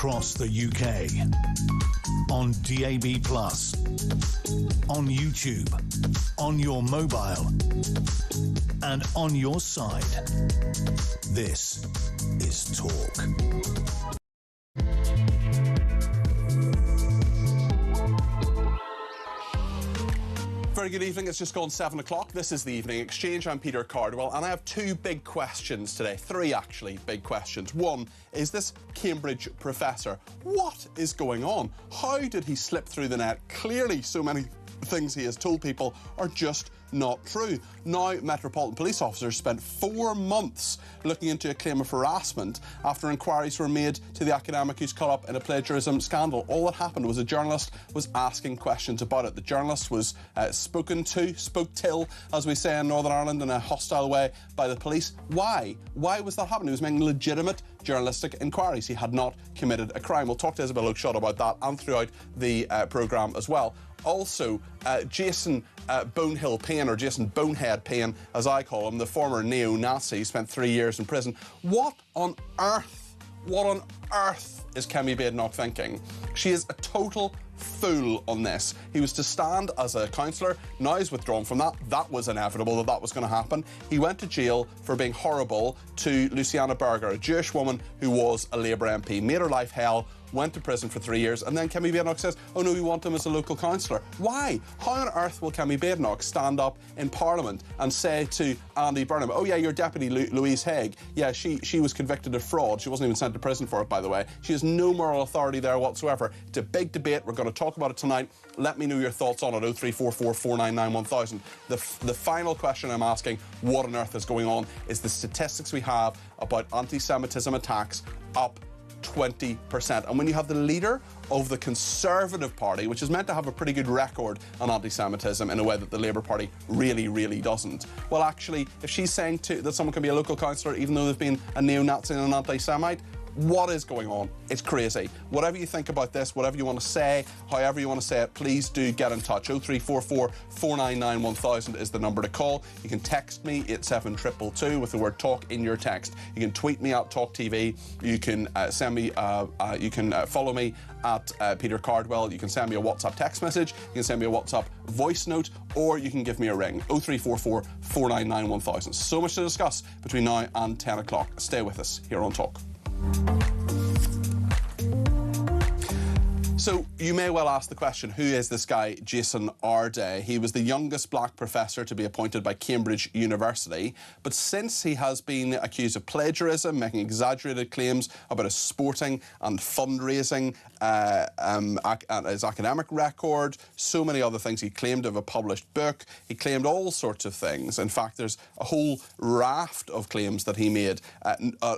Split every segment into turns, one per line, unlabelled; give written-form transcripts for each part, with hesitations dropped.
across the UK. On DAB+, on YouTube, on your mobile, and on your side. This is Talk.
Very good evening. It's just gone 7 o'clock. This is the Evening Exchange. I'm Peter Cardwell, and I have two big questions today. Three, actually, big questions. One, is this Cambridge professor? What is going on? How did he slip through the net? Clearly, so many things he has told people are just not true. Now, Metropolitan Police officers spent 4 months looking into a claim of harassment after inquiries were made to the academic who's caught up in a plagiarism scandal. All that happened was a journalist was asking questions about it. The journalist was spoke till, as we say in Northern Ireland, in a hostile way by the police. Why? Why was that happening? He was making legitimate journalistic inquiries. He had not committed a crime. We'll talk to Isabel Oakeshott about that and throughout the programme as well. Also, Jason Bonehill Payne, or Jason Bonehead Payne, as I call him, the former neo-Nazi, spent 3 years in prison. What on earth is Kemi Badenoch thinking? She is a total fool on this. He was to stand as a councillor. Now he's withdrawn from that. That was inevitable that was going to happen. He went to jail for being horrible to Luciana Berger, a Jewish woman who was a Labour MP, made her life hell, went to prison for 3 years, and then Kemi Badenoch says, oh no, we want him as a local councillor. Why? How on earth will Kemi Badenoch stand up in Parliament and say to Andy Burnham, oh yeah, your deputy Louise Haig, yeah, she was convicted of fraud. She wasn't even sent to prison for it, by the way. She has no moral authority there whatsoever. It's a big debate. We're going to talk about it tonight. Let me know your thoughts on it. 0344 499 1000. The final question I'm asking, what on earth is going on, is the statistics we have about anti-Semitism attacks up 20%. And when you have the leader of the Conservative Party, which is meant to have a pretty good record on anti-Semitism in a way that the Labour Party really doesn't, well, actually, if she's saying that someone can be a local councillor even though they've been a neo-Nazi and an anti-Semite, what is going on? It's crazy. Whatever you think about this, whatever you want to say, however you want to say it, please do get in touch. 0344 499 1000 is the number to call. You can text me 87222 with the word talk in your text. You can tweet me at talkTV. You can send me, follow me at Peter Cardwell. You can send me a WhatsApp text message. You can send me a WhatsApp voice note, or you can give me a ring. 0344 499 1000. So much to discuss between now and 10 o'clock. Stay with us here on Talk. So you may well ask the question, who is this guy, Jason Arday? He was the youngest black professor to be appointed by Cambridge University, but since he has been accused of plagiarism, making exaggerated claims about his sporting and fundraising, his academic record, so many other things. He claimed to have a published book. He claimed all sorts of things. In fact, there's a whole raft of claims that he made,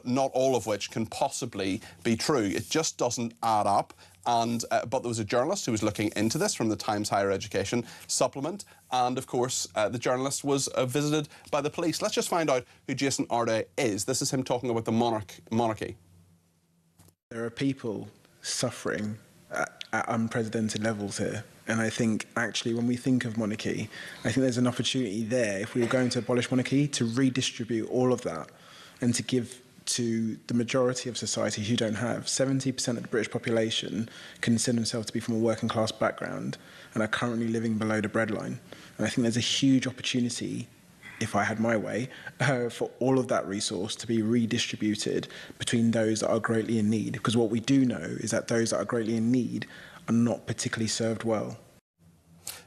not all of which can possibly be true. It just doesn't add up. But there was a journalist who was looking into this from the Times Higher Education supplement, and of course the journalist was visited by the police. Let's just find out who Jason Arday is. This is him talking about the monarchy.
There are people suffering at unprecedented levels here, and I think actually when we think of monarchy, I think there's an opportunity there, if we were going to abolish monarchy, to redistribute all of that and to give to the majority of society who don't have. 70% of the British population consider themselves to be from a working class background and are currently living below the breadline. And I think there's a huge opportunity, if I had my way, for all of that resource to be redistributed between those that are greatly in need. Because what we do know is that those that are greatly in need are not particularly served well.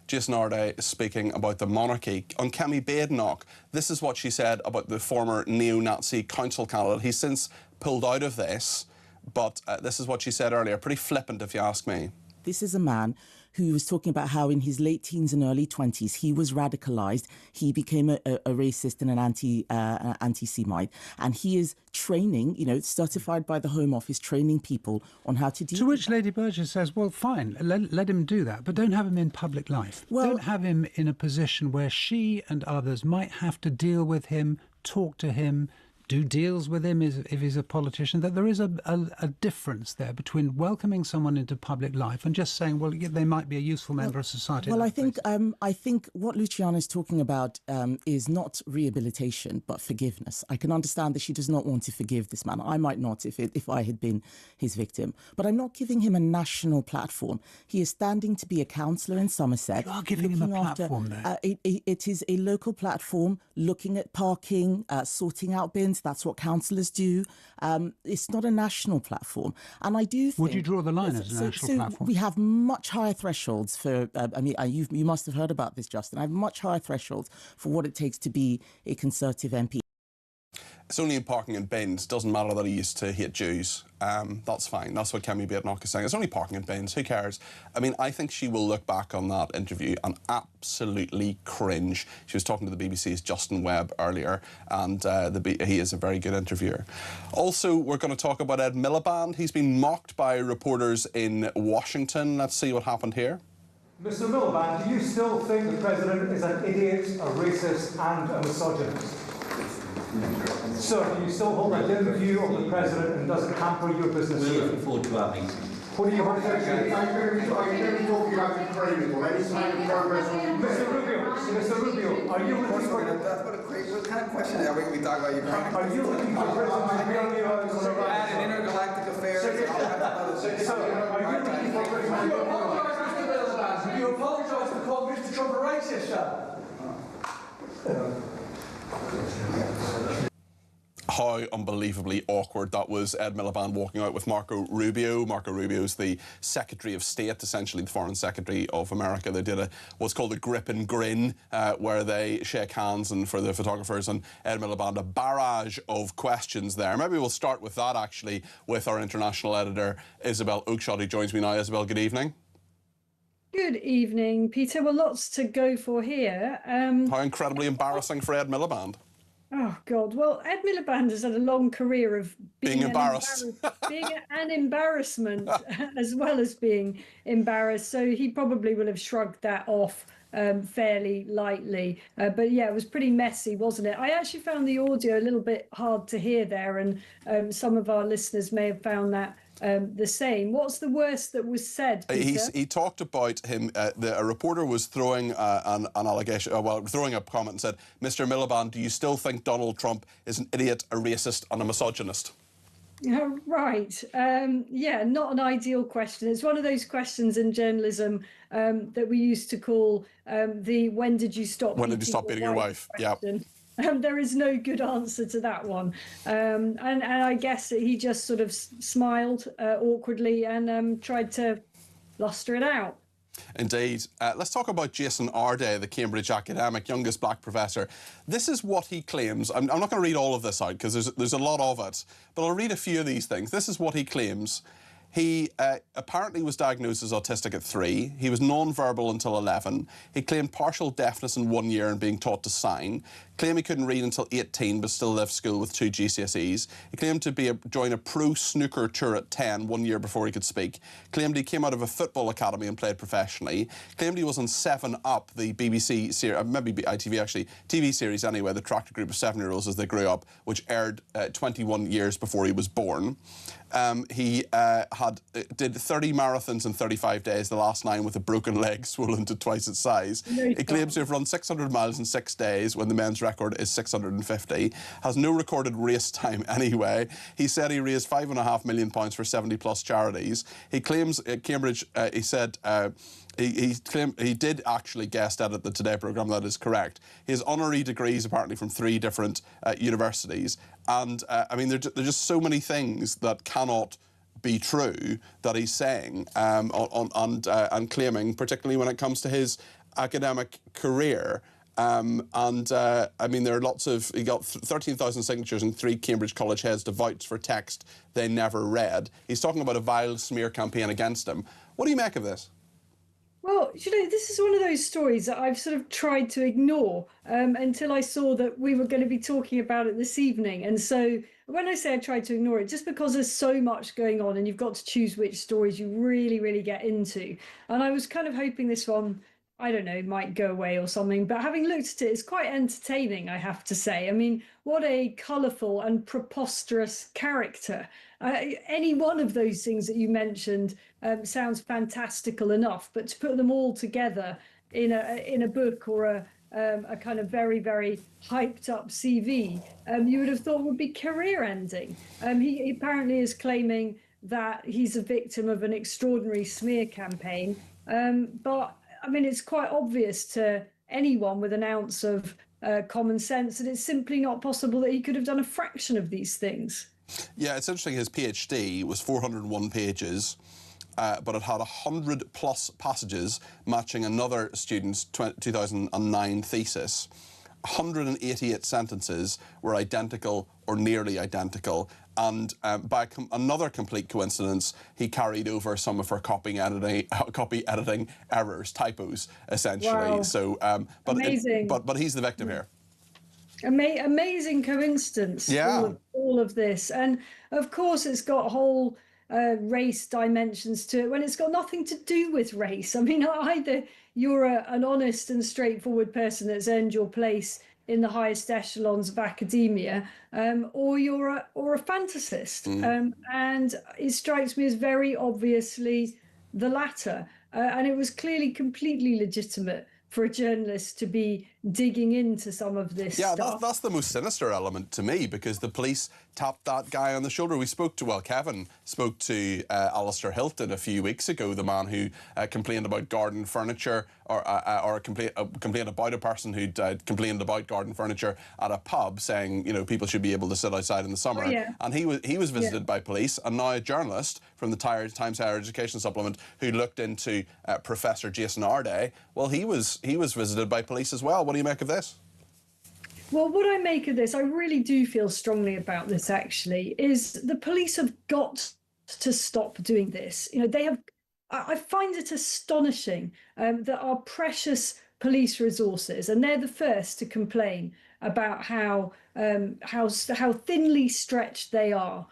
Jason Arday is speaking about the monarchy. On Kemi Badenoch, this is what she said about the former neo-Nazi council candidate. He's since pulled out of this, but this is what she said earlier. Pretty flippant, if you ask me.
This is a man who was talking about how in his late teens and early 20s, he was radicalised. He became a racist and an anti-Semite. And he is training, certified by the Home Office, training people on how to deal with
To which Lady Burgess says, well, fine, let him do that, but don't have him in public life. Well, don't have him in a position where she and others might have to deal with him, talk to him, do deals with him if he's a politician, that there is a difference there between welcoming someone into public life and just saying, well, yeah, they might be a useful member of society.
Well, I think what Luciana is talking about is not rehabilitation, but forgiveness. I can understand that she does not want to forgive this man. I might not if I had been his victim. But I'm not giving him a national platform. He is standing to be a councillor in Somerset.
You are giving him a platform there.
It is a local platform looking at parking, sorting out bins. That's what councillors do. It's not a national platform. And I do think...
Would you draw the line as a national platform?
We have much higher thresholds for... you must have heard about this, Justin. I have much higher thresholds for what it takes to be a Conservative MP.
It's only in parking and bins. Doesn't matter that he used to hate Jews. That's fine. That's what Kemi Badenoch is saying. It's only parking and bins. Who cares? I mean, I think she will look back on that interview and absolutely cringe. She was talking to the BBC's Justin Webb earlier, and he is a very good interviewer. Also, we're going to talk about Ed Miliband. He's been mocked by reporters in Washington. Let's see what happened here.
Mr. Miliband, do you still think the President is an idiot, a racist and a misogynist? Sir, do you still hold a dim view of the President and does it hamper your business?
We're looking forward to our meeting.
What do you want to say?
Are you going to be talking about Ukraine or any sign of progress on
Mr. Rubio, are you looking for...
What kind of question are we going to be talking about Ukraine?
Are you looking for President Rubio
and intergalactic affairs?
Sir, are you looking for President Rubio?
Do you apologise for calling Mr. Trump a racist, sir?
How unbelievably awkward that was. Ed Miliband walking out with Marco Rubio. Marco Rubio is the Secretary of State, essentially the Foreign Secretary of America. They did what's called a grip and grin, where they shake hands, and for the photographers, and Ed Miliband, a barrage of questions there. Maybe we'll start with that, actually, with our international editor, Isabel Oakeshott, who joins me now. Isabel, good evening.
Good evening, Peter. Well, lots to go for here.
How incredibly embarrassing for Ed Miliband.
Oh, God. Well, Ed Miliband has had a long career of being
embarrassed.
being an embarrassment as well as being embarrassed. So he probably will have shrugged that off fairly lightly. But yeah, it was pretty messy, wasn't it? I actually found the audio a little bit hard to hear there, and some of our listeners may have found that the same. What's the worst that was said, Peter?
He talked about him. A reporter was throwing an allegation, throwing a comment, and said, "Mr. Miliband, do you still think Donald Trump is an idiot, a racist, and a misogynist?"
Right. Yeah, not an ideal question. It's one of those questions in journalism that we used to call the "When did you stop?
When did you stop beating your wife?" Yeah.
There is no good answer to that one. And I guess he just sort of smiled awkwardly and tried to bluster it out.
Indeed. Let's talk about Jason Arday, the Cambridge academic, youngest black professor. This is what he claims. I'm not going to read all of this out because there's a lot of it, but I'll read a few of these things. This is what he claims. He apparently was diagnosed as autistic at 3. He was non-verbal until 11. He claimed partial deafness in 1 year and being taught to sign. Claimed he couldn't read until 18 but still left school with 2 GCSEs. He claimed to join a pro snooker tour at 10, 1 year before he could speak. Claimed he came out of a football academy and played professionally. Claimed he was on 7 Up, the BBC series, maybe ITV actually, TV series anyway, that tracked a group of 7-year-olds as they grew up, which aired 21 years before he was born. He did 30 marathons in 35 days, the last 9 with a broken leg swollen to twice its size. He claims to have run 600 miles in 6 days when the men's record is 650. Has no recorded race time anyway. He said he raised £5.5 million for 70+ charities. He claims at Cambridge, he said... He claimed he did actually guest edit the Today programme. That is correct. He has honorary degrees apparently from 3 different universities, and I mean there are just so many things that cannot be true that he's saying and claiming, particularly when it comes to his academic career. I mean, there are lots of... He got 13,000 signatures and 3 Cambridge College heads to vouch for text they never read. He's talking about a vile smear campaign against him. What do you make of this?
Well, you know, this is one of those stories that I've sort of tried to ignore until I saw that we were going to be talking about it this evening. And so when I say I tried to ignore it, just because there's so much going on and you've got to choose which stories you really, really get into. And I was kind of hoping this one I don't know, might go away or something. But having looked at it, it's quite entertaining, I have to say. I mean, what a colourful and preposterous character. Any one of those things that you mentioned sounds fantastical enough, but to put them all together in a book or a kind of very, very hyped up CV, you would have thought would be career ending. He apparently is claiming that he's a victim of an extraordinary smear campaign. But I mean, it's quite obvious to anyone with an ounce of common sense that it's simply not possible that he could have done a fraction of these things.
Yeah, it's interesting. His PhD was 401 pages, but it had 100+ passages matching another student's 2009 thesis. 188 sentences were identical or nearly identical, and by another complete coincidence, he carried over some of her copy editing errors, typos, essentially.
Wow.
So,
Amazing.
but he's the victim here.
Amazing coincidence.
Yeah.
All of this, and of course, it's got whole race dimensions to it when it's got nothing to do with race. I mean, either you're an honest and straightforward person that's earned your place in the highest echelons of academia, or you're a fantasist. And it strikes me as very obviously the latter. And it was clearly completely legitimate for a journalist to be digging into some of this stuff.
Yeah, that's the most sinister element to me, because the police tapped that guy on the shoulder. Kevin spoke to Alistair Hilton a few weeks ago, the man who complained about garden furniture, or complained about a person who'd complained about garden furniture at a pub, saying, you know, people should be able to sit outside in the summer.
Oh, yeah.
And he was visited by police, and now a journalist from the Times Higher Education Supplement who looked into Professor Jason Arday, well, he was visited by police as well. What do you make of this?
Well, what I make of this, I really do feel strongly about this, actually, is the police have got to stop doing this. You know, they have. I find it astonishing that our precious police resources, and they're the first to complain about how thinly stretched they are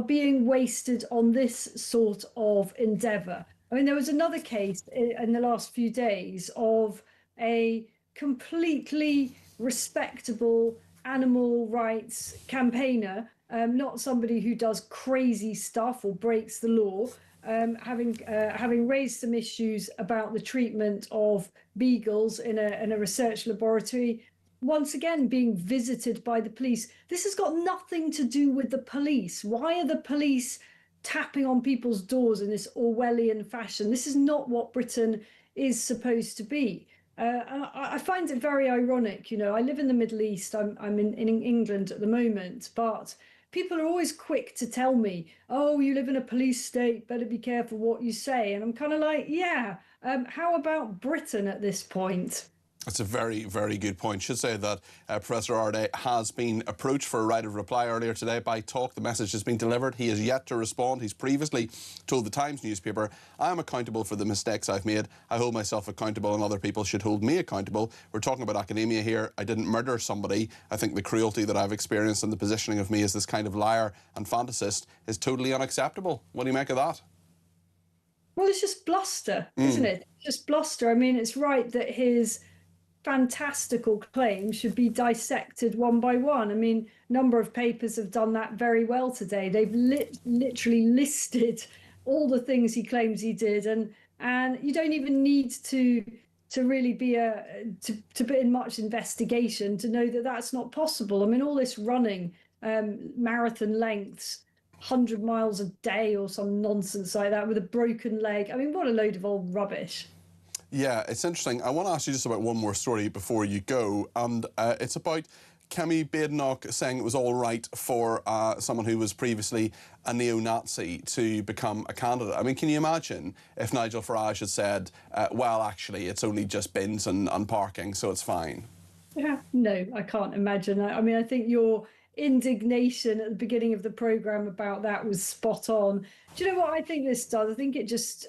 being wasted on this sort of endeavour. I mean, there was another case in the last few days of a completely respectable animal rights campaigner, not somebody who does crazy stuff or breaks the law, having raised some issues about the treatment of beagles in a research laboratory, once again being visited by the police. This has got nothing to do with the police. Why are the police tapping on people's doors in this Orwellian fashion? This is not what Britain is supposed to be. And I find it very ironic. You know, I live in the Middle East. I'm in England at the moment, but people are always quick to tell me, oh, you live in a police state, better be careful what you say. And I'm kind of like, yeah, how about Britain at this point?
That's a very, very good point. Should say that Professor Arday has been approached for a right of reply earlier today by Talk. The message has been delivered. He has yet to respond. He's previously told the Times newspaper, I am accountable for the mistakes I've made. I hold myself accountable, and other people should hold me accountable. We're talking about academia here. I didn't murder somebody. I think the cruelty that I've experienced and the positioning of me as this kind of liar and fantasist is totally unacceptable. What do you make of that?
Well, it's just bluster, isn't it? Just bluster. I mean, it's right that his fantastical claims should be dissected one by one. I mean, a number of papers have done that very well today. They've literally listed all the things he claims he did, and you don't even need to really be to put in much investigation to know that that's not possible. I mean, all this running marathon lengths, 100 miles a day or some nonsense like that with a broken leg. I mean, what a load of old rubbish.
Yeah, it's interesting. I want to ask you just about one more story before you go, and it's about Kemi Badenoch saying it was all right for someone who was previously a neo-Nazi to become a candidate. I mean, can you imagine if Nigel Farage had said, well, actually, it's only just bins and parking, so it's fine?
Yeah, no, I can't imagine. I mean, I think your indignation at the beginning of the programme about that was spot on. Do you know what I think this does? I think it just...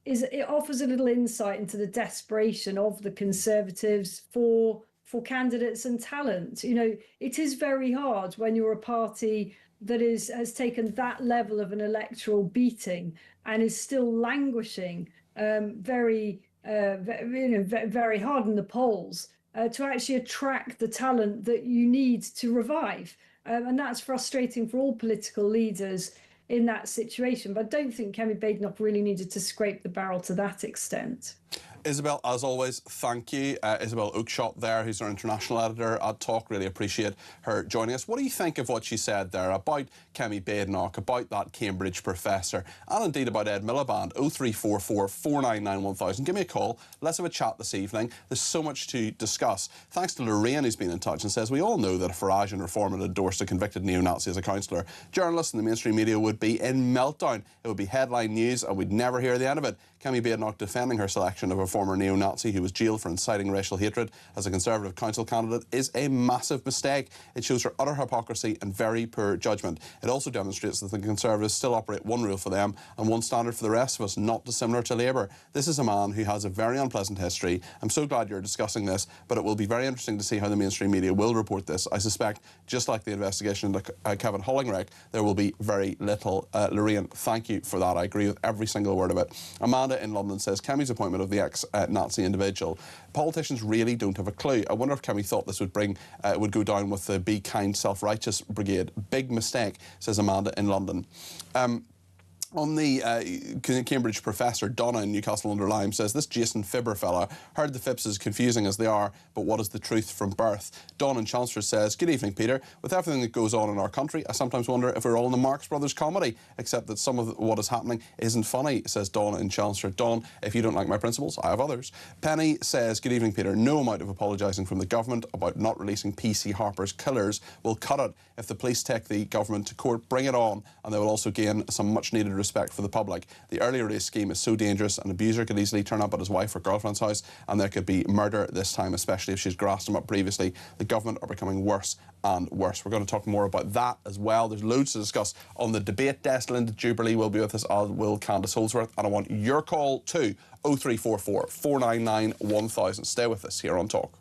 it offers a little insight into the desperation of the Conservatives for candidates and talent. You know, it is very hard when you're a party that has taken that level of an electoral beating and is still languishing very very hard in the polls to actually attract the talent that you need to revive. And that's frustrating for all political leaders in that situation. But I don't think Kemi Badenoch really needed to scrape the barrel to that extent.
Isabel, as always, thank you. Isabel Oakeshott there, who's our international editor at Talk. Really appreciate her joining us. What do you think of what she said there about Kemi Badenoch, about that Cambridge professor, and indeed about Ed Miliband? 0344 499 1000. Give me a call. Let's have a chat this evening. There's so much to discuss. Thanks to Lorraine, who's been in touch and says, we all know that if Farage and Reform had endorsed a convicted neo-Nazi as a councillor, journalists in the mainstream media would be in meltdown. It would be headline news and we'd never hear the end of it. Kemi Badenoch defending her selection of a former neo-Nazi who was jailed for inciting racial hatred as a Conservative council candidate is a massive mistake. It shows her utter hypocrisy and very poor judgment. It also demonstrates that the Conservatives still operate one rule for them and one standard for the rest of us, not dissimilar to Labour. This is a man who has a very unpleasant history. I'm so glad you're discussing this, but it will be very interesting to see how the mainstream media will report this. I suspect, just like the investigation into Kevin Hollingreck, there will be very little. Lorraine, thank you for that. I agree with every single word of it. Amanda in London says, Kemi's appointment of the ex-Nazi individual. Politicians really don't have a clue. I wonder if Kemi thought this would would go down with the Be Kind, Self-Righteous Brigade. Big mistake, says Amanda in London. On the Cambridge professor, Donna in Newcastle-under-Lyme says, this Jason Fibber fella heard the Phipps as confusing as they are, but what is the truth from birth? Dawn in Chancellor says, good evening, Peter. With everything that goes on in our country, I sometimes wonder if we're all in the Marx Brothers comedy, except that some of what is happening isn't funny, says Dawn in Chancellor. Dawn, if you don't like my principles, I have others. Penny says, good evening, Peter. No amount of apologising from the government about not releasing PC Harper's killers will cut it. If the police take the government to court, bring it on, and they will also gain some much-needed respect for the public. The early release scheme is so dangerous, an abuser could easily turn up at his wife or girlfriend's house, and there could be murder this time, especially if she's grassed him up previously. The government are becoming worse and worse. We're going to talk more about that as well. There's loads to discuss on the debate desk. Linda Jubilee will be with us, as will Candice Holdsworth, and I want your call too. 0344 499 1000. Stay with us here on Talk.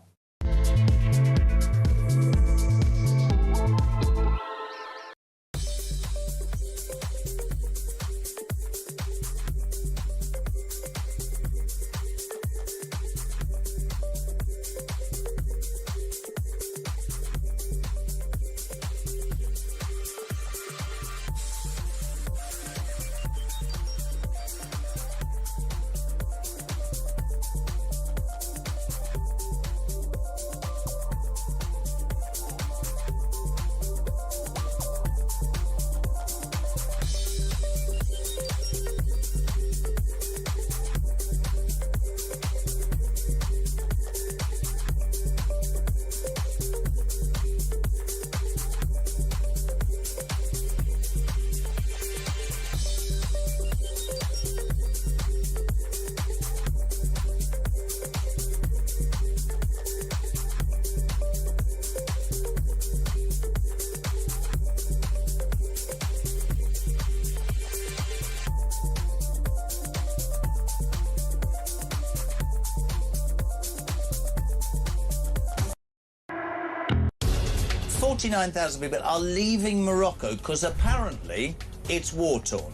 49,000 people are leaving Morocco because apparently it's war-torn.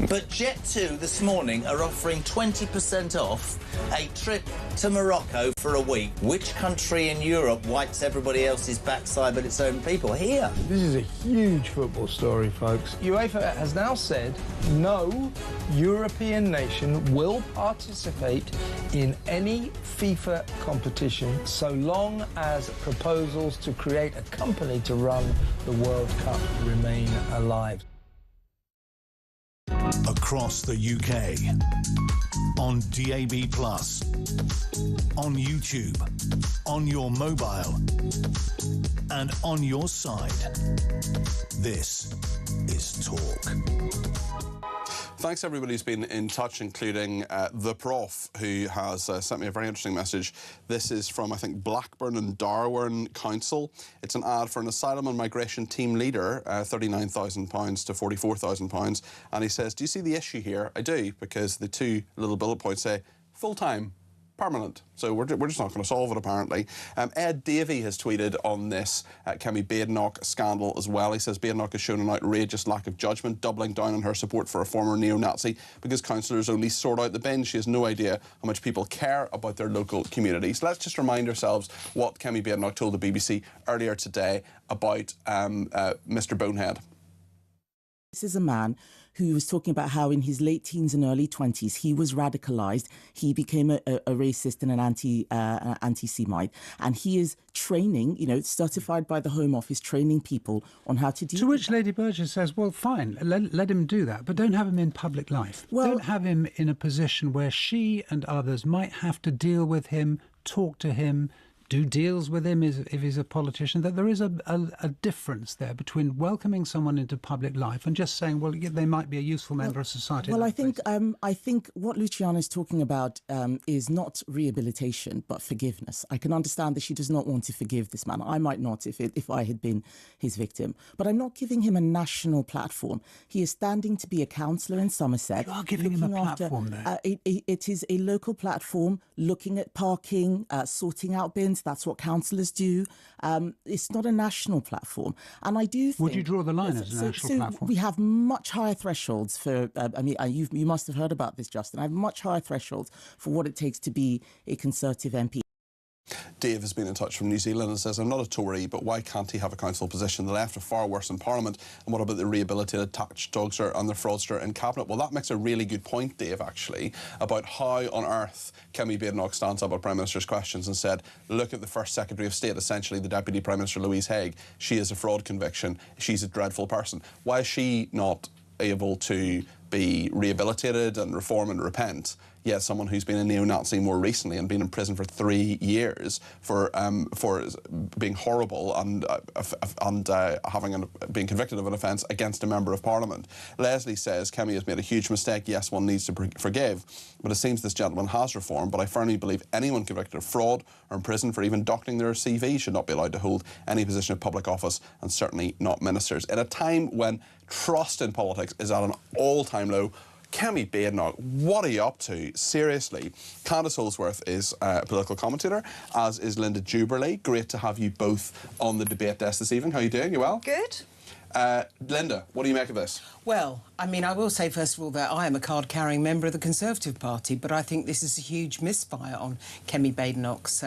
But Jet2 this morning are offering 20% off a trip to Morocco for a week. Which country in Europe wipes everybody else's backside but its own people? Here.
This is a huge football story, folks. UEFA has now said no European nation will participate in any FIFA competition so long as proposals to create a company to run the World Cup remain alive.
Across the UK, on DAB+, on YouTube, on your mobile, and on your side. This is Talk.
Thanks everybody who's been in touch, including the Prof, who has sent me a very interesting message. This is from, I think, Blackburn and Darwin Council. It's an ad for an asylum and migration team leader, £39,000 to £44,000. And he says, do you see the issue here? I do, because the two little bullet points say, full-time, permanent. So we're just not going to solve it, apparently. Ed Davey has tweeted on this Kemi Badenoch scandal as well. He says Badenoch has shown an outrageous lack of judgment, doubling down on her support for a former neo-Nazi because councillors only sort out the bin. She has no idea how much people care about their local communities. Let's just remind ourselves what Kemi Badenoch told the BBC earlier today about Mr Bonehead.
This is a man who was talking about how in his late teens and early 20s he was radicalised. He became a racist and an anti-Semite, and he is training, you know, certified by the Home Office, training people on how to deal.
To which Lady Burgess says, well, fine, let him do that, but don't have him in public life. Well, don't have him in a position where she and others might have to deal with him, talk to him, do deals with him if he's a politician, that there is a difference there between welcoming someone into public life and just saying, well, they might be a useful member of society.
Well, I think what Luciana is talking about is not rehabilitation, but forgiveness. I can understand that she does not want to forgive this man. I might not if I had been his victim. But I'm not giving him a national platform. He is standing to be a councillor in Somerset.
You are giving him a platform there.
It is a local platform looking at parking, sorting out bins. That's what councillors do. It's not a national platform. And I do think...
Would you draw the line as a national platform?
We have much higher thresholds for... you must have heard about this, Justin. I have much higher thresholds for what it takes to be a Conservative MP.
Dave has been in touch from New Zealand and says, I'm not a Tory, but why can't he have a council position? The left are far worse in Parliament. And what about the rehabilitated tax dodger and the fraudster in Cabinet? Well, that makes a really good point, Dave, actually, about how on earth Kemi Badenoch stands up at Prime Minister's questions and said, look at the First Secretary of State, essentially the Deputy Prime Minister Louise Haigh. She is a fraud conviction. She's a dreadful person. Why is she not able to be rehabilitated and reform and repent, yet someone who's been a neo-Nazi more recently and been in prison for 3 years for being horrible and being convicted of an offence against a member of Parliament? Leslie says Kemi has made a huge mistake. Yes, one needs to forgive, but it seems this gentleman has reformed. But I firmly believe anyone convicted of fraud or in prison for even doctoring their CV should not be allowed to hold any position of public office, and certainly not ministers. In a time when trust in politics is at an all-time low, Kemi Badenoch, what are you up to? Seriously. Candace Holsworth is a political commentator, as is Linda Juberlee. Great to have you both on the debate desk this evening. How are you doing? You well?
Good.
Linda, what do you make of this?
Well, I mean, I will say, first of all, that I am a card-carrying member of the Conservative Party, but I think this is a huge misfire on Kemi Badenoch's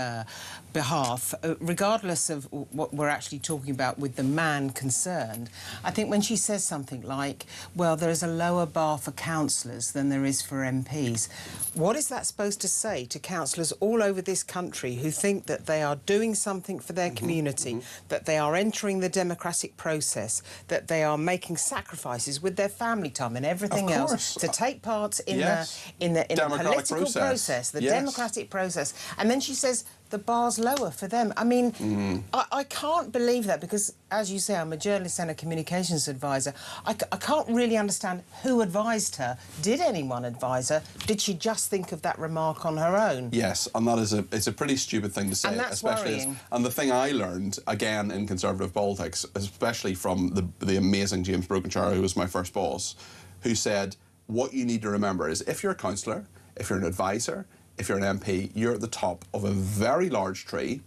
behalf. Regardless of what we're actually talking about with the man concerned, I think when she says something like, well, there is a lower bar for councillors than there is for MPs, what is that supposed to say to councillors all over this country who think that they are doing something for their community, that they are entering the democratic process, that they are making sacrifices with their family time and everything else to take part in the political process, the democratic process, and then she says the bar's lower for them. I mean, I can't believe that, because, as you say, I'm a journalist and a communications advisor. I can't really understand who advised her. Did anyone advise her? Did she just think of that remark on her own?
Yes, and that is it's a pretty stupid thing to say.
And that's worrying.
And the thing I learned, again, in Conservative politics, especially from the amazing James Brokenshire, who was my first boss, who said, what you need to remember is if you're a councillor, if you're an advisor, if you're an MP, you're at the top of a very large tree,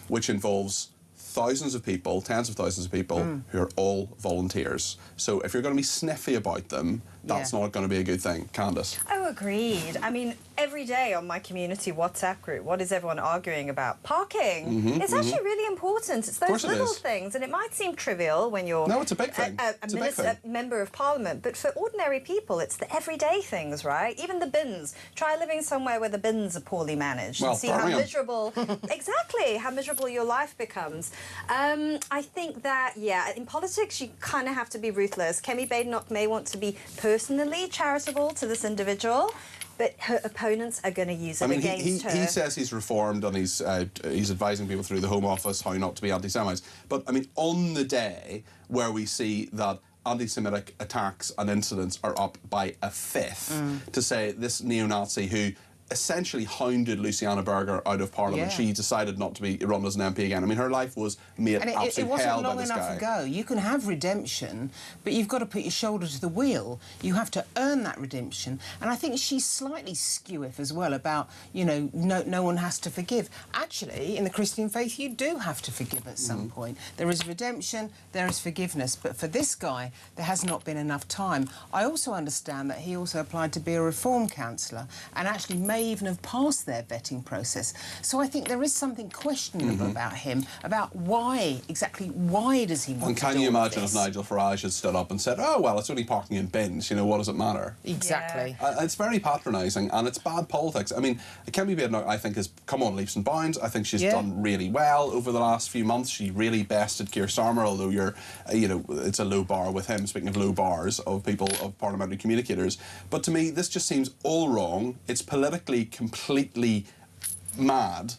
which involves thousands of people, tens of thousands of people, who are all volunteers. So if you're going to be sniffy about them, that's not going to be a good thing. Candace?
Oh, agreed. I mean, every day on my community WhatsApp group, what is everyone arguing about? Parking. It's actually really important. It's those little things, and it might seem trivial when you're
it's a big thing.
A member of Parliament, but for ordinary people, it's the everyday things, right? Even the bins. Try living somewhere where the bins are poorly managed and see how miserable, how miserable your life becomes. I think that, in politics, you kind of have to be ruthless. Kemi Badenoch may want to be personally charitable to this individual, but her opponents are going to use it against her.
He says he's reformed and he's advising people through the Home Office how not to be anti-Semites. But, I mean, on the day where we see that anti-Semitic attacks and incidents are up by a fifth, to say this neo-Nazi who essentially hounded Luciana Berger out of Parliament.
Yeah.
She decided not to be run as an MP again. I mean, her life was made absolute hell by this guy.
It wasn't long enough ago. You can have redemption, but you've got to put your shoulder to the wheel. You have to earn that redemption. And I think she's slightly skewiff as well about, you know, no one has to forgive. Actually, in the Christian faith, you do have to forgive at some point. There is redemption, there is forgiveness. But for this guy, there has not been enough time. I also understand that he also applied to be a reform councillor and actually may even have passed their vetting process. So I think there is something questionable about him, about why does he want to do all
And can you imagine if Nigel Farage had stood up and said, oh, well, it's only parking in bins, you know, what does it matter?
Exactly.
It's very patronising and it's bad politics. I mean, Kemi Badenoch, I think, has come on leaps and bounds. I think she's done really well over the last few months. She really bested Keir Starmer, although you know, it's a low bar with him, speaking of low bars of people, of parliamentary communicators. But to me, this just seems all wrong. It's politically completely mad.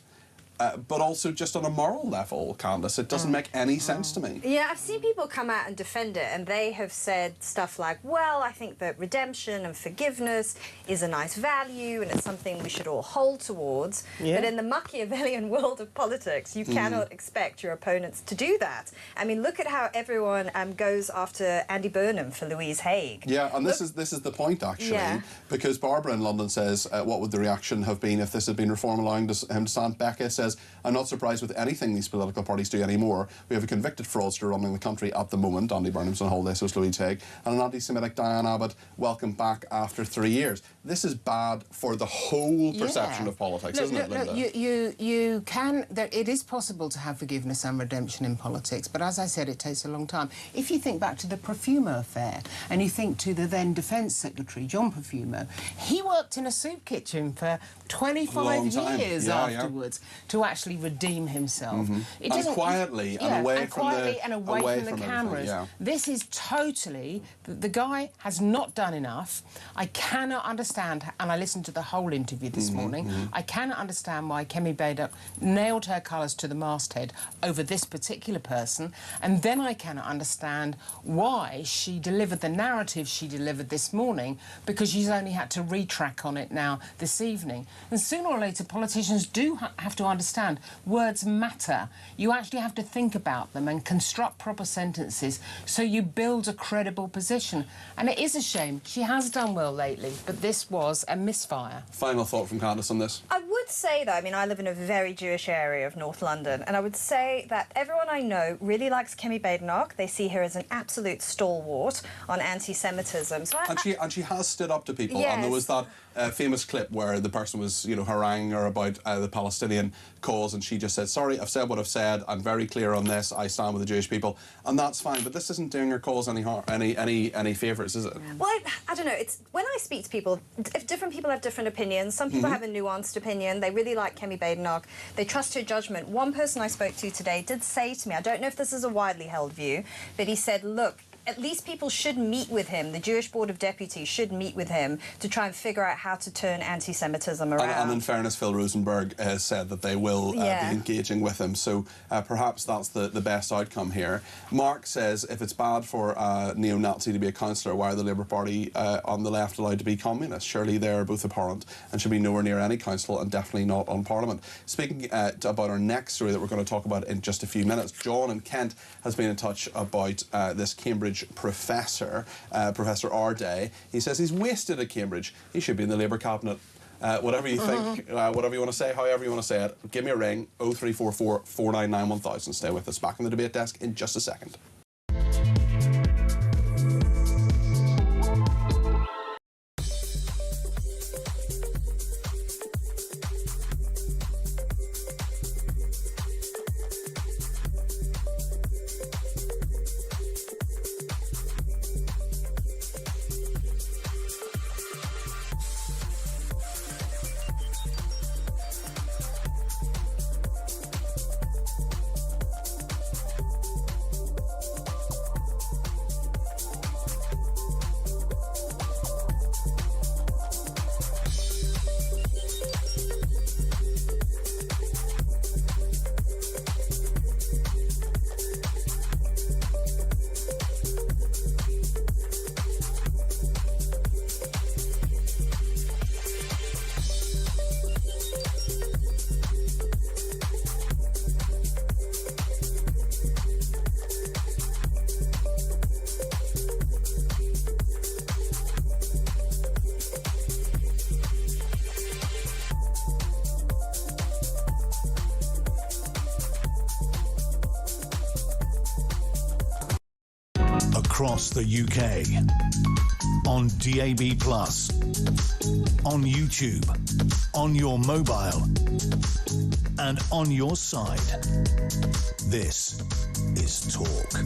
But also just on a moral level, Candice, it doesn't make any sense to me.
Yeah, I've seen people come out and defend it, and they have said stuff like, well, I think that redemption and forgiveness is a nice value and it's something we should all hold towards.
Yeah.
But in the Machiavellian world of politics, you cannot expect your opponents to do that. I mean, look at how everyone goes after Andy Burnham for Louise Haigh.
Yeah, and this is the point, actually, because Barbara in London says, what would the reaction have been if this had been reform allowing him to stand? Becca says, I'm not surprised with anything these political parties do anymore. We have a convicted fraudster running the country at the moment, Andy Burnham's on holiday, so is Louise Haigh, and an anti-Semitic Diane Abbott, welcome back after 3 years. This is bad for the whole perception of politics, isn't it, Linda?
You can... it is possible to have forgiveness and redemption in politics, but as I said, it takes a long time. If you think back to the Profumo affair, and you think to the then Defence Secretary, John Profumo, he worked in a soup kitchen for 25 years afterwards to actually redeem himself.
And quietly and away from the
cameras. This is totally... The guy has not done enough. I cannot understand, and I listened to the whole interview this morning, I cannot understand why Kemi Badenoch nailed her colours to the masthead over this particular person, and then I cannot understand why she delivered the narrative she delivered this morning, because she's only had to retrack on it now this evening. And sooner or later, politicians do have to understand words matter. You actually have to think about them and construct proper sentences so you build a credible position. And it is a shame. She has done well lately, but this was a misfire.
Final thought from Candice on this?
I would say, though, I mean, I live in a very Jewish area of North London, and I would say that everyone I know really likes Kemi Badenoch. They see her as an absolute stalwart on anti-Semitism. So
and she has stood up to people, and there was that famous clip where the person was, you know, haranguing her about the Palestinian cause, and she just said, sorry, I've said what I've said, I'm very clear on this, I stand with the Jewish people, and that's fine, but this isn't doing her cause any favours, is it?
Well, I don't know, it's when I speak to people, if different people have different opinions, some people have a nuanced opinion, they really like Kemi Badenoch, they trust her judgment. One person I spoke to today did say to me, I don't know if this is a widely held view, but he said, look, at least people should meet with him. The Jewish Board of Deputies should meet with him to try and figure out how to turn anti-Semitism around.
And in fairness, Phil Rosenberg has said that they will be engaging with him, so perhaps that's the best outcome here. Mark says, if it's bad for a neo-Nazi to be a councillor, why are the Labour Party on the left allowed to be communist? Surely they are both abhorrent and should be nowhere near any council and definitely not on Parliament. Speaking about our next story that we're going to talk about in just a few minutes, John in Kent has been in touch about this Cambridge professor, Professor Arday. He says he's wasted at Cambridge. He should be in the Labour cabinet. Whatever you think, whatever you want to say, however you want to say it, give me a ring, 0344 499 1000. Stay with us. Back on the debate desk in just a second.
across the UK. On DAB+, on YouTube, on your mobile, and on your side. This is Talk.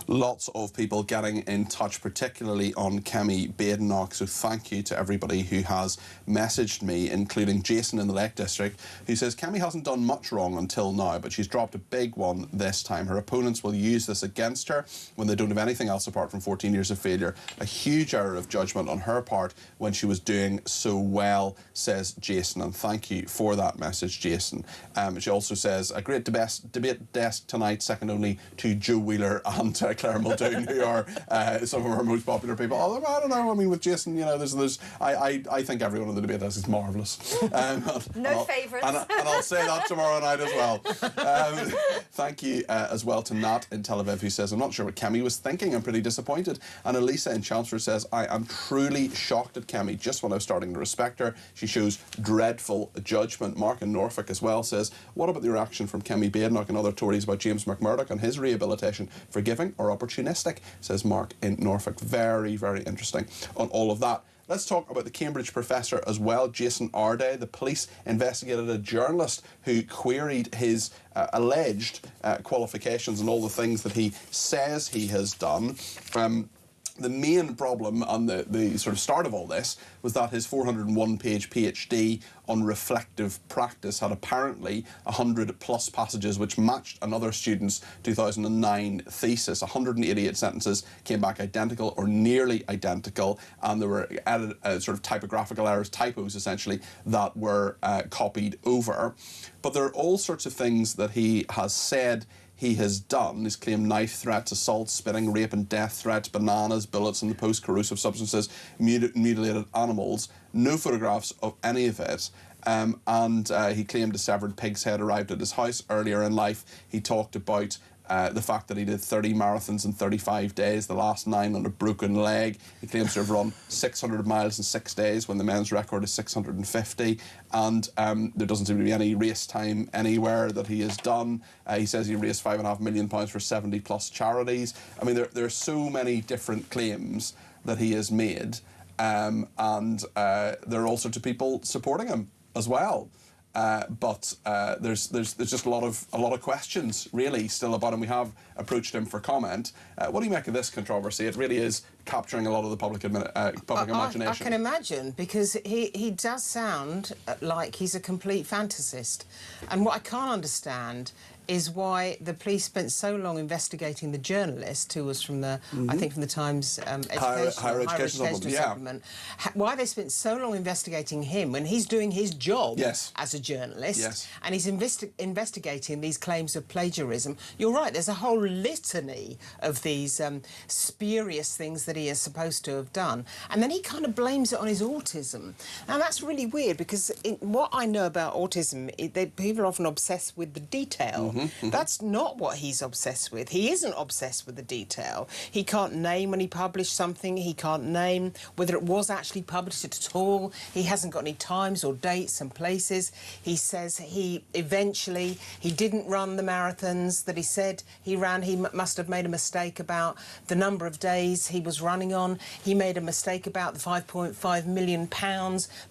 Lots of people getting in touch, particularly on Kemi Badenoch, so thank you to everybody who has messaged me, including Jason in the Lake District, who says Kemi hasn't done much wrong until now, but she's dropped a big one this time. Her opponents will use this against her when they don't have anything else apart from 14 years of failure. A huge error of judgment on her part when she was doing so well, says Jason, and thank you for that message, Jason. She also says, a great debate desk tonight, second only to Joe Wheeler and Claire Muldoon, who are some of our most popular people. Although, I don't know, I mean, with Jason, you know, I think everyone on the debate desk is marvellous.
No favourites.
And I'll say that tomorrow night as well. Thank you as well to Nat in Tel Aviv, who says, I'm not sure what Kemi was thinking, I'm pretty disappointed. And Elisa in Chelmsford says, I am truly shocked at Kemi. Just when I was starting to respect her, she shows dreadful judgment. Mark in Norfolk as well says, what about the reaction from Kemi Badenoch and other Tories about James McMurdoch and his rehabilitation? Forgiving or opportunistic, says Mark in Norfolk. Very, very interesting on all of that. Let's talk about the Cambridge professor as well, Jason Arday. The police investigated a journalist who queried his alleged qualifications and all the things that he says he has done. The main problem and the sort of start of all this was that his 401-page PhD on reflective practice had apparently 100+ passages which matched another student's 2009 thesis. 188 sentences came back identical or nearly identical, and there were sort of typographical errors, typos essentially, that were copied over. But there are all sorts of things that he has said he has done. He's claimed knife threats, assault, spitting, rape and death threats, bananas, bullets in the post, corrosive substances, mutilated animals. No photographs of any of it. And he claimed a severed pig's head arrived at his house earlier in life. He talked about the fact that he did 30 marathons in 35 days, the last 9 on a broken leg. He claims to have run 600 miles in 6 days when the men's record is 650. And there doesn't seem to be any race time anywhere that he has done. He says he raised £5.5 million for 70+ charities. I mean, there are so many different claims that he has made. And there are all sorts of people supporting him as well. But there's just a lot of questions really still about him. We have approached him for comment. What do you make of this controversy? It really is capturing a lot of the public imagination.
I can imagine, because he does sound like he's a complete fantasist. And what I can't understand is why the police spent so long investigating the journalist who was from the, I think from the Times Higher Education Supplement. Why they spent so long investigating him when he's doing his job as a journalist, and he's investigating these claims of plagiarism. You're right, there's a whole litany of these spurious things that he is supposed to have done, and then he kind of blames it on his autism. Now that's really weird, because what I know about autism, people are often obsessed with the detail. That's not what he's obsessed with. He isn't obsessed with the detail. He can't name when he published something. He can't name whether it was actually published at all. He hasn't got any times or dates and places. He says he didn't run the marathons that he said he ran. He must have made a mistake about the number of days he was running on. He made a mistake about the £5.5 million,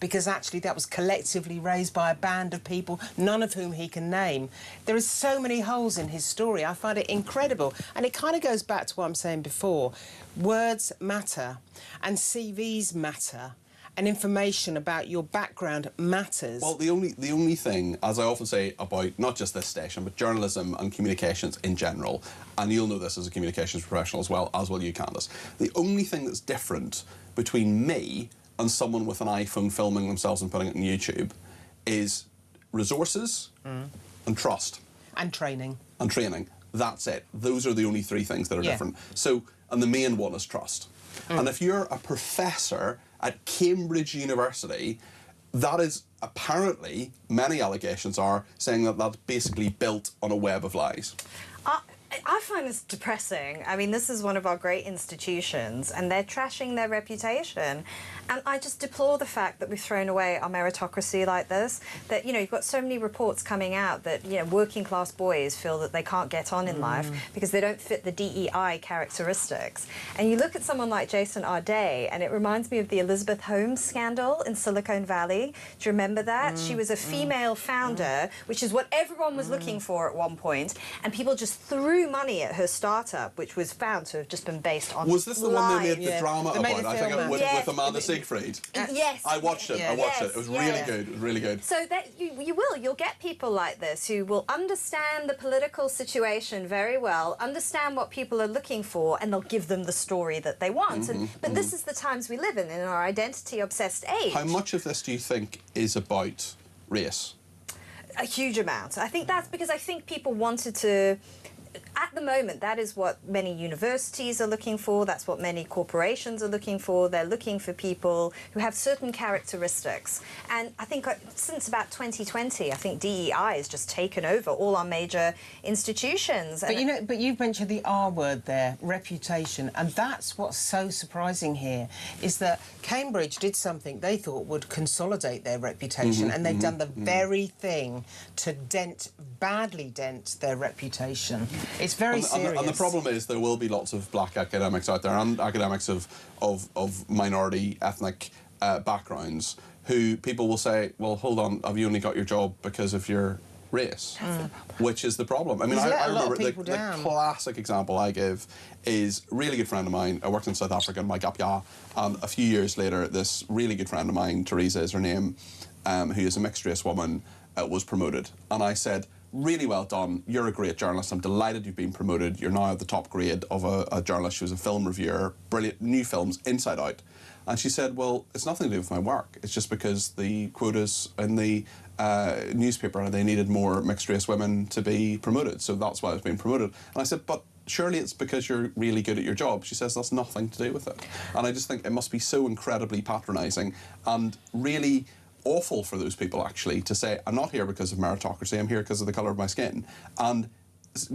because actually that was collectively raised by a band of people, none of whom he can name. There is so many holes in his story. I find it incredible. And it kind of goes back to what I'm saying before. Words matter, and CVs matter, and information about your background matters.
Well, the only thing, as I often say about not just this station, but journalism and communications in general, and you'll know this as a communications professional as well you, Candace, the only thing that's different between me and someone with an iPhone filming themselves and putting it on YouTube is resources and trust.
And training.
And training. That's it. Those are the only three things that are different. So, and the main one is trust. And if you're a professor at Cambridge University, that is apparently, many allegations are, saying that that's basically built on a web of lies.
I find this depressing. I mean, this is one of our great institutions, and they're trashing their reputation. And I just deplore the fact that we've thrown away our meritocracy like this. That, you know, you've got so many reports coming out that, you know, working class boys feel that they can't get on in life because they don't fit the DEI characteristics. And you look at someone like Jason Arday, and it reminds me of the Elizabeth Holmes scandal in Silicon Valley. Do you remember that? She was a female founder, which is what everyone was looking for at one point, and people just threw money at her startup, which was found to have just been based on
Was this the one they made the drama
They made
about?
a
I think
film
with
out.
Amanda Seyfried.
Yes.
I watched it. I watched it. It was really good. It was really good.
So that you'll get people like this who will understand the political situation very well, understand what people are looking for, and they'll give them the story that they want. But this is the times we live in our identity-obsessed age.
How much of this do you think is about race?
A huge amount. I think that's because I think people wanted to... At the moment, that is what many universities are looking for. That's what many corporations are looking for. They're looking for people who have certain characteristics. And I think since about 2020, I think DEI has just taken over all our major institutions.
But you know, but you've mentioned the R word there, reputation, and that's what's so surprising here, is that Cambridge did something they thought would consolidate their reputation, and they've done the very thing to badly dent their reputation. It's very serious.
And the problem is there will be lots of black academics out there and academics of minority ethnic backgrounds who people will say, well, hold on, have you only got your job because of your race? Which is the problem. I mean, I remember the classic example I give is a really good friend of mine. I worked in South Africa in my gap year, and a few years later, this really good friend of mine, Teresa is her name, who is a mixed race woman, was promoted. And I said, really well done, you're a great journalist, I'm delighted you've been promoted, you're now at the top grade of a journalist. She was a film reviewer, brilliant, new films, inside out. And she said, well, it's nothing to do with my work, it's just because the quotas in the newspaper, they needed more mixed race women to be promoted, so that's why I was being promoted. And I said, but surely it's because you're really good at your job. She says that's nothing to do with it. And I just think it must be so incredibly patronising and really awful for those people, actually, to say, I'm not here because of meritocracy, I'm here because of the colour of my skin. And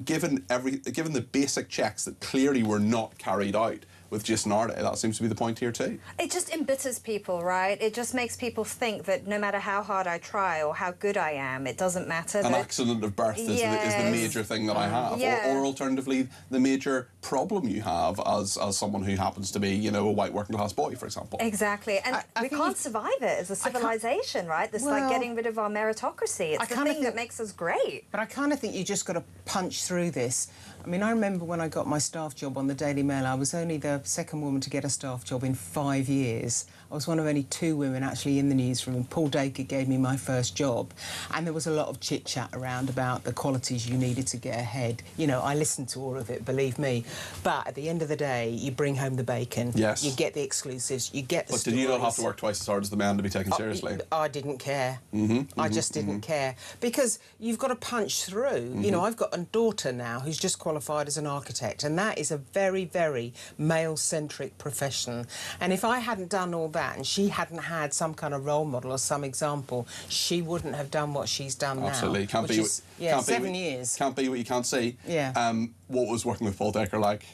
given the basic checks that clearly were not carried out with Jason Arday, that seems to be the point here too.
It just embitters people, right? It just makes people think that no matter how hard I try or how good I am, it doesn't matter.
An accident of birth is the major thing that I have. Or alternatively, the major problem you have as someone who happens to be, you know, a white working class boy, for example.
Exactly. And we can't survive it as a civilization, right? This like getting rid of our meritocracy. It's the thing that makes us great.
But I kind of think you just got to punch through this. I mean, I remember when I got my staff job on the Daily Mail, I was only the second woman to get a staff job in 5 years. I was one of only 2 women actually in the newsroom, and Paul Dacre gave me my first job. And there was a lot of chit-chat around about the qualities you needed to get ahead. You know, I listened to all of it, believe me. But at the end of the day, you bring home the bacon.
Yes.
You get the exclusives, you get the
But did you not have to work twice as hard as the man to be taken seriously?
I didn't care. I just didn't care. Because you've got to punch through. You know, I've got a daughter now who's just qualified as an architect, and that is a very, very male-centric profession. And if I hadn't done all that and she hadn't had some kind of role model or some example, she wouldn't have done what she's done now.
Absolutely. Can't be
7 years.
Can't be what you can't see.
Yeah.
What was working with Paul Dacre like?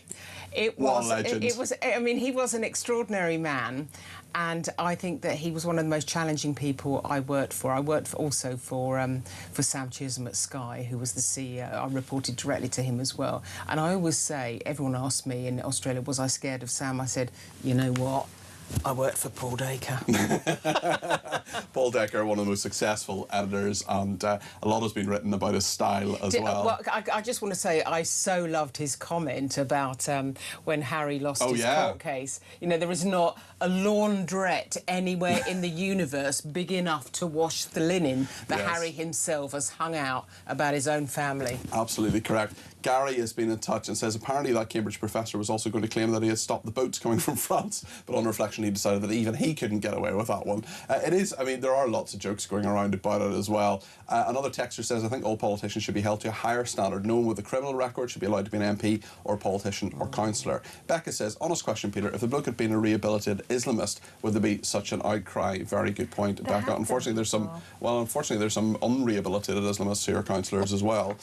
It was. It was. I mean, he was an extraordinary man, and I think that he was one of the most challenging people I worked for. I worked also for Sam Chisholm at Sky, who was the CEO. I reported directly to him as well. And I always say, everyone asked me in Australia, was I scared of Sam? I said, you know what? I worked for Paul Dacre.
Paul Dacre, one of the most successful editors, and a lot has been written about his style as well.
Well, I just want to say I so loved his comment about when Harry lost his court case. You know, there is not a laundrette anywhere in the universe big enough to wash the linen that Harry himself has hung out about his own family.
Absolutely correct. Gary has been in touch and says apparently that Cambridge professor was also going to claim that he had stopped the boats coming from France, but on reflection he decided that even he couldn't get away with that one. It is, I mean, there are lots of jokes going around about it as well. Another texter says, I think all politicians should be held to a higher standard. No one with a criminal record should be allowed to be an MP or a politician or councillor. Becca says, honest question, Peter, if the bloke had been a rehabilitated Islamist, would there be such an outcry? Very good point, Becca. Unfortunately, there's some unrehabilitated Islamists who are councillors as well.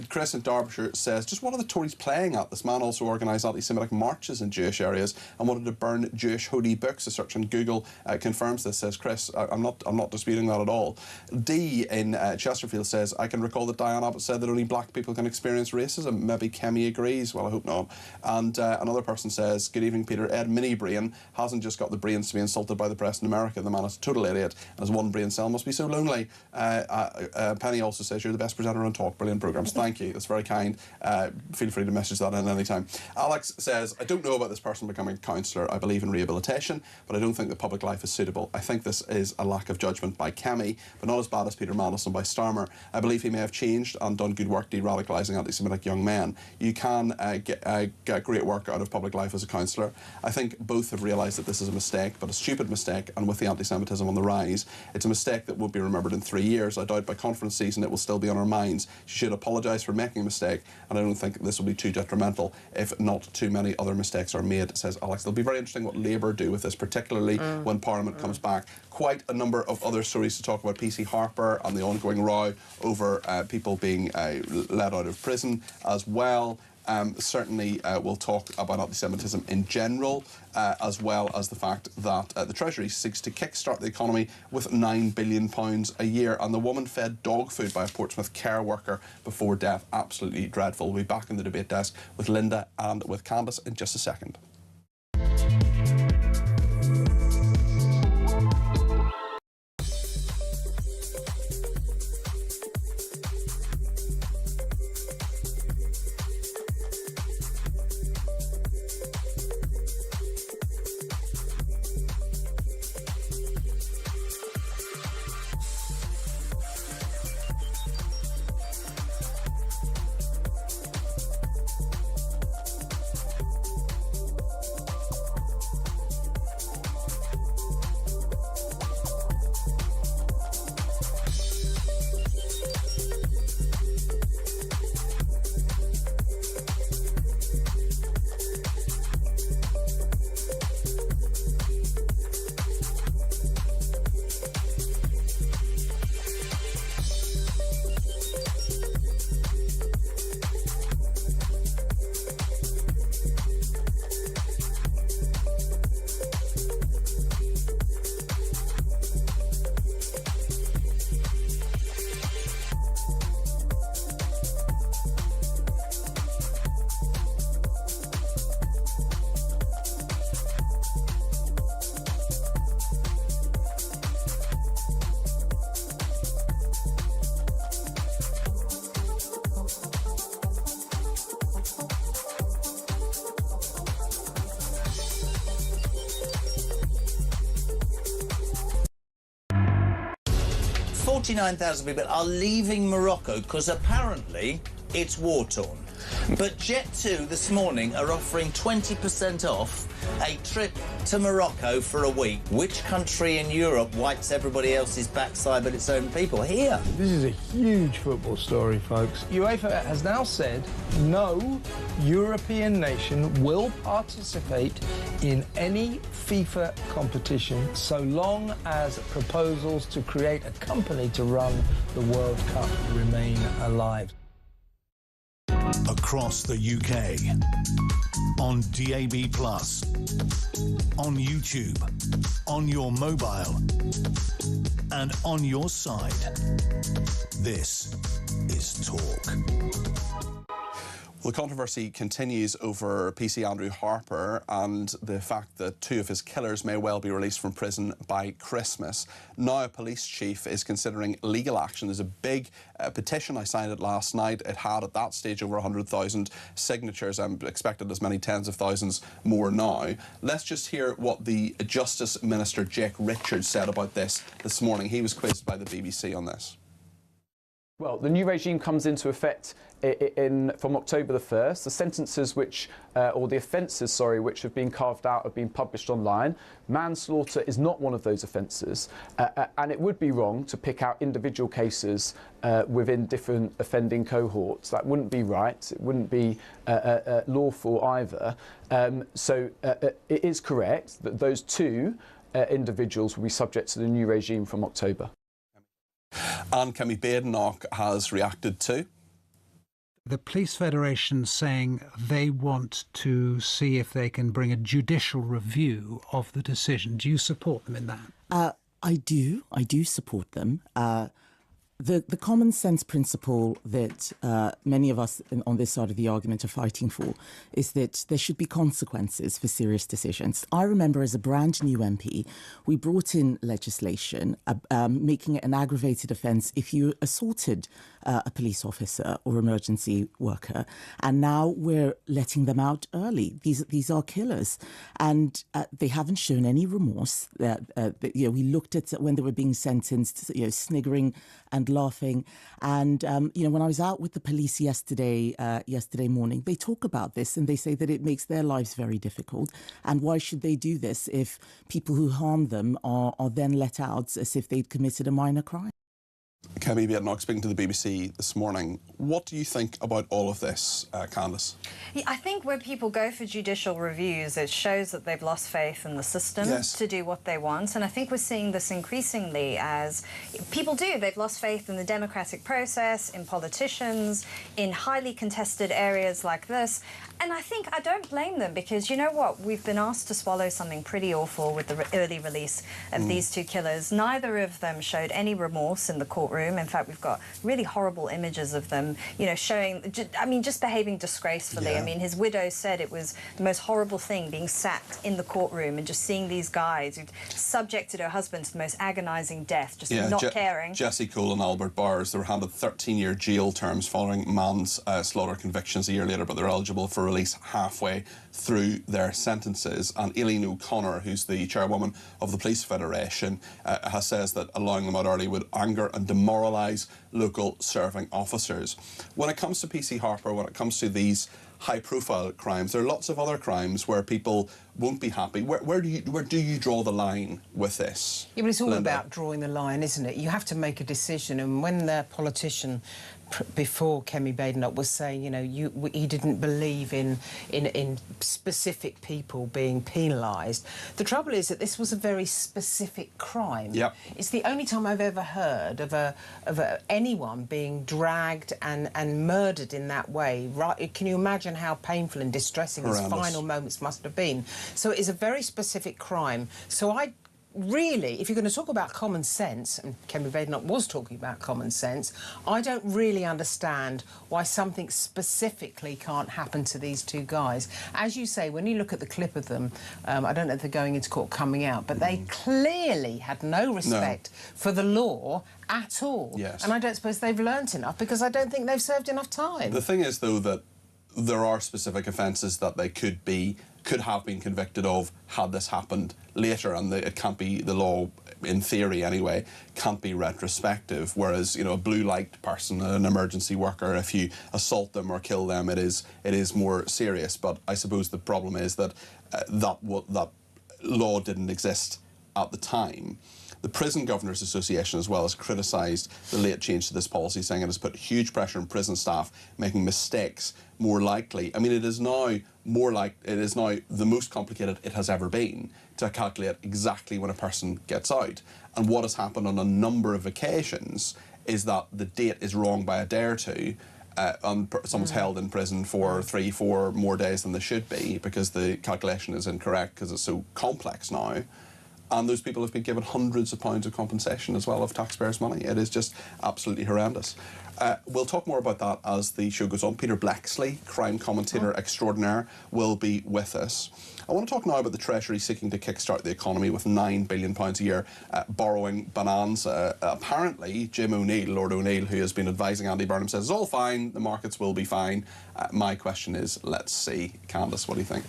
Chris in Derbyshire says, just what are the Tories playing at? This man also organised anti-Semitic marches in Jewish areas and wanted to burn Jewish holy books. A search on Google confirms this, says Chris. I'm not disputing that at all. D in Chesterfield says, I can recall that Diane Abbott said that only black people can experience racism. Maybe Kemi agrees. Well, I hope not. And another person says, good evening, Peter. Ed Mini-Brain hasn't just got the brains to be insulted by the press in America. The man is a total idiot, and his one brain cell must be so lonely. Penny also says, you're the best presenter on Talk. Brilliant programmes. Thank you. That's very kind. Feel free to message that in any time. Alex says, I don't know about this person becoming a counsellor. I believe in rehabilitation, but I don't think that public life is suitable. I think this is a lack of judgment by Kemi, but not as bad as Peter Mandelson by Starmer. I believe he may have changed and done good work de-radicalising anti-Semitic young men. You can get great work out of public life as a counsellor. I think both have realised that this is a mistake, but a stupid mistake, and with the anti-Semitism on the rise, it's a mistake that won't be remembered in 3 years. I doubt by conference season it will still be on our minds. She should apologise for making a mistake, and I don't think this will be too detrimental if not too many other mistakes are made, says Alex. It'll be very interesting what Labour do with this, particularly when Parliament comes back. Quite a number of other stories to talk about. PC Harper and the ongoing row over people being let out of prison as well. Certainly we'll talk about anti-Semitism in general, as well as the fact that the Treasury seeks to kickstart the economy with £9 billion a year, and the woman fed dog food by a Portsmouth care worker before death. Absolutely dreadful. We'll be back in the debate desk with Linda and with Candace in just a second.
$49,000 people are leaving Morocco because apparently it's war-torn. But Jet2 this morning are offering 20% off a trip to Morocco for a week. Which country in Europe wipes everybody else's backside but its own people? Here.
This is a huge football story, folks. UEFA has now said no European nation will participate in any FIFA competition so long as proposals to create a company to run the World Cup remain alive.
Across the UK, on DAB+, on YouTube, on your mobile, and on your side. This is Talk.
Well, the controversy continues over PC Andrew Harper and the fact that 2 of his killers may well be released from prison by Christmas. Now a police chief is considering legal action. There's a big petition. I signed it last night. It had at that stage over 100,000 signatures. I'm expected as many tens of thousands more now. Let's just hear what the Justice Minister, Jake Richards, said about this morning. He was quizzed by the BBC on this.
Well, the new regime comes into effect from October the 1st. The sentences which, or the offences, sorry, which have been carved out have been published online. Manslaughter is not one of those offences, and it would be wrong to pick out individual cases within different offending cohorts. That wouldn't be right. It wouldn't be lawful either. So it is correct that those 2 individuals will be subject to the new regime from October.
And Kemi Badenoch has reacted to
the Police Federation saying they want to see if they can bring a judicial review of the decision. Do you support them in that?
I do support them. The common sense principle that many of us on this side of the argument are fighting for is that there should be consequences for serious decisions. I remember as a brand new MP, we brought in legislation making it an aggravated offence if you assaulted a police officer or emergency worker, and now we're letting them out early. These are killers, and they haven't shown any remorse. We looked at when they were being sentenced, sniggering and laughing. And when I was out with the police yesterday morning, they talk about this and they say that it makes their lives very difficult. And why should they do this if people who harm them are then let out as if they'd committed a minor crime?
Kemi, Badenoch, speaking to the BBC this morning, what do you think about all of this, Candice?
Yeah, I think when people go for judicial reviews, it shows that they've lost faith in the system to do what they want. And I think we're seeing this increasingly as people do. They've lost faith in the democratic process, in politicians, in highly contested areas like this. And I think I don't blame them because, you know what, we've been asked to swallow something pretty awful with the early release of these two killers. Neither of them showed any remorse in the courtroom. In fact, we've got really horrible images of them, showing, just behaving disgracefully. I mean, his widow said it was the most horrible thing being sat in the courtroom and just seeing these guys who'd subjected her husband to the most agonising death, just not caring.
Jesse Cole and Albert Bowers, they were handed 13-year jail terms following manslaughter convictions a year later, but they're eligible for release halfway through their sentences. And Aileen O'Connor, who's the chairwoman of the Police Federation, says that allowing them out early would anger and demoralise local serving officers. When it comes to PC Harper, when it comes to these high-profile crimes, there are lots of other crimes where people won't be happy. Where do you draw the line with this?
Yeah, but it's all
Linda?
about drawing the line, isn't it? You have to make a decision, and when the politician before Kemi Badenoch was saying, he didn't believe in specific people being penalised. The trouble is that this was a very specific crime.
Yep.
It's the only time I've ever heard of anyone being dragged and murdered in that way. Right? Can you imagine how painful and distressing his final moments must have been? So it is a very specific crime. So really, if you're going to talk about common sense, and Kemi Badenoch was talking about common sense, I don't really understand why something specifically can't happen to these two guys. As you say, when you look at the clip of them, I don't know if they're going into court coming out, but they clearly had no respect for the law at all.
Yes.
And I don't suppose they've learnt enough because I don't think they've served enough time.
The thing is, though, that there are specific offences that they could have been convicted of had this happened later, and it can't be, the law, in theory anyway, can't be retrospective. Whereas, a blue-light person, an emergency worker, if you assault them or kill them, it is more serious. But I suppose the problem is that that law didn't exist at the time. The Prison Governors Association as well has criticised the late change to this policy, saying it has put huge pressure on prison staff, making mistakes more likely. I mean, it is now the most complicated it has ever been to calculate exactly when a person gets out. And what has happened on a number of occasions is that the date is wrong by a day or two. Someone's held in prison for 3-4 more days than they should be because the calculation is incorrect because it's so complex now. And those people have been given hundreds of pounds of compensation as well of taxpayers' money. It is just absolutely horrendous. We'll talk more about that as the show goes on. Peter Bleksley, crime commentator extraordinaire, will be with us. I want to talk now about the Treasury seeking to kickstart the economy with £9 billion a year borrowing bonanza. Apparently, Jim O'Neill, Lord O'Neill, who has been advising Andy Burnham, says it's all fine, the markets will be fine. My question is, let's see. Candice, what do you think?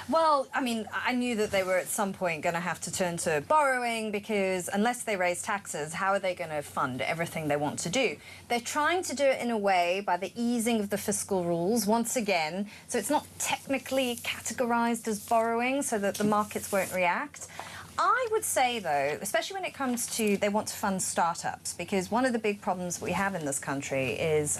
Well, I mean, I knew that they were at some point going to have to turn to borrowing because unless they raise taxes, how are they going to fund everything they want to do? They're trying to do it in a way by the easing of the fiscal rules once again, so it's not technically categorised as borrowing so that the markets won't react. I would say, though, especially when it comes to they want to fund startups, because one of the big problems we have in this country is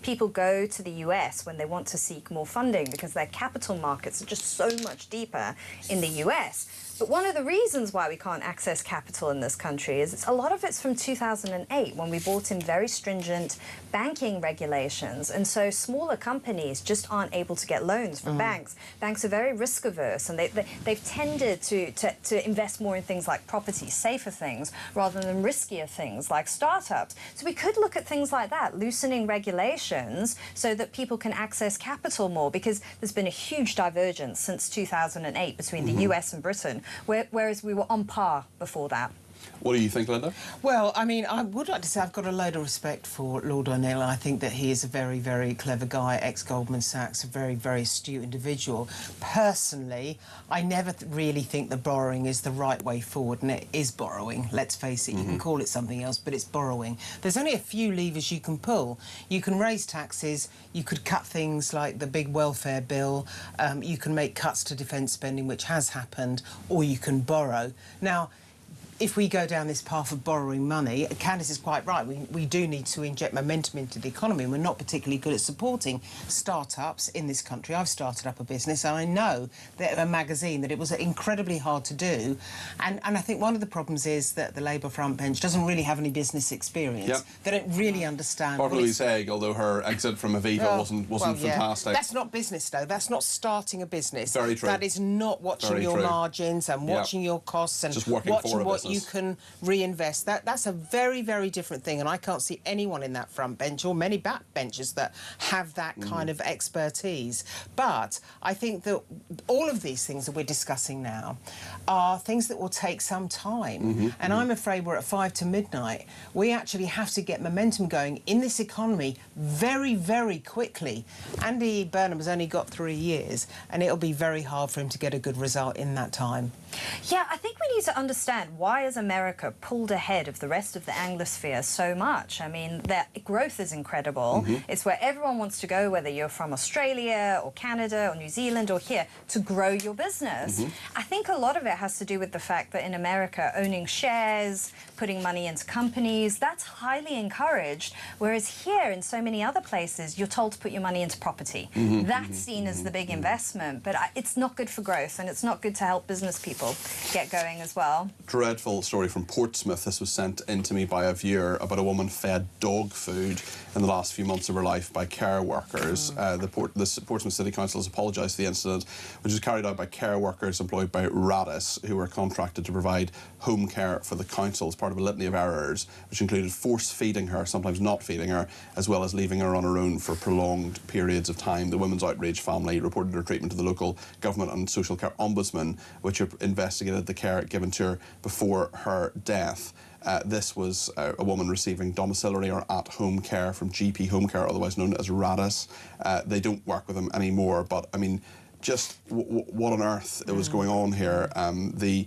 people go to the US when they want to seek more funding because their capital markets are just so much deeper in the US. But one of the reasons why we can't access capital in this country is a lot of it's from 2008 when we brought in very stringent banking regulations. And so smaller companies just aren't able to get loans from banks. Banks are very risk averse and they've tended to invest more in things like property, safer things, rather than riskier things like startups. So we could look at things like that, loosening regulations so that people can access capital more, because there's been a huge divergence since 2008 between the US and Britain, whereas we were on par before that.
What do you think, Linda?
Well, I mean, I would like to say I've got a load of respect for Lord O'Neill. I think that he is a very, very clever guy, ex-Goldman Sachs, a very, very astute individual. Personally, I never really think that borrowing is the right way forward, and it is borrowing, let's face it. You can call it something else, but it's borrowing. There's only a few levers you can pull. You can raise taxes, you could cut things like the big welfare bill, you can make cuts to defence spending, which has happened, or you can borrow. Now, if we go down this path of borrowing money, Candice is quite right. We do need to inject momentum into the economy, and we're not particularly good at supporting startups in this country. I've started up a business, and I know that a magazine that it was incredibly hard to do. And I think one of the problems is that the Labour front bench doesn't really have any business experience.
Yep.
They don't really understand.
Barbara Louise Egg, although her exit from Aviva wasn't fantastic.
That's not business, though. That's not starting a business.
Very true.
That is not watching your margins and watching your costs and
just watching
what you can reinvest. That's a very, very different thing, and I can't see anyone in that front bench or many backbenchers that have that kind of expertise. But I think that all of these things that we're discussing now are things that will take some time, and I'm afraid we're at 5 to midnight. We actually have to get momentum going in this economy very, very quickly. Andy Burnham has only got 3 years, and it'll be very hard for him to get a good result in that time.
Yeah, I think we need to understand why has America pulled ahead of the rest of the Anglosphere so much. I mean, their growth is incredible. It's where everyone wants to go, whether you're from Australia or Canada or New Zealand or here, to grow your business. I think a lot of it has to do with the fact that in America, owning shares, putting money into companies, that's highly encouraged, whereas here in so many other places, you're told to put your money into property. That's seen as the big investment, but it's not good for growth, and it's not good to help business people get going as well.
Dreadful story from Portsmouth. This was sent in to me by a viewer about a woman fed dog food in the last few months of her life by care workers. The Portsmouth City Council has apologised for the incident, which was carried out by care workers employed by Radis, who were contracted to provide home care for the council as part of a litany of errors, which included force feeding her, sometimes not feeding her, as well as leaving her on her own for prolonged periods of time. The woman's outraged family reported her treatment to the local government and social care ombudsman, which investigated the care given to her before her death. This was a woman receiving domiciliary or at-home care from GP Home Care, otherwise known as Radis. They don't work with them anymore, but I mean, just what on earth was going on here? The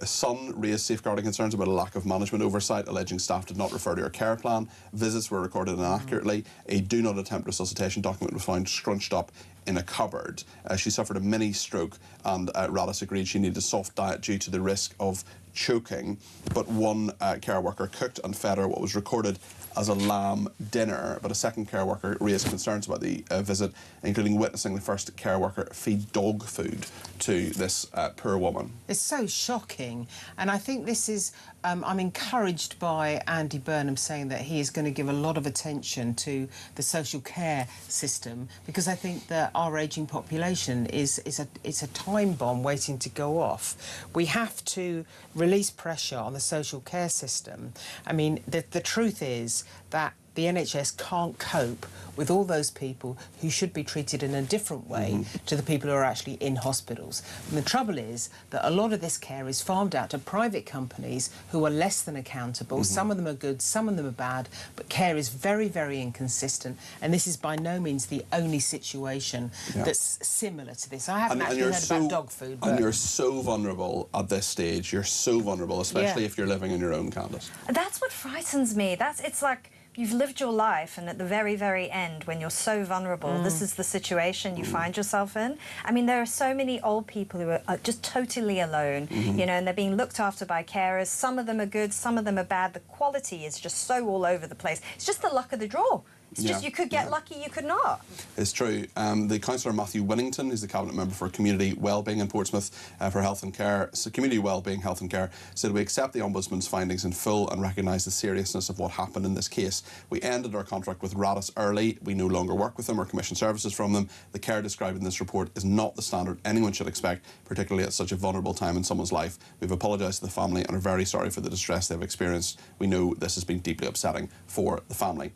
Sun raised safeguarding concerns about a lack of management oversight, alleging staff did not refer to her care plan. Visits were recorded inaccurately. A do not attempt resuscitation document was found scrunched up in a cupboard. She suffered a mini stroke, and Radis agreed she needed a soft diet due to the risk of choking. But one care worker cooked and fed her what was recorded as a lamb dinner. But a second care worker raised concerns about the visit, including witnessing the first care worker feed dog food to this poor woman.
It's so shocking, and I think this is I'm encouraged by Andy Burnham saying that he is going to give a lot of attention to the social care system, because I think that our ageing population is a time bomb waiting to go off. We have to release pressure on the social care system. I mean, the truth is that the NHS can't cope with all those people who should be treated in a different way to the people who are actually in hospitals. And the trouble is that a lot of this care is farmed out to private companies who are less than accountable. Some of them are good, some of them are bad, but care is very, very inconsistent. And this is by no means the only situation that's similar to this. I haven't actually heard about dog food.
And you're so vulnerable at this stage. You're so vulnerable, especially if you're living on your own, Candice.
That's what frightens me. It's like you've lived your life, and at the very, very end, when you're so vulnerable, this is the situation you find yourself in. I mean, there are so many old people who are just totally alone, you know, and they're being looked after by carers. Some of them are good, some of them are bad. The quality is just so all over the place. It's just the luck of the draw. It's just you could get lucky, you could not.
It's true. The Councillor Matthew Winnington, who's the Cabinet Member for Community Wellbeing in Portsmouth for Health and Care, so Community Wellbeing, Health and Care, said we accept the Ombudsman's findings in full and recognise the seriousness of what happened in this case. We ended our contract with Radis early. We no longer work with them or commission services from them. The care described in this report is not the standard anyone should expect, particularly at such a vulnerable time in someone's life. We've apologised to the family and are very sorry for the distress they've experienced. We know this has been deeply upsetting for the family.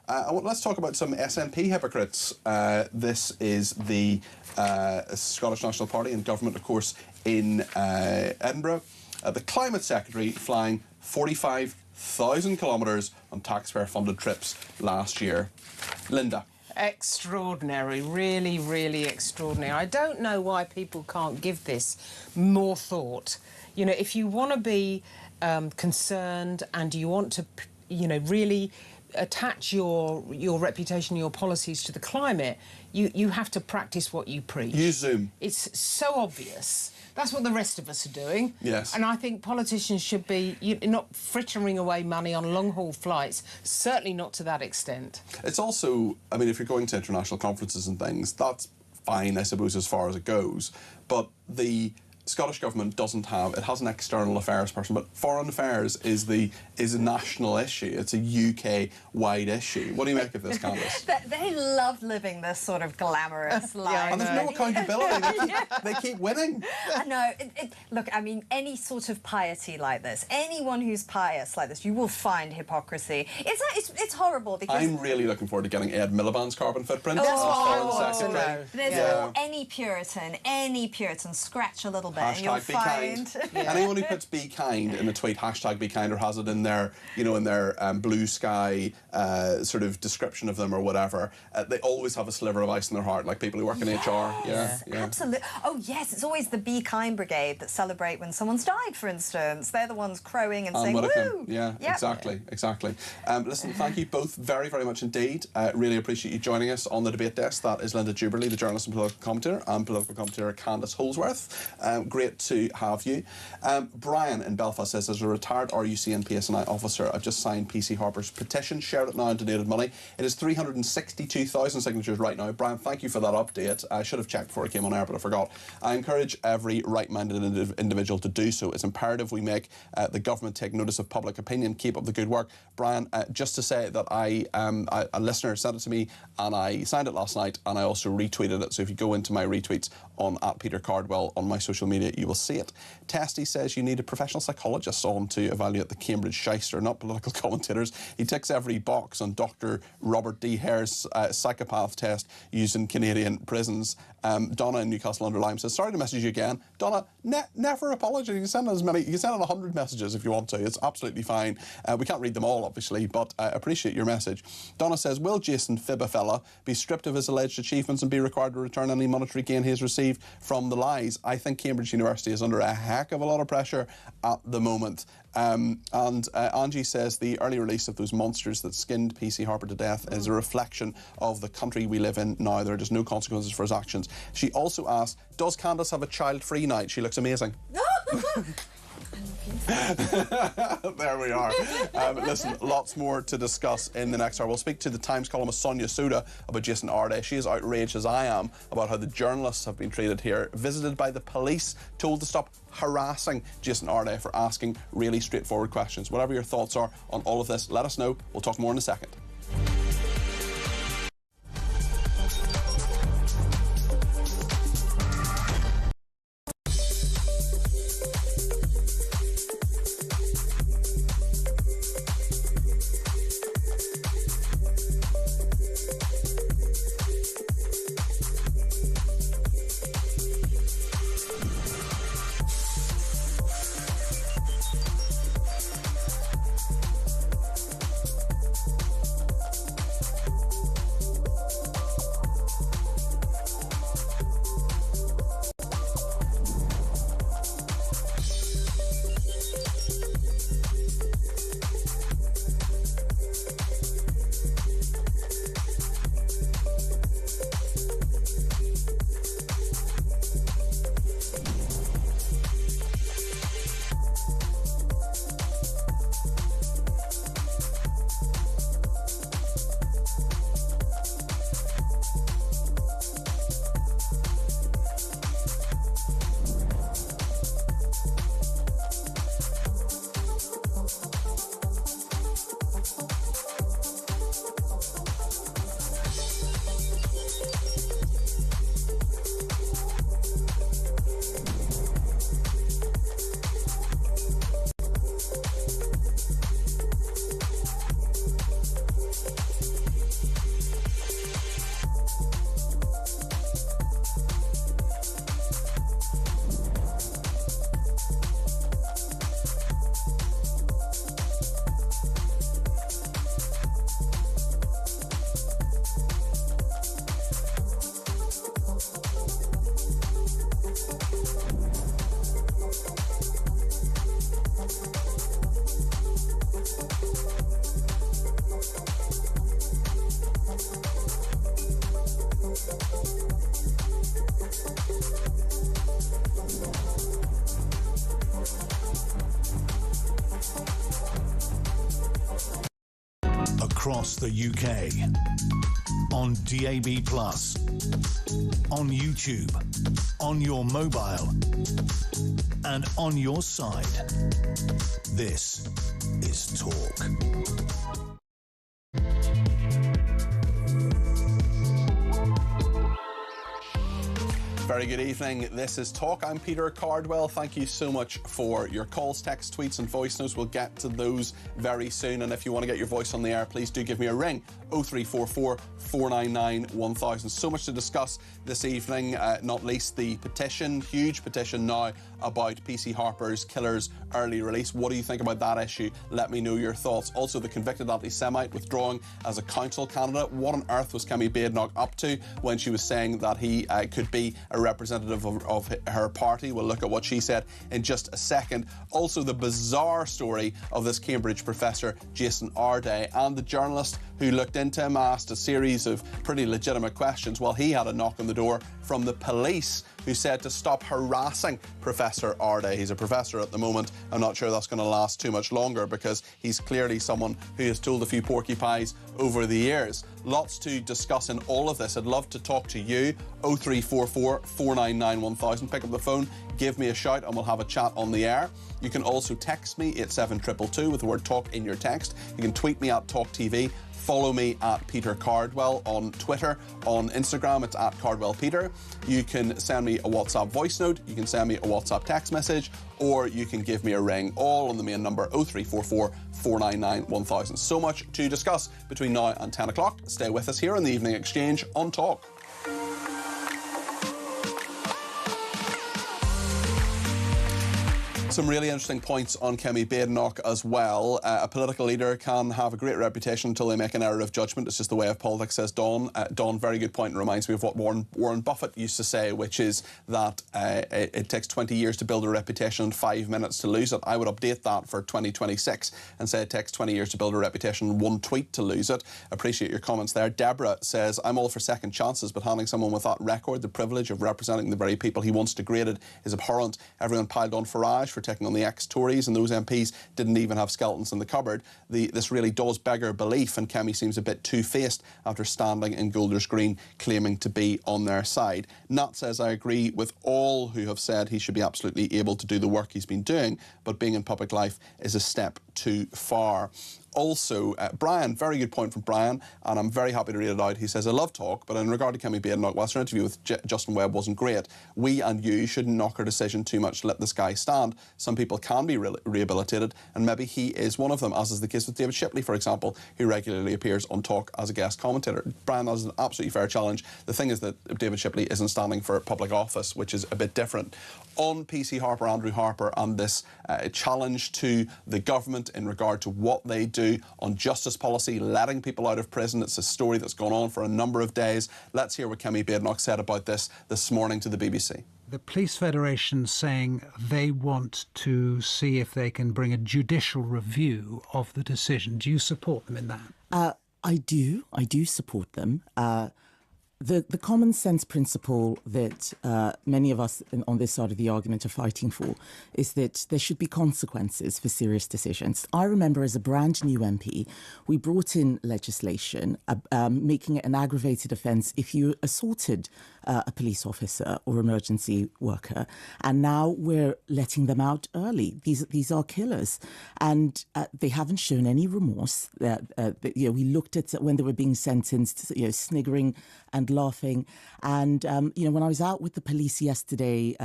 Let's talk about some SNP hypocrites. This is the Scottish National Party and government, of course, in Edinburgh. The Climate Secretary flying 45,000 kilometres on taxpayer-funded trips last year. Linda.
Extraordinary, really, really extraordinary. I don't know why people can't give this more thought. You know, if you want to be concerned and you want to, you know, really attach your reputation, your policies to the climate, you have to practice what you preach.
Use Zoom.
It's so obvious. That's what the rest of us are doing.
Yes.
And I think politicians should be not frittering away money on long-haul flights, certainly not to that extent. It's
also, I mean, if you're going to international conferences and things, that's fine, I suppose, as far as it goes. But the Scottish Government doesn't have, it has an external affairs person, but foreign affairs is a national issue. It's a UK-wide issue. What do you make of this, Candice?
They love living this sort of glamorous life.
And there's no accountability. They keep winning.
I know. Look, I mean, any sort of piety like this, anyone who's pious like this, you will find hypocrisy. It's horrible because...
I'm really looking forward to getting Ed Miliband's carbon footprint.
That's
what I want to know.
There's any Puritan, scratch a little bit and you'll find...
Anyone who puts "be kind" in a tweet, hashtag "be kind," or has it in their, in their blue sky sort of description of them or whatever, they always have a sliver of ice in their heart, like people who work in HR. Yeah,
absolutely. Oh yes, it's always the "Be Kind" brigade that celebrate when someone's died, for instance. They're the ones crowing and saying "woo."
Yeah, exactly. Listen, thank you both very, very much indeed. Really appreciate you joining us on the debate desk. That is Linda Jubilee, the journalist and political commentator, and political commentator Candice Holsworth. Great to have you. Brian in Belfast says, as a retired RUC and PSNI officer, I've just signed PC Harper's petition, shared it now and donated money. It is 362,000 signatures right now. Brian, thank you for that update. I should have checked before I came on air, but I forgot. I encourage every right-minded individual to do so. It's imperative we make the government take notice of public opinion. Keep up the good work. Brian, just to say that a listener sent it to me and I signed it last night and I also retweeted it. So if you go into my retweets on @PeterCardwell on my social media, you will see it. Testy says you need a professional psychologist on to evaluate the Cambridge shyster, not political commentators. He ticks every box on Dr. Robert D. Hare's psychopath test used in Canadian prisons. Donna in Newcastle under Lyme says, sorry to message you again. Donna, never apologise. You can send in 100 messages if you want to. It's absolutely fine. We can't read them all, obviously, but I appreciate your message. Donna says, will Jason Fibafella be stripped of his alleged achievements and be required to return any monetary gain he has received from the lies? I think Cambridge University is under a heck of a lot of pressure at the moment. Angie says the early release of those monsters that skinned PC Harper to death is a reflection of the country we live in now. There are just no consequences for his actions. She also asked, does Candice have a child-free night? She looks amazing. There we are. Listen, lots more to discuss in the next hour. We'll speak to the Times columnist Sonia Souda about Jason Arday. She is outraged, as I am, about how the journalists have been treated here. Visited by the police, told to stop harassing Jason Arday for asking really straightforward questions. Whatever your thoughts are on all of this, let us know. We'll talk more in a second.
across the UK. On DAB+, on YouTube, on your mobile, and on your side. This is Talk.
Very good evening. This is Talk. I'm Peter Cardwell. Thank you so much for your calls, texts, tweets and voice notes. We'll get to those very soon. And if you want to get your voice on the air, please do give me a ring. 0344 499 1000. So much to discuss this evening, not least the petition, huge petition now about PC Harper's killer's early release. What do you think about that issue? Let me know your thoughts. Also, the convicted anti-Semite withdrawing as a council candidate. What on earth was Kemi Badenoch up to when she was saying that he could be a representative of her party? We'll look at what she said in just a second. Also, the bizarre story of this Cambridge professor, Jason Arday, and the journalist who looked into him, asked a series of pretty legitimate questions. Well, he had a knock on the door from the police, who said to stop harassing Professor Arday. He's a professor at the moment. I'm not sure that's going to last too much longer, because he's clearly someone who has told a few porcupines over the years. Lots to discuss in all of this. I'd love to talk to you. 0344 499 1000. Pick up the phone, give me a shout, and we'll have a chat on the air. You can also text me at 72222 with the word talk in your text. You can tweet me at talkTV. Follow me at Peter Cardwell on Twitter. On Instagram, it's at CardwellPeter. You can send me a WhatsApp voice note. You can send me a WhatsApp text message, or you can give me a ring, all on the main number 0344 499 1000. So much to discuss between now and 10 o'clock. Stay with us here in the Evening Exchange on Talk. Some really interesting points on Kemi Badenoch as well. A political leader can have a great reputation until they make an error of judgment. It's just the way of politics, says Dawn. Dawn, very good point, and reminds me of what Warren Buffett used to say, which is that it takes 20 years to build a reputation and 5 minutes to lose it. I would update that for 2026 and say it takes 20 years to build a reputation and 1 tweet to lose it. Appreciate your comments there. Deborah says, I'm all for second chances, but handing someone with that record the privilege of representing the very people he once degraded is abhorrent. Everyone piled on Farage for taking on the ex-Tories, and those MPs didn't even have skeletons in the cupboard. This really does beggar belief, and Kemi seems a bit two-faced after standing in Golders Green claiming to be on their side. Nat says, I agree with all who have said he should be absolutely able to do the work he's been doing, but being in public life is a step too far. Also, Brian, very good point from Brian, and I'm very happy to read it out. He says, I love Talk, but in regard to Kemi Badenoch, whilst her interview with Justin Webb wasn't great, we and you shouldn't knock her decision too much to let this guy stand. Some people can be rehabilitated, and maybe he is one of them, as is the case with David Shipley, for example, who regularly appears on Talk as a guest commentator. Brian, that is an absolutely fair challenge. The thing is that David Shipley isn't standing for public office, which is a bit different. On PC Harper, Andrew Harper, and this challenge to the government in regard to what they do on justice policy, letting people out of prison. It's a story that's gone on for a number of days. Let's hear what Kemi Badenoch said about this morning to the BBC.
The Police Federation saying they want to see if they can bring a judicial review of the decision. Do you support them in that?
I do support them. The common sense principle that many of us on this side of the argument are fighting for is that there should be consequences for serious decisions. I remember as a brand new MP, we brought in legislation making it an aggravated offence if you assaulted a police officer or emergency worker, and now we're letting them out early. These are killers, and they haven't shown any remorse. We looked at when they were being sentenced, sniggering and laughing. And when I was out with the police yesterday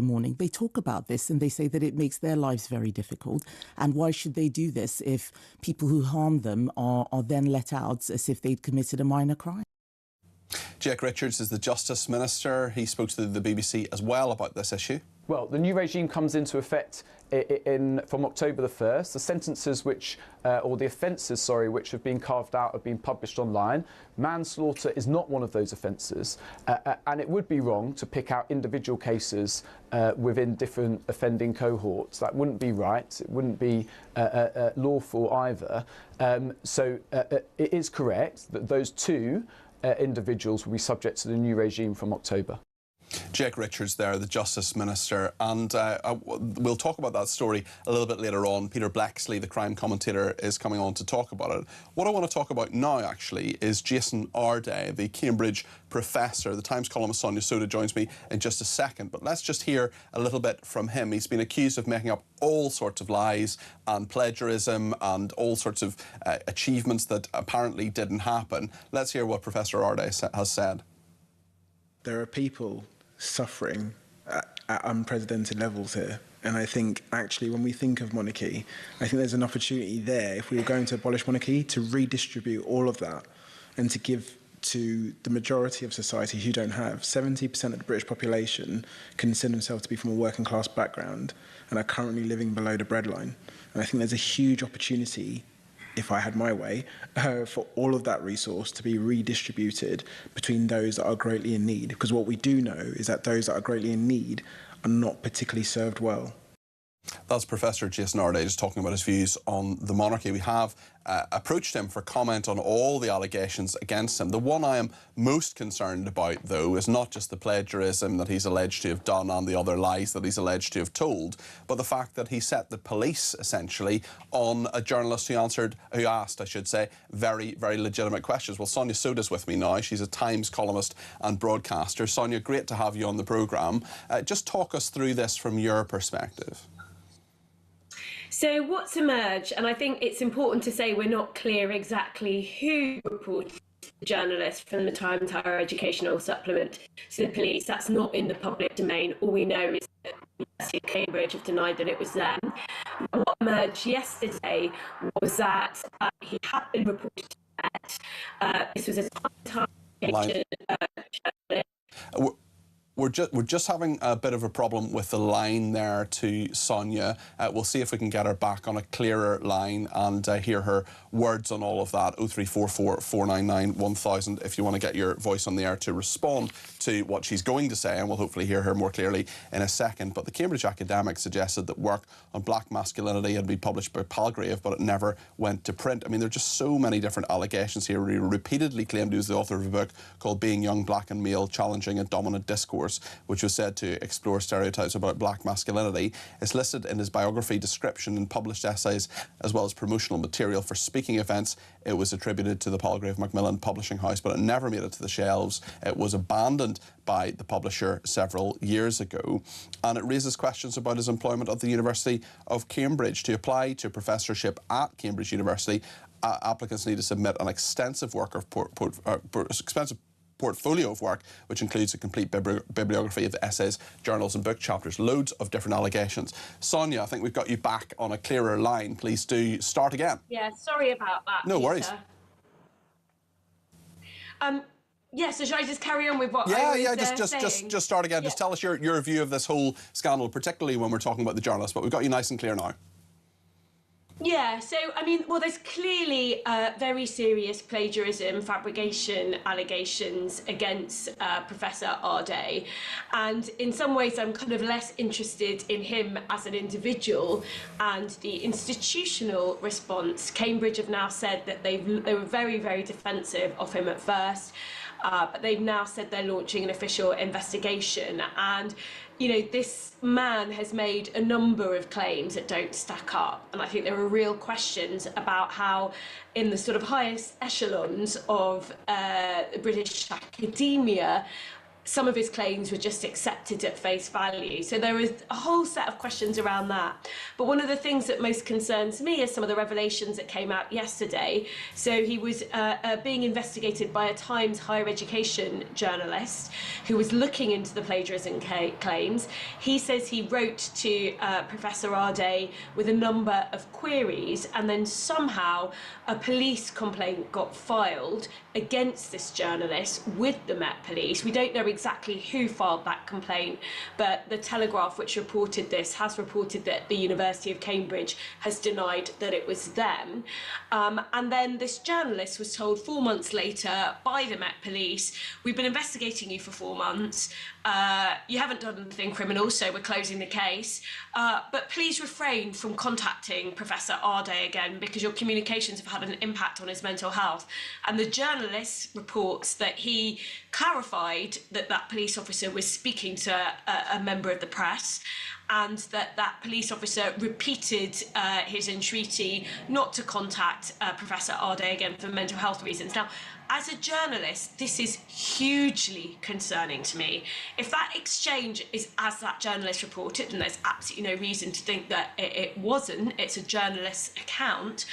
morning, they talk about this and they say that it makes their lives very difficult. And why should they do this if people who harm them are then let out as if they'd committed a minor crime?
Jake Richards is the Justice Minister. He spoke to the BBC as well about this issue.
Well, the new regime comes into effect from October the 1st. The sentences which have been carved out have been published online. Manslaughter is not one of those offences, and it would be wrong to pick out individual cases within different offending cohorts. That wouldn't be right. It wouldn't be lawful either. So it is correct that those two individuals will be subject to the new regime from October.
Jake Richards there, the Justice Minister, and we'll talk about that story a little bit later on. Peter Blexley, the crime commentator, is coming on to talk about it. What I want to talk about now, actually, is Jason Arday, the Cambridge professor. The Times columnist Sonia Soda joins me in just a second, but let's just hear a little bit from him. He's been accused of making up all sorts of lies and plagiarism and all sorts of achievements that apparently didn't happen. Let's hear what Professor Arday has said.
There are people suffering at unprecedented levels here. And I think, actually, when we think of monarchy, I think there's an opportunity there, if we were going to abolish monarchy, to redistribute all of that and to give to the majority of society who don't have. 70% of the British population consider themselves to be from a working class background and are currently living below the breadline. And I think there's a huge opportunity, if I had my way, for all of that resource to be redistributed between those that are greatly in need. Because what we do know is that those that are greatly in need are not particularly served well.
That's Professor Jason Arday just talking about his views on the monarchy. We have approached him for comment on all the allegations against him. The one I am most concerned about, though, is not just the plagiarism that he's alleged to have done and the other lies that he's alleged to have told, but the fact that he set the police, essentially, on a journalist who asked, very, very legitimate questions. Well, Sonia Soda's with me now. She's a Times columnist and broadcaster. Sonia, great to have you on the programme. Just talk us through this from your perspective.
So what's emerged, and I think it's important to say we're not clear exactly who reported the journalist from the Times Higher Educational Supplement to the police. That's not in the public domain. All we know is that the University of Cambridge have denied that it was them. What emerged yesterday was that he had been reported to Met. This was a Times Higher journalist.
We're just having a bit of a problem with the line there to Sonia. We'll see if we can get her back on a clearer line and hear her words on all of that. 0344 499 1000 if you want to get your voice on the air to respond to what she's going to say, and we'll hopefully hear her more clearly in a second. But the Cambridge academic suggested that work on black masculinity had been published by Palgrave, but it never went to print. I mean, there are just so many different allegations here. He repeatedly claimed he was the author of a book called Being Young, Black and Male, Challenging a Dominant Discourse, which was said to explore stereotypes about black masculinity. It's listed in his biography, description and published essays, as well as promotional material for speaking events. It was attributed to the Palgrave Macmillan Publishing House, but it never made it to the shelves. It was abandoned by the publisher several years ago, and it raises questions about his employment at the University of Cambridge. To apply to a professorship at Cambridge University, applicants need to submit an extensive portfolio of work, which includes a complete bibliography of the essays, journals and book chapters, loads of different allegations. Sonia, I think we've got you back on a clearer line. Please do start again.
Yeah, sorry about that.
No
Peter.
worries.
Yeah, so should I just carry on with what
just start again. Yeah. Just tell us your view of this whole scandal, particularly when we're talking about the journalist, but we've got you nice and clear now.
Yeah, so, I mean, well, there's clearly very serious plagiarism, fabrication allegations against Professor Arday. And in some ways, I'm kind of less interested in him as an individual and the institutional response. Cambridge have now said that they were very, very defensive of him at first, but they've now said they're launching an official investigation. And you know, this man has made a number of claims that don't stack up. And I think there are real questions about how, in the sort of highest echelons of British academia, some of his claims were just accepted at face value. So there is a whole set of questions around that. But one of the things that most concerns me is some of the revelations that came out yesterday. So he was being investigated by a Times higher education journalist who was looking into the plagiarism claims. He says he wrote to Professor Arday with a number of queries, and then somehow a police complaint got filed against this journalist with the Met Police. We don't know exactly who filed that complaint, but the Telegraph, which reported this, has reported that the University of Cambridge has denied that it was them. And then this journalist was told 4 months later by the Met Police, we've been investigating you for 4 months. you haven't done anything criminal, so we're closing the case. But please refrain from contacting Professor Arday again, because your communications have had an impact on his mental health. And the journalist reports that he clarified that that police officer was speaking to a member of the press, and that police officer repeated his entreaty not to contact Professor Arday again for mental health reasons. Now, as a journalist, this is hugely concerning to me. If that exchange is as that journalist reported, and there's absolutely no reason to think that it wasn't, it's a journalist's account,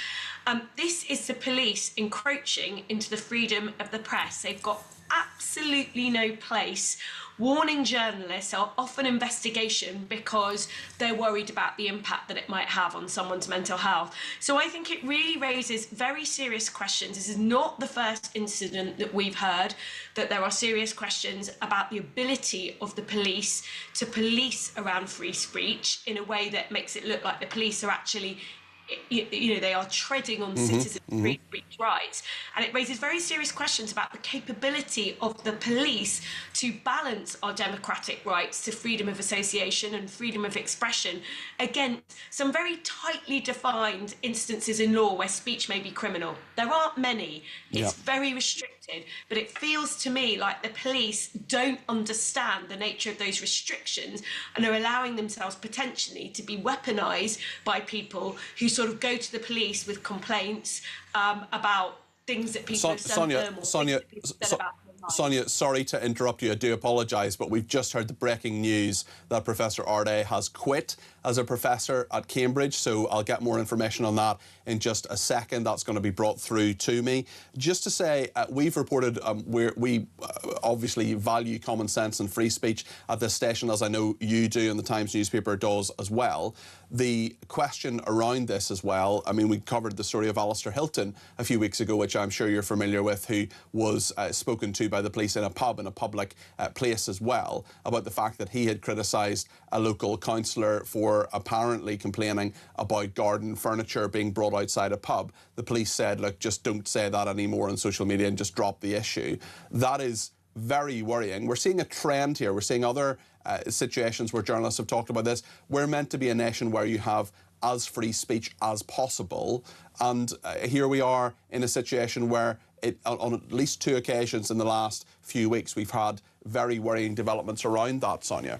this is the police encroaching into the freedom of the press. They've got absolutely no place warning journalists off an investigation because they're worried about the impact that it might have on someone's mental health. So I think it really raises very serious questions. This is not the first incident that we've heard that there are serious questions about the ability of the police to police around free speech in a way that makes it look like the police are actually, you know, they are treading on citizens' free speech rights. And it raises very serious questions about the capability of the police to balance our democratic rights to freedom of association and freedom of expression against some very tightly defined instances in law where speech may be criminal. There aren't many. It's very restricted, but it feels to me like the police don't understand the nature of those restrictions and are allowing themselves potentially to be weaponized by people who sort of go to the police with complaints about things that people have said to them, or things that people said about them.
Sonia, sorry to interrupt you. I do apologise, but we've just heard the breaking news that Professor Arday has quit as a professor at Cambridge, so I'll get more information on that in just a second. That's going to be brought through to me. Just to say, we've reported, we obviously value common sense and free speech at this station, as I know you do and the Times newspaper does as well. The question around this as well, I mean, we covered the story of Alistair Hilton a few weeks ago, which I'm sure you're familiar with, who was spoken to by the police in a pub, in a public place as well, about the fact that he had criticised a local councillor for apparently complaining about garden furniture being brought outside a pub. The police said, look, just don't say that anymore on social media and just drop the issue. That is very worrying. We're seeing a trend here. We're seeing other situations where journalists have talked about this. We're meant to be a nation where you have as free speech as possible. And here we are in a situation where on at least 2 occasions in the last few weeks, we've had very worrying developments around that, Sonia.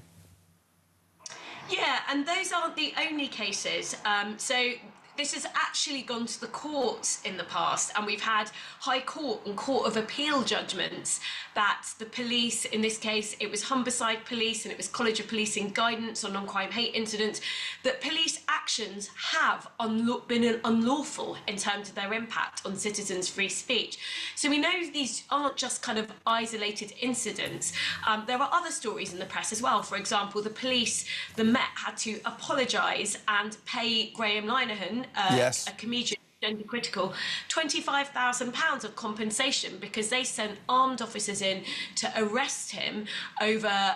Yeah, and those aren't the only cases. So this has actually gone to the courts in the past, and we've had High Court and Court of Appeal judgments that the police, in this case it was Humberside Police and it was College of Policing guidance on non-crime hate incidents, that police actions have been unlawful in terms of their impact on citizens' free speech. So we know these aren't just kind of isolated incidents. There are other stories in the press as well. For example, the police, the Met, had to apologise and pay Graham Linehan, a comedian, gender critical, £25,000 of compensation because they sent armed officers in to arrest him over,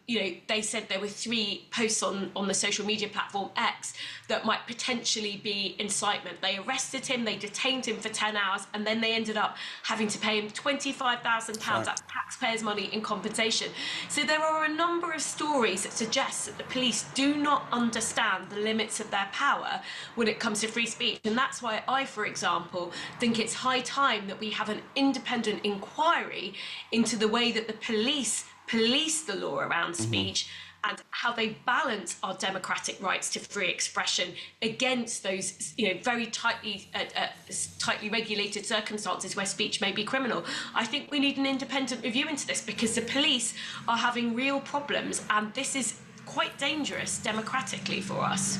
they said there were 3 posts on the social media platform X that might potentially be incitement. They arrested him, they detained him for 10 hours, and then they ended up having to pay him £25,000, that's taxpayers' money, in compensation. So there are a number of stories that suggest that the police do not understand the limits of their power when it comes to free speech, and that's why I, for example, think it's high time that we have an independent inquiry into the way that the police police the law around speech and how they balance our democratic rights to free expression against those, very tightly regulated circumstances where speech may be criminal. I think we need an independent review into this because the police are having real problems, and this is quite dangerous democratically for us.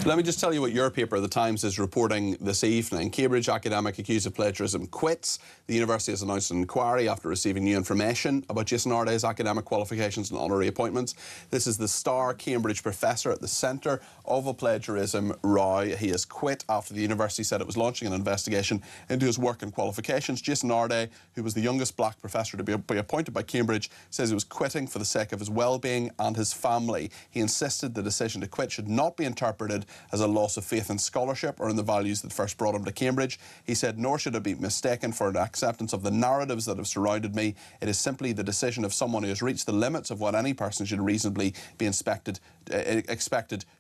Let me just tell you what your paper, The Times, is reporting this evening. Cambridge academic accused of plagiarism quits. The university has announced an inquiry after receiving new information about Jason Arday's academic qualifications and honorary appointments. This is the star Cambridge professor at the centre of a plagiarism row. He has quit after the university said it was launching an investigation into his work and qualifications. Jason Arday, who was the youngest black professor to be appointed by Cambridge, says he was quitting for the sake of his well-being and his family. He insisted the decision to quit should not be interpreted regarded as a loss of faith in scholarship or in the values that first brought him to Cambridge. He said, nor should it be mistaken for an acceptance of the narratives that have surrounded me. It is simply the decision of someone who has reached the limits of what any person should reasonably be expected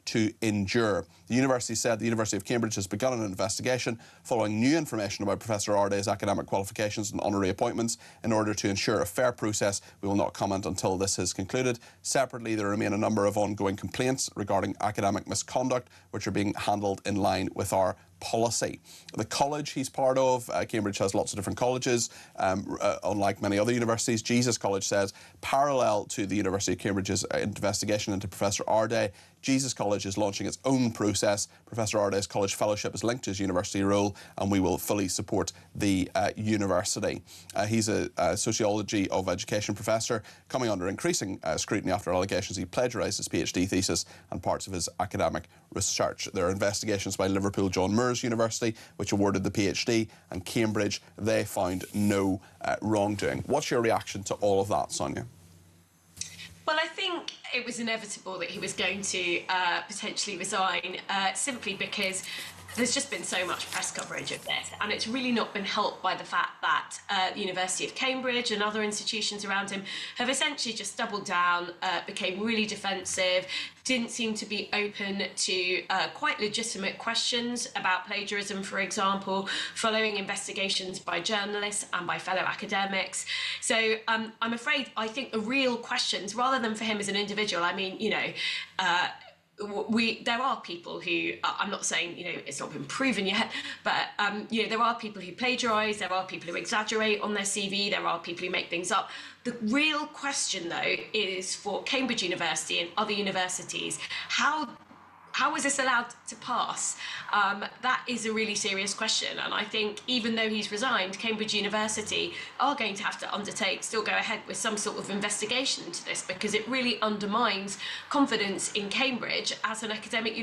to endure. The university said the University of Cambridge has begun an investigation following new information about Professor Arday's academic qualifications and honorary appointments. In order to ensure a fair process, we will not comment until this is concluded. Separately, there remain a number of ongoing complaints regarding academic misconduct, which are being handled in line with our policy. The college he's part of, Cambridge has lots of different colleges, unlike many other universities. Jesus College says, parallel to the University of Cambridge's investigation into Professor Arday, Jesus College is launching its own process. Professor Arday's college fellowship is linked to his university role, and we will fully support the university. He's a sociology of education professor, coming under increasing scrutiny after allegations he plagiarised his PhD thesis and parts of his academic research. There are investigations by Liverpool John Moores University, which awarded the PhD, and Cambridge, they found no wrongdoing. What's your reaction to all of that, Sonia?
Well, I think it was inevitable that he was going to potentially resign, simply because there's just been so much press coverage of this, and it's really not been helped by the fact that the University of Cambridge and other institutions around him have essentially just doubled down, became really defensive, didn't seem to be open to quite legitimate questions about plagiarism, for example, following investigations by journalists and by fellow academics. So I'm afraid I think the real questions, rather than for him as an individual, I mean, you know, there are people who, I'm not saying, you know, it's not been proven yet, but, you know, there are people who plagiarise, there are people who exaggerate on their CV, there are people who make things up. The real question, though, is for Cambridge University and other universities, how was this allowed to pass? That is a really serious question, and I think even though he's resigned, Cambridge University are going to have to still go ahead with some sort of investigation into this, because it really undermines confidence in Cambridge as an academic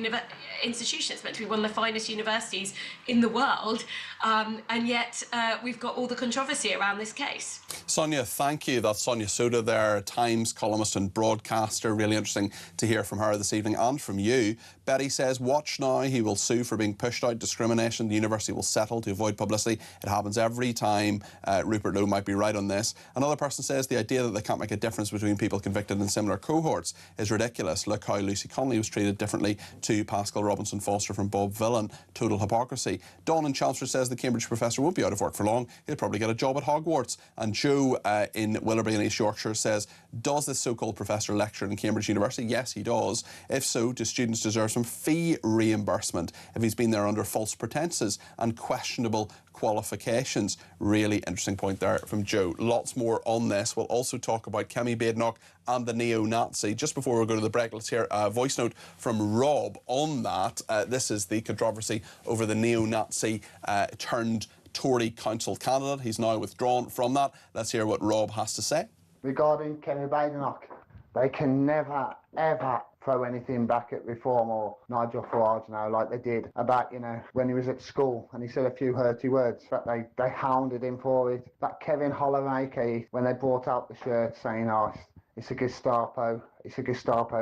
institution. It's meant to be one of the finest universities in the world, and yet we've got all the controversy around this case.
Sonia, thank you. That's Sonia Soda there, Times columnist and broadcaster. Really interesting to hear from her this evening and from you. Betty says, watch now, he will sue for being pushed out, discrimination. The university will settle to avoid publicity. It happens every time. Rupert Lowe might be right on this. Another person says the idea that they can't make a difference between people convicted in similar cohorts is ridiculous. Look how Lucy Connolly was treated differently to Pascal Robinson Foster from Bob Villan. Total hypocrisy. Dawn in Chelmsford says the Cambridge professor won't be out of work for long. He'll probably get a job at Hogwarts. And Joe in Willoughby in East Yorkshire says, does this so-called professor lecture in Cambridge University? Yes, he does. If so, do students deserve some fee reimbursement if he's been there under false pretences and questionable qualifications? Really interesting point there from Joe. Lots more on this. We'll also talk about Kemi Badenoch and the neo-Nazi. Just before we go to the break, let's hear a voice note from Rob on that. This is the controversy over the neo-Nazi turned Tory council candidate. He's now withdrawn from that. Let's hear what Rob has to say.
Regarding Kemi Badenoch, they can never, ever throw anything back at Reform or Nigel Farage now, like they did about, you know, when he was at school and he said a few hurty words, that they hounded him for it. That Kevin Holloway, when they brought out the shirt saying, oh, it's a Gestapo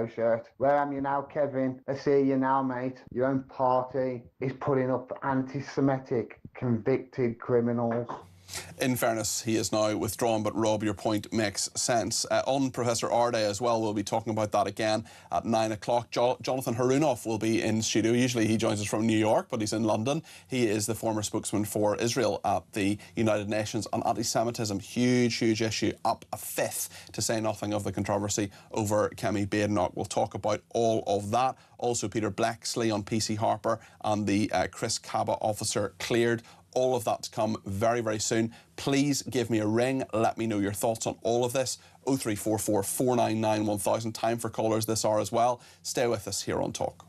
shirt. Where am you now, Kevin? I see you now, mate. Your own party is putting up anti-Semitic convicted criminals.
In fairness, he is now withdrawn, but Rob, your point makes sense. On Professor Arday as well, we'll be talking about that again at 9 o'clock. Jonathan Harunoff will be in studio. Usually he joins us from New York, but he's in London. He is the former spokesman for Israel at the United Nations on anti-Semitism. Huge, huge issue, up a fifth, to say nothing of the controversy over Kemi Badenoch. We'll talk about all of that. Also, Peter Blexley on PC Harper and the Chris Cabba officer cleared. All of that to come very, very soon. Please give me a ring. Let me know your thoughts on all of this. 0344 499 1000. Time for callers this hour as well. Stay with us here on Talk.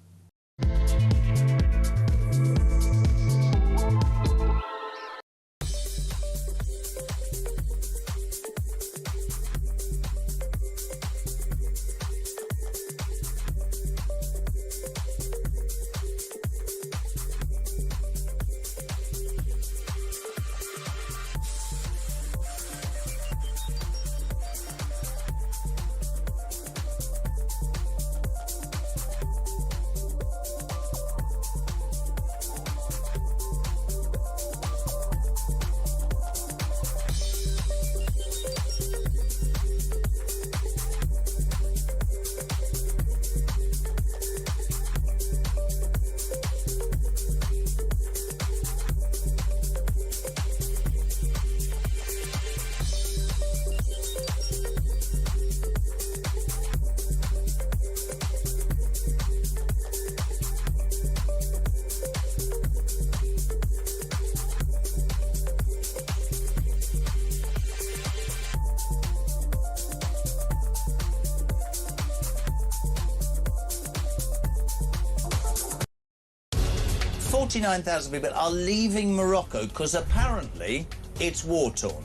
49,000 people are leaving Morocco because apparently it's war-torn.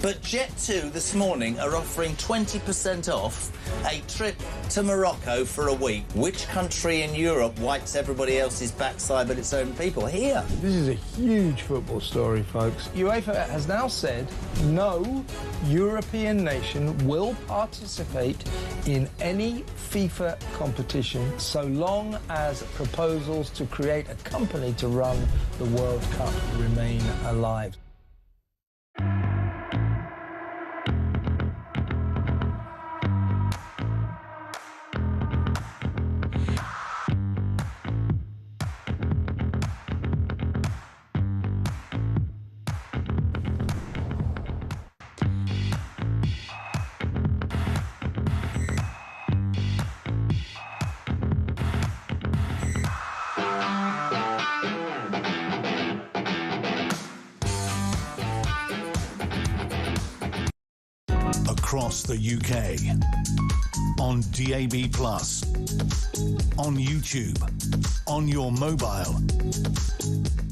But Jet2 this morning are offering 20% off a trip to Morocco for a week. Which country in Europe wipes everybody else's backside but its own people? Here.
This is a huge football story, folks. UEFA has now said no European nation will participate in any FIFA competition so long as proposals to create a company to run the World Cup remain alive.
Across the UK, on DAB+, on YouTube, on your mobile,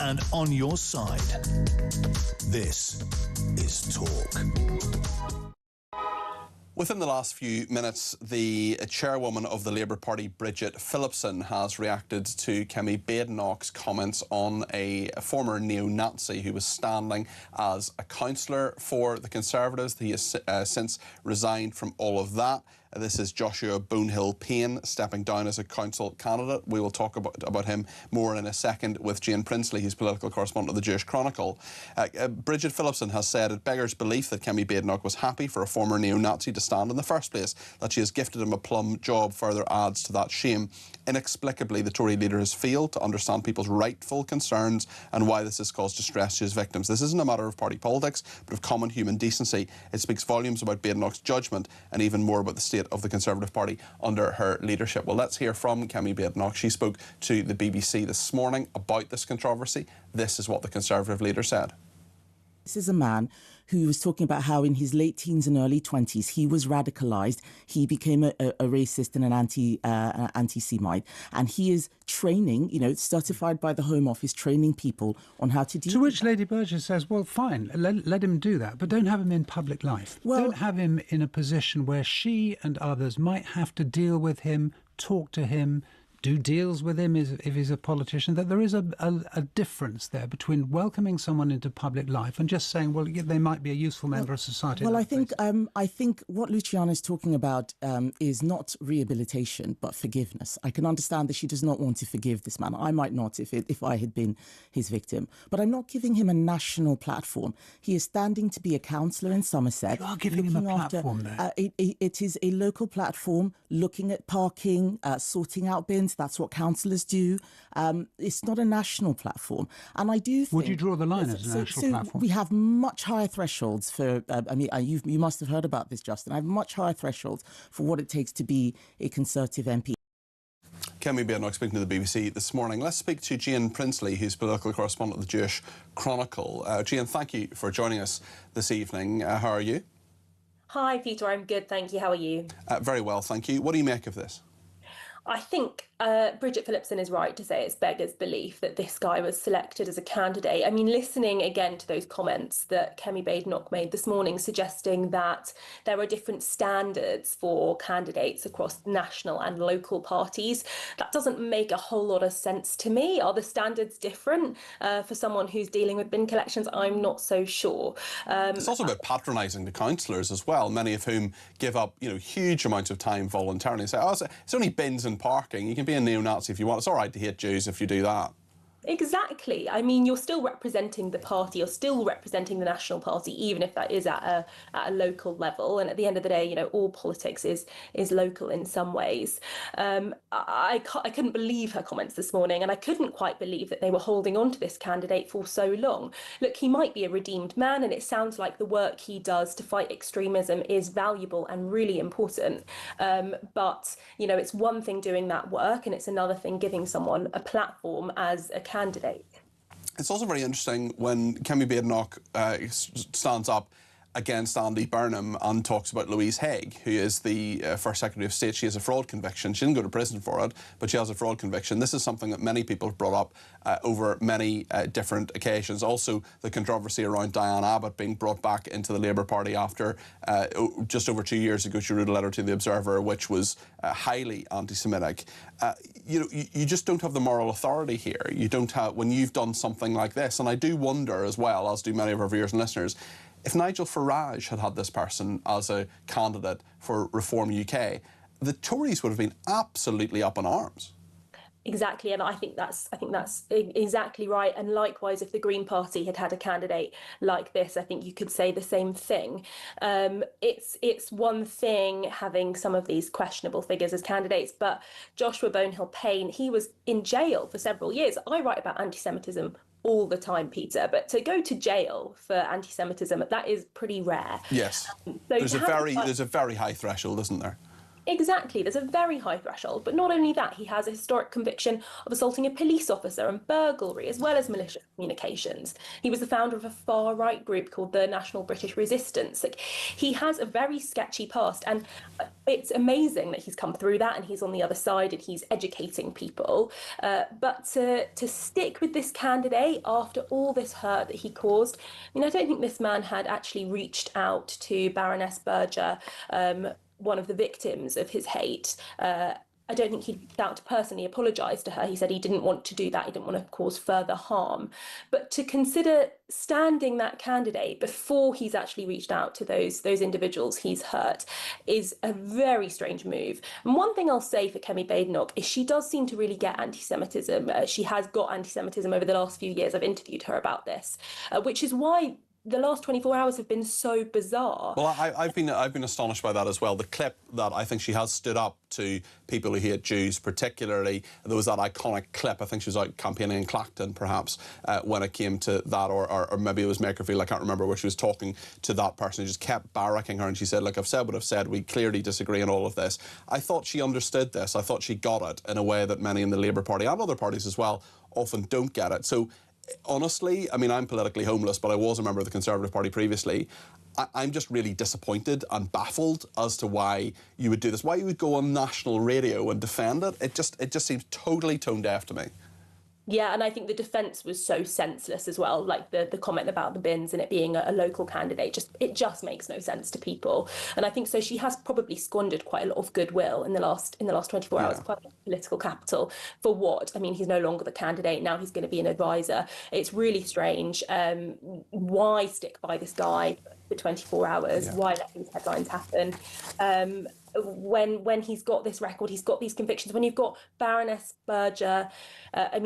and on your side. This is Talk.
Within the last few minutes, the chairwoman of the Labour Party, Bridget Phillipson, has reacted to Kemi Badenoch's comments on a former neo-Nazi who was standing as a councillor for the Conservatives. He has since resigned from all of that. This is Joshua Bonehill-Payne stepping down as a council candidate. We will talk about him more in a second with Jane Prinsley, who's political correspondent of the Jewish Chronicle. Bridget Phillipson has said it beggars belief that Kemi Badenoch was happy for a former neo-Nazi to stand in the first place. That she has gifted him a plum job further adds to that shame. Inexplicably, the Tory leader has failed to understand people's rightful concerns and why this has caused distress to his victims. This isn't a matter of party politics, but of common human decency. It speaks volumes about Badenoch's judgment and even more about the state of the Conservative Party under her leadership. Well, let's hear from Kemi Badenoch. She spoke to the BBC this morning about this controversy. This is what the Conservative leader said.
This is a man who was talking about how in his late teens and early 20s he was radicalised. He became a racist and an anti-Semite, and he is training, you know, certified by the Home Office, training people on how to deal.
To which Lady Burgess says, well, fine, let him do that, but don't have him in public life. Well, don't have him in a position where she and others might have to deal with him, talk to him, do deals with him if he's a politician. That there is a difference there between welcoming someone into public life and just saying, well, they might be a useful member of society.
Well, I think what Luciana is talking about is not rehabilitation but forgiveness. I can understand that she does not want to forgive this man. I might not if I had been his victim. But I'm not giving him a national platform. He is standing to be a councillor in Somerset.
You are giving him a platform there.
It is a local platform looking at parking, sorting out bins. That's what councillors do. It's not a national platform. And I do think...
Would you draw the line as a national platform?
We have much higher thresholds for... you must have heard about this, Justin. I have much higher thresholds for what it takes to be a Conservative MP.
Kemi Badenoch speaking to the BBC this morning. Let's speak to Jane Prinsley, who's political correspondent of the Jewish Chronicle. Jane, thank you for joining us this evening. How are you?
Hi, Peter. I'm good, thank you. How are you?
Very well, thank you. What do you make of this?
I think Bridget Phillipson is right to say it's beggars belief that this guy was selected as a candidate. I mean, listening again to those comments that Kemi Badenoch made this morning, suggesting that there are different standards for candidates across national and local parties, that doesn't make a whole lot of sense to me. Are the standards different for someone who's dealing with bin collections? I'm not so sure.
It's also about patronising the councillors as well, many of whom give up, huge amounts of time voluntarily and say, oh, it's only bins and parking. You can be a neo-Nazi if you want. It's all right to hate Jews if you do that.
Exactly. I mean, you're still representing the party, you're still representing the National Party, even if that is at a local level. And at the end of the day, all politics is local in some ways. I couldn't believe her comments this morning, and I couldn't quite believe that they were holding on to this candidate for so long. Look, he might be a redeemed man, and it sounds like the work he does to fight extremism is valuable and really important. But, it's one thing doing that work, and it's another thing giving someone a platform as a candidate.
It's also very interesting when Kemi Badenoch stands up against Andy Burnham and talks about Louise Haig, who is the First Secretary of State. She has a fraud conviction. She didn't go to prison for it, but she has a fraud conviction. This is something that many people have brought up over many different occasions. Also, the controversy around Diane Abbott being brought back into the Labour Party after just over 2 years ago she wrote a letter to the Observer which was highly anti-Semitic. You just don't have the moral authority here. You don't have, when you've done something like this. And I do wonder as well, as do many of our viewers and listeners, if Nigel Farage had this person as a candidate for Reform UK, the Tories would have been absolutely up in arms.
Exactly, and I think that's exactly right. And likewise, if the Green Party had a candidate like this, I think you could say the same thing. It's one thing having some of these questionable figures as candidates, but Joshua Bonehill-Payne, he was in jail for several years. I write about anti-Semitism all the time, Peter, but to go to jail for anti-Semitism, that is pretty rare.
Yes,
So
there's a very high threshold, isn't there?
Exactly, there's a very high threshold, but not only that, he has a historic conviction of assaulting a police officer and burglary, as well as malicious communications. He was the founder of a far-right group called the National British Resistance. He has a very sketchy past, and it's amazing that he's come through that and he's on the other side and he's educating people. But to stick with this candidate after all this hurt that he caused, I don't think this man had actually reached out to Baroness Berger, one of the victims of his hate. I don't think he'd reached out to personally apologise to her. He said he didn't want to do that. He didn't want to cause further harm. But to consider standing that candidate before he's actually reached out to those individuals he's hurt is a very strange move. And one thing I'll say for Kemi Badenoch is she does seem to really get anti-Semitism. She has got anti-Semitism over the last few years. I've interviewed her about this, which is why the last 24 hours have been so bizarre.
Well, I've been astonished by that as well. The clip that I think she has stood up to people who hate Jews, particularly, there was that iconic clip. I think she was out campaigning in Clacton, perhaps, when it came to that, or maybe it was Makerfield. I can't remember, where she was talking to that person who just kept barracking her, and she said, "Look, I've said what I've said. We clearly disagree on all of this." I thought she understood this. I thought she got it in a way that many in the Labour Party and other parties as well often don't get it. So, honestly, I'm politically homeless, but I was a member of the Conservative Party previously. I'm just really disappointed and baffled as to why you would do this, why you would go on national radio and defend it. It just seems totally tone deaf to me.
Yeah, and I think the defence was so senseless as well, like the comment about the bins and it being a local candidate, it just makes no sense to people. And I think so she has probably squandered quite a lot of goodwill in the last 24 hours, quite a lot of political capital. For what? He's no longer the candidate, now he's going to be an advisor. It's really strange. Why stick by this guy for 24 hours? Yeah. Why let these headlines happen? When he's got this record, he's got these convictions. When you've got Baroness Berger,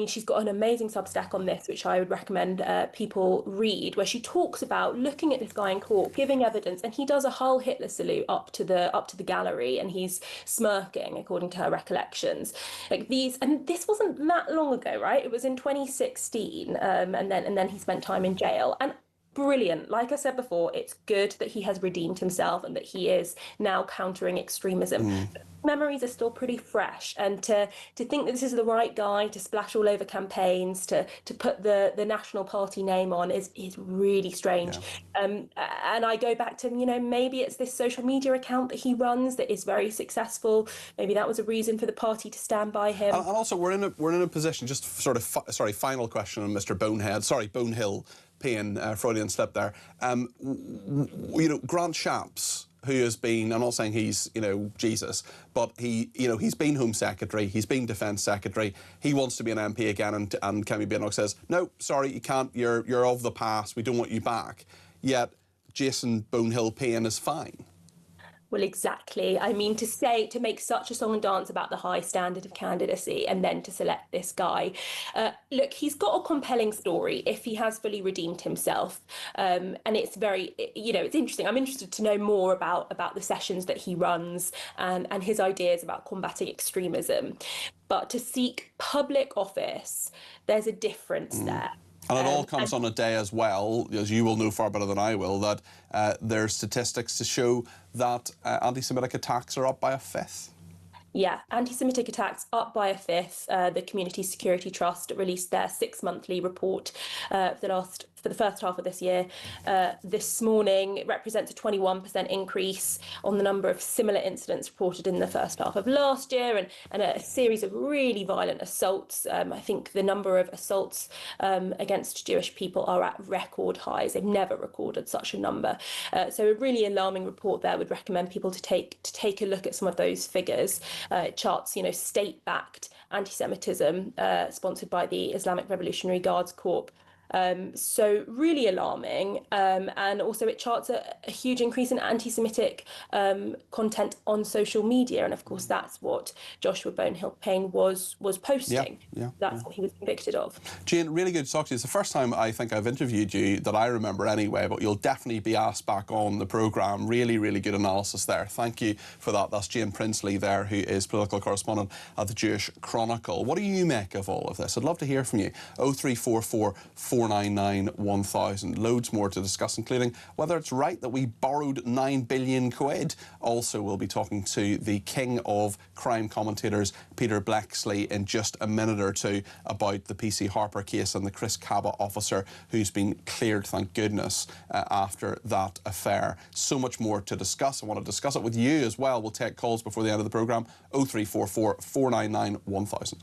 she's got an amazing Substack on this, which I would recommend people read, where she talks about looking at this guy in court, giving evidence, and he does a Heil Hitler salute up to the gallery, and he's smirking, according to her recollections. And this wasn't that long ago, right? It was in 2016, and then he spent time in jail. And brilliant. Like I said before, it's good that he has redeemed himself and that he is now countering extremism. Memories are still pretty fresh, and to think that this is the right guy to splash all over campaigns, to put the National Party name on is really strange. Yeah. And I go back to, maybe it's this social media account that he runs that is very successful. Maybe that was a reason for the party to stand by him.
And also, we're in a position, just final question on Mr. Bonehill Payne, Freudian slip there. Grant Shapps, who has been, I'm not saying he's, Jesus, but he's been Home Secretary, he's been Defence Secretary, he wants to be an MP again, and Kemi Badenoch says, no, sorry, you can't, you're of the past, we don't want you back. Yet Jason Bonehill Payne is fine.
Well, exactly. To make such a song and dance about the high standard of candidacy and then to select this guy. Look, he's got a compelling story if he has fully redeemed himself. And it's very, it's interesting. I'm interested to know more about the sessions that he runs and his ideas about combating extremism. But to seek public office, there's a difference there.
And it all comes on a day as well, as you will know far better than I will, that there's statistics to show that anti-Semitic attacks are up by a fifth.
Yeah, anti-Semitic attacks up by a fifth. The Community Security Trust released their 6 monthly report for the last for the first half of this year. This morning, it represents a 21% increase on the number of similar incidents reported in the first half of last year, and a series of really violent assaults. I think the number of assaults against Jewish people are at record highs. They've never recorded such a number. So a really alarming report there. Would recommend people to take a look at some of those figures. It charts, state-backed anti-Semitism sponsored by the Islamic Revolutionary Guards Corps. So really alarming, and also it charts a huge increase in anti-Semitic content on social media, and of course that's what Joshua Bonehill-Payne was posting. That's what he was convicted of.
Jane, really good to talk to you. It's the first time I think I've interviewed you that I remember anyway, but you'll definitely be asked back on the programme. Really, really good analysis there. Thank you for that. That's Jane Prinsley there, who is political correspondent at the Jewish Chronicle. What do you make of all of this? I'd love to hear from you. 0344 499 1000. Loads more to discuss, including whether it's right that we borrowed 9 billion quid. Also, we'll be talking to the king of crime commentators, Peter Bleksley, in just a minute or two about the PC Harper case and the Chris Cabot officer who's been cleared, thank goodness, after that affair. So much more to discuss. I want to discuss it with you as well. We'll take calls before the end of the programme. 0344 499 1000.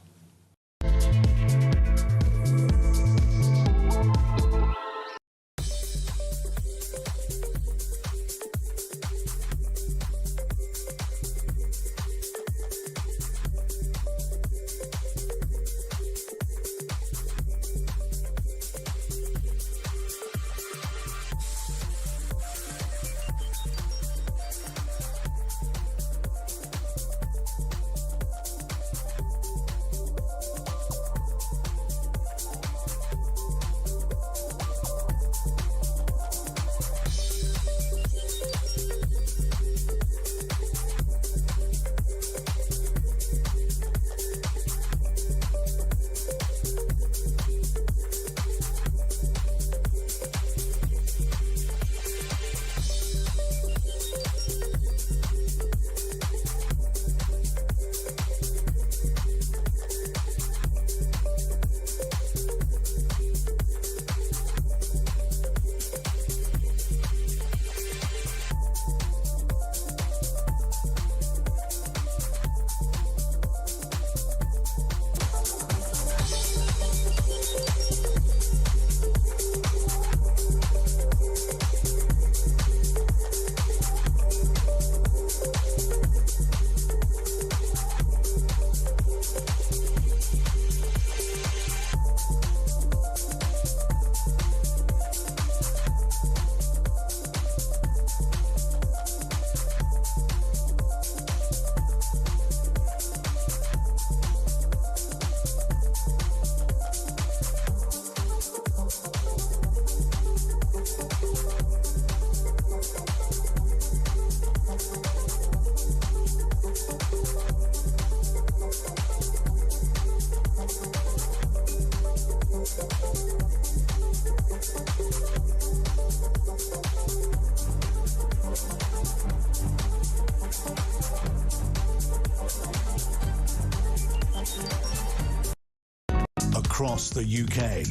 Across the UK,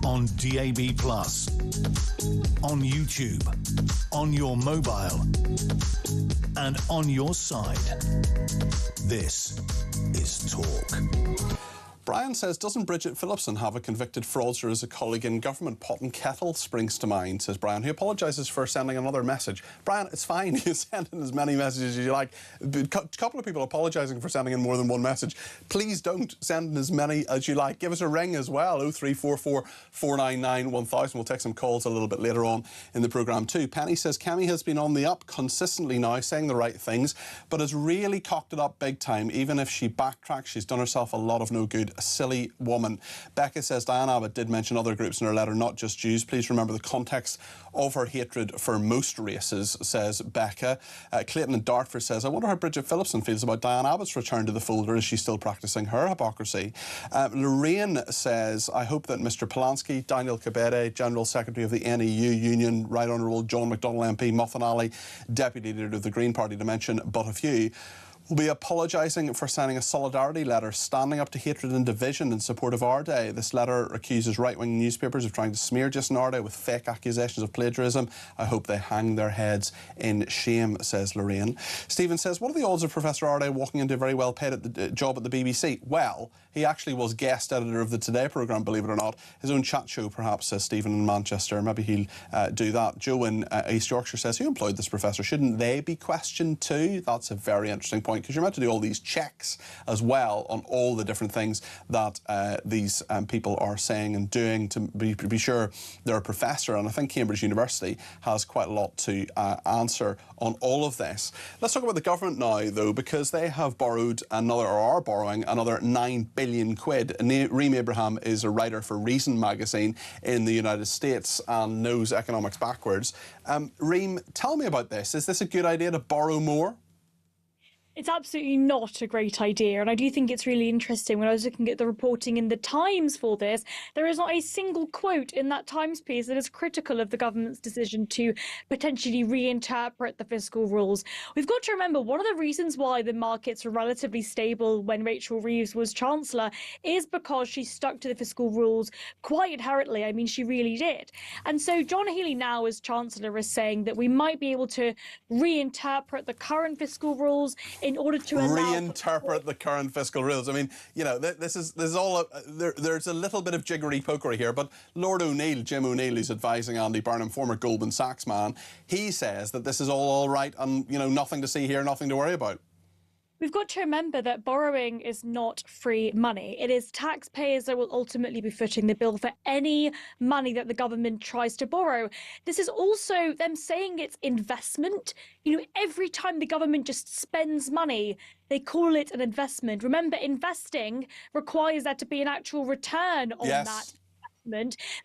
on DAB+, on YouTube, on your mobile, and on your side. This is Talk.
Brian says, doesn't Bridget Phillipson have a convicted fraudster as a colleague in government? Pot and kettle springs to mind, says Brian, who apologises for sending another message. Brian, it's fine. You send in as many messages as you like. A couple of people apologising for sending in more than one message. Please don't send in as many as you like. Give us a ring as well, 0344 499 1000. We'll take some calls a little bit later on in the programme too. Penny says, Kemi has been on the up consistently now, saying the right things, but has really cocked it up big time. Even if she backtracks, she's done herself a lot of no good. A silly woman. Becca says, Diane Abbott did mention other groups in her letter, not just Jews. Please remember the context of her hatred for most races, says Becca. Clayton in Dartford says, I wonder how Bridget Phillipson feels about Diane Abbott's return to the fold, or is she still practising her hypocrisy? Lorraine says, I hope that Mr Polanski, Daniel Kabede, General Secretary of the NEU Union, Right Honourable John McDonnell MP, Muffin Ali, Deputy Leader of the Green Party, to mention but a few, will be apologising for signing a solidarity letter standing up to hatred and division in support of Arday. This letter accuses right-wing newspapers of trying to smear Jason Arday with fake accusations of plagiarism. I hope they hang their heads in shame, says Lorraine. Stephen says, what are the odds of Professor Arday walking into a very well-paid job at the BBC? Well, he actually was guest editor of the Today programme, believe it or not. His own chat show, perhaps, says Stephen in Manchester. Maybe he'll do that. Joe in East Yorkshire says, who employed this professor? Shouldn't they be questioned too? That's a very interesting point, because you're meant to do all these checks as well on all the different things that these people are saying and doing to be sure they're a professor. And I think Cambridge University has quite a lot to answer on all of this. Let's talk about the government now, though, because they have borrowed another, or are borrowing another £9 billion. Reem Abraham is a writer for Reason magazine in the United States and knows economics backwards. Reem, tell me about this. Is this a good idea to borrow more?
It's absolutely not a great idea, and I do think it's really interesting. When I was looking at the reporting in the Times for this, there is not a single quote in that Times piece that is critical of the government's decision to potentially reinterpret the fiscal rules. We've got to remember, one of the reasons why the markets were relatively stable when Rachel Reeves was Chancellor is because she stuck to the fiscal rules quite inherently. I mean, she really did. And so John Healey now as Chancellor is saying that we might be able to reinterpret the current fiscal rules in order to
reinterpret the current fiscal rules. I mean, you know, there's a little bit of jiggery pokery here, but Lord O'Neill, Jim O'Neill, who's advising Andy Burnham, former Goldman Sachs man, he says that this is all right and, you know, nothing to see here, nothing to worry about.
We've got to remember that borrowing is not free money. It is taxpayers that will ultimately be footing the bill for any money that the government tries to borrow. This is also them saying it's investment. You know, every time the government just spends money, they call it an investment. Remember, investing requires there to be an actual return on that.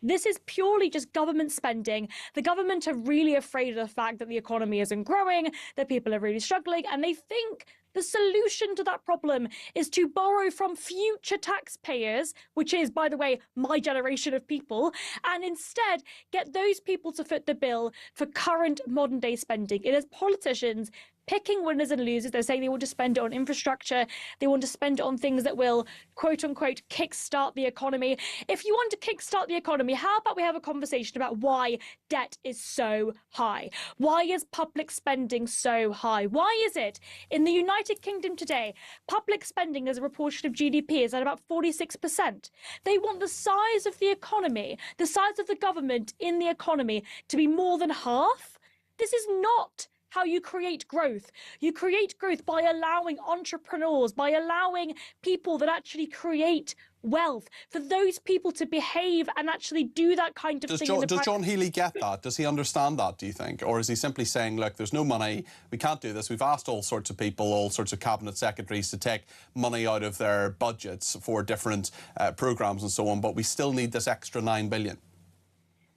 This is purely just government spending. The government are really afraid of the fact that the economy isn't growing, that people are really struggling, and they think the solution to that problem is to borrow from future taxpayers, which is, by the way, my generation of people, and instead get those people to foot the bill for current modern day spending. It is politicians picking winners and losers. They're saying they want to spend it on infrastructure. They want to spend it on things that will, quote unquote, kickstart the economy. If you want to kickstart the economy, how about we have a conversation about why debt is so high? Why is public spending so high? Why is it in the United Kingdom today, public spending as a proportion of GDP is at about 46%? They want the size of the economy, the size of the government in the economy to be more than half. This is not how you create growth. You create growth by allowing entrepreneurs, by allowing people that actually create wealth, for those people to behave and actually do that kind of thing.
Does John Healey get that? Does he understand that, do you think? Or is he simply saying, look, there's no money, we can't do this. We've asked all sorts of people, all sorts of cabinet secretaries to take money out of their budgets for different programmes and so on, but we still need this extra £9 billion.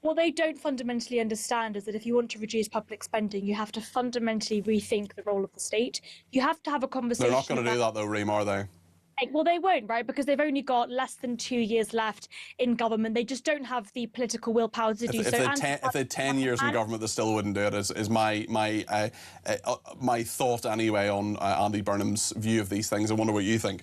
What they don't fundamentally understand is that if you want to reduce public spending, you have to fundamentally rethink the role of the state. You have to have a conversation.
They're not going to do that, though, Reem, are they?
Well, they won't, right? Because they've only got less than 2 years left in government. They just don't have the political willpower to do so.
If they had 10 years in government, they still wouldn't do it, is my thought anyway on Andy Burnham's view of these things. I wonder what you think.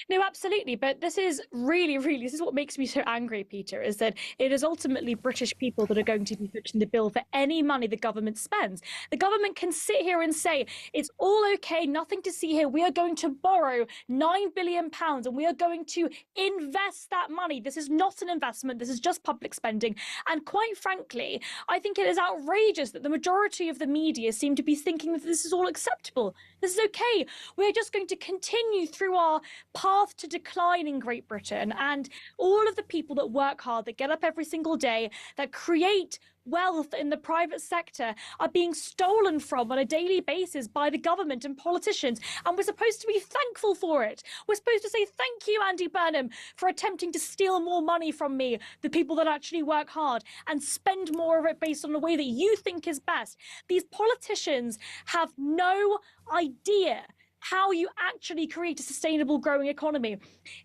No, absolutely. But this is this is what makes me so angry, Peter, is that it is ultimately British people that are going to be footing the bill for any money the government spends. The government can sit here and say, it's all okay, nothing to see here. We are going to borrow £9 billion and we are going to invest that money. This is not an investment. This is just public spending. And quite frankly, I think it is outrageous that the majority of the media seem to be thinking that this is all acceptable. This is okay. We're just going to continue through our path to decline in Great Britain, and all of the people that work hard, that get up every single day, that create wealth in the private sector are being stolen from on a daily basis by the government and politicians, and we're supposed to be thankful for it. We're supposed to say thank you, Andy Burnham, for attempting to steal more money from me, the people that actually work hard, and spend more of it based on the way that you think is best. These politicians have no idea how you actually create a sustainable growing economy.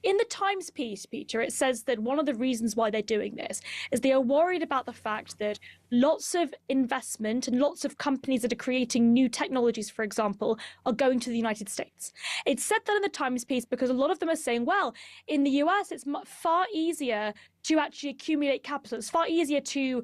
In the Times piece, Peter, it says that one of the reasons why they're doing this is they are worried about the fact that lots of investment and lots of companies that are creating new technologies, for example, are going to the United States. It said that in the Times piece because a lot of them are saying, well, in the US, it's far easier to actually accumulate capital. It's far easier to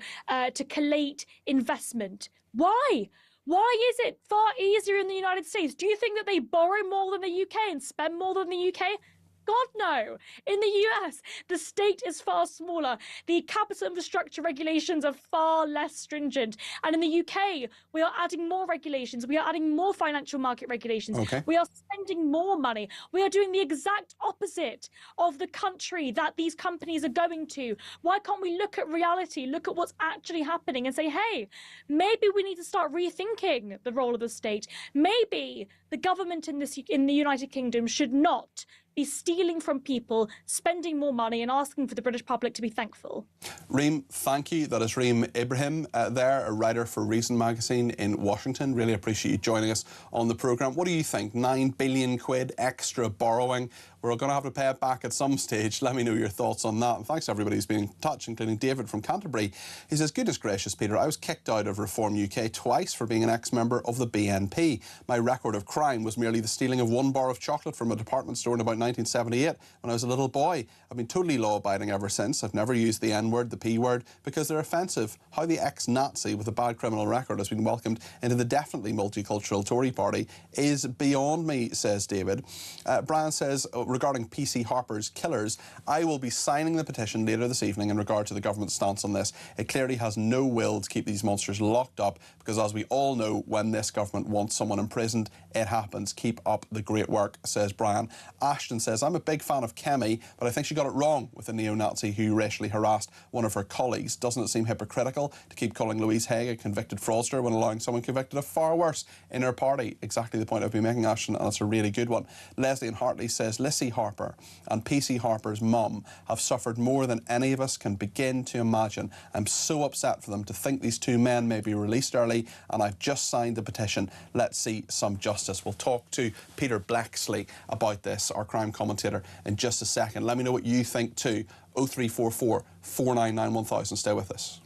collate investment. Why? Why is it far easier in the United States? Do you think that they borrow more than the UK and spend more than the UK? God, no. In the US, the state is far smaller. The capital infrastructure regulations are far less stringent. And in the UK, we are adding more regulations. We are adding more financial market regulations.
Okay.
We are spending more money. We are doing the exact opposite of the country that these companies are going to. Why can't we look at reality, look at what's actually happening and say, hey, maybe we need to start rethinking the role of the state. Maybe the government in the United Kingdom should not be stealing from people, spending more money and asking for the British public to be thankful.
Reem, thank you. That is Reem Ibrahim there, a writer for Reason magazine in Washington. Really appreciate you joining us on the programme. What do you think? 9 billion quid extra borrowing. We're going to have to pay it back at some stage. Let me know your thoughts on that. And thanks to everybody who's been in touch, including David from Canterbury. He says, goodness gracious, Peter, I was kicked out of Reform UK twice for being an ex-member of the BNP. My record of crime was merely the stealing of 1 bar of chocolate from a department store in about 1978 when I was a little boy. I've been totally law-abiding ever since. I've never used the N-word, the P-word, because they're offensive. How the ex-Nazi with a bad criminal record has been welcomed into the definitely multicultural Tory party is beyond me, says David. Brian says, regarding PC Harper's killers, I will be signing the petition later this evening in regard to the government's stance on this. It clearly has no will to keep these monsters locked up because, as we all know, when this government wants someone imprisoned, it happens. Keep up the great work, says Brian. Ashton says, I'm a big fan of Kemi, but I think she got it wrong with the neo-Nazi who racially harassed one of her colleagues. Doesn't it seem hypocritical to keep calling Louise Haigh a convicted fraudster when allowing someone convicted of far worse in her party? Exactly the point I've been making, Ashton, and it's a really good one. Leslie and Hartley says, Lissy Harper and PC Harper's mum have suffered more than any of us can begin to imagine. I'm so upset for them to think these 2 men may be released early, and I've just signed the petition. Let's see some justice. We'll talk to Peter Blexley about this, our crime commentator, in just a second. Let me know what you think too. 0344 499 1000. Stay with us.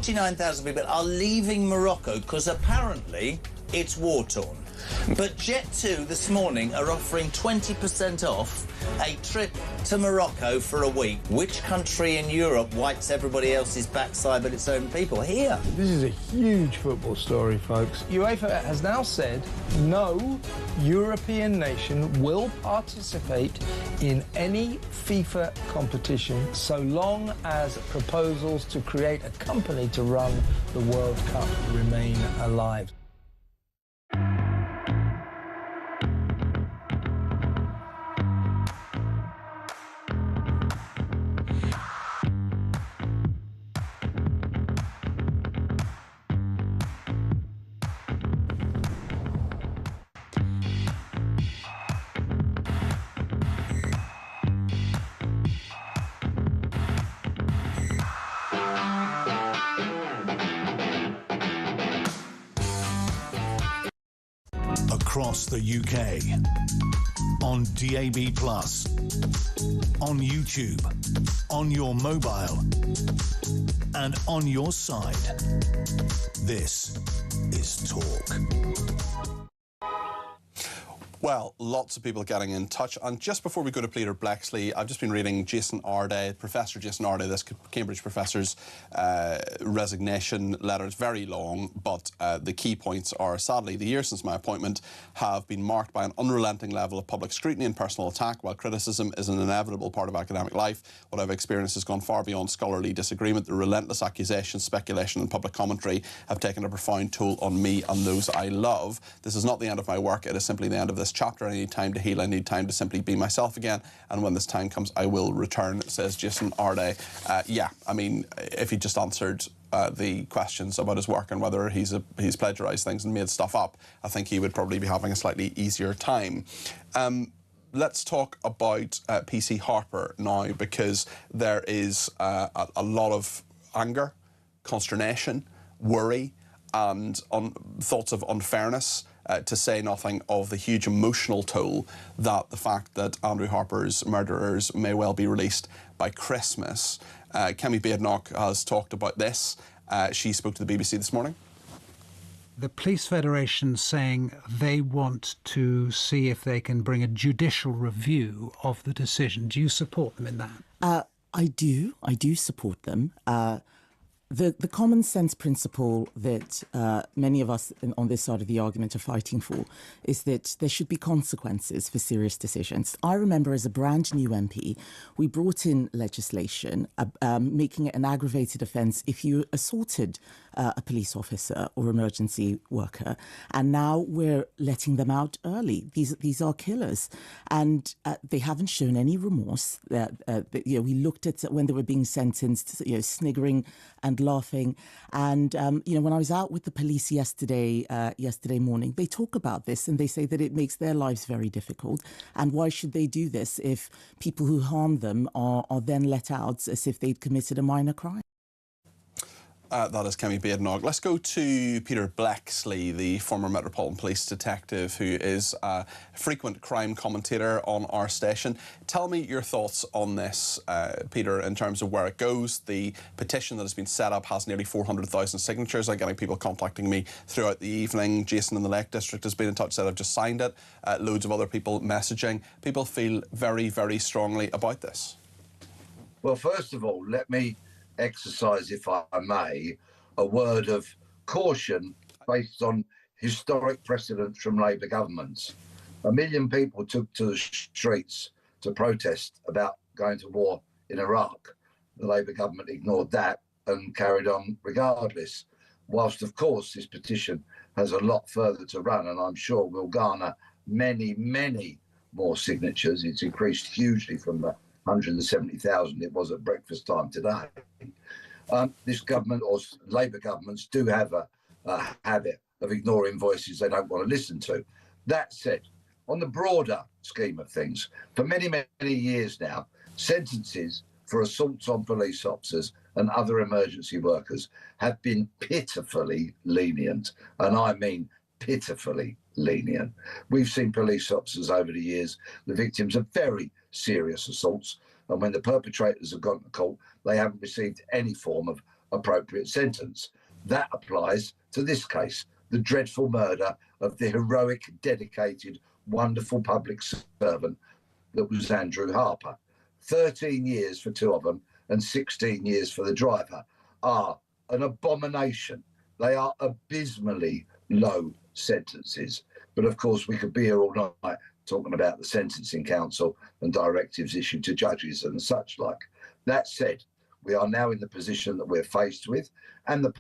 .9,000 people are leaving Morocco because apparently it's war-torn. But Jet2 this morning are offering 20% off a trip to Morocco for a week. Which country in Europe wipes everybody else's backside but its own people? Here.
This is a huge football story, folks. UEFA has now said no European nation will participate in any FIFA competition so long as proposals to create a company to run the World Cup remain alive.
across the UK. On DAB+, on YouTube, on your mobile, and on your side. This is Talk.
Well, lots of people getting in touch. And just before we go to Peter Bleksley, I've just been reading Jason Arday, Professor Jason Arday, this Cambridge professor's resignation letter. It's very long, but the key points are, sadly, the years since my appointment have been marked by an unrelenting level of public scrutiny and personal attack. While criticism is an inevitable part of academic life, what I've experienced has gone far beyond scholarly disagreement. The relentless accusations, speculation and public commentary have taken a profound toll on me and those I love. This is not the end of my work. It is simply the end of this chapter. I need time to heal. I need time to simply be myself again. And when this time comes, I will return, says Jason Arday. Yeah, I mean, if he just answered the questions about his work and whether he's plagiarised things and made stuff up, I think he would probably be having a slightly easier time. Let's talk about PC Harper now, because there is a lot of anger, consternation, worry and thoughts of unfairness, to say nothing of the huge emotional toll that the fact that Andrew Harper's murderers may well be released by Christmas. Kemi Badenoch has talked about this. She spoke to the BBC this morning.
The Police Federation saying they want to see if they can bring a judicial review of the decision. Do you support them in that?
I do support them. The common sense principle that many of us on this side of the argument are fighting for is that there should be consequences for serious decisions. I remember as a brand new MP, we brought in legislation making it an aggravated offence if you assaulted a police officer or emergency worker, and now we're letting them out early. These are killers, and they haven't shown any remorse. We looked at when they were being sentenced, sniggering and laughing. And when I was out with the police yesterday morning, they talk about this and they say that it makes their lives very difficult. And why should they do this if people who harm them are then let out as if they'd committed a minor crime?
That is Kemi Badenoch. Let's go to Peter Bleksley, the former Metropolitan Police detective who is a frequent crime commentator on our station. Tell me your thoughts on this, Peter, in terms of where it goes. The petition that has been set up has nearly 400,000 signatures. I'm getting people contacting me throughout the evening. Jason in the Lake District has been in touch, said I've just signed it. Loads of other people messaging. People feel very, very strongly about this.
Well, first of all, let me exercise, if I may, a word of caution based on historic precedents from Labour governments. 1 million people took to the streets to protest about going to war in Iraq. The Labour government ignored that and carried on regardless, whilst, of course, this petition has a lot further to run and I'm sure will garner many, many more signatures. It's increased hugely from the 170,000 it was at breakfast time today. This government, or Labour governments, do have a habit of ignoring voices they don't want to listen to. That said, on the broader scheme of things, for many, many years now, sentences for assaults on police officers and other emergency workers have been pitifully lenient, and I mean pitifully lenient. We've seen police officers over the years, the victims of very serious assaults, and when the perpetrators have gone to court, they haven't received any form of appropriate sentence. That applies to this case, the dreadful murder of the heroic, dedicated, wonderful public servant that was Andrew Harper. 13 years for 2 of them and 16 years for the driver are an abomination. They are abysmally low sentences. But of course, we could be here all night talking about the Sentencing Council and directives issued to judges and such like. That said, we are now in the position that we're faced with, and the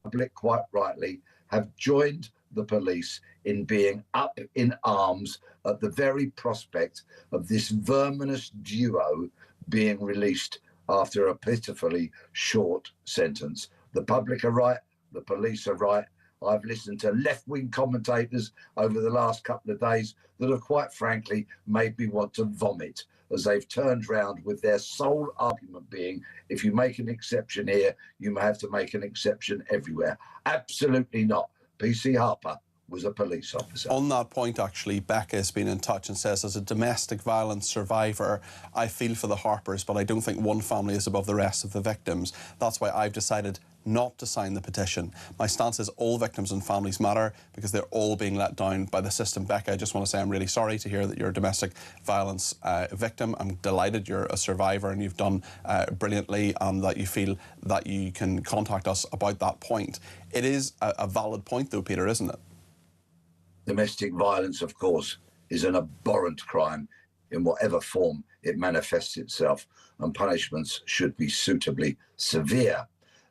public, quite rightly, have joined the police in being up in arms at the very prospect of this verminous duo being released after a pitifully short sentence. The public are right, the police are right. I've listened to left-wing commentators over the last couple of days that have quite frankly made me want to vomit as they've turned round with their sole argument being, if you make an exception here, you may have to make an exception everywhere. Absolutely not. PC Harper was a police officer.
On that point, actually, Becca's been in touch and says, as a domestic violence survivor, I feel for the Harpers, but I don't think one family is above the rest of the victims. That's why I've decided not to sign the petition. My stance is all victims and families matter because they're all being let down by the system. Becca, I just want to say I'm really sorry to hear that you're a domestic violence victim. I'm delighted you're a survivor and you've done brilliantly, and that you feel that you can contact us about that point. It is a valid point though, Peter, isn't it?
Domestic violence, of course, is an abhorrent crime in whatever form it manifests itself, and punishments should be suitably severe.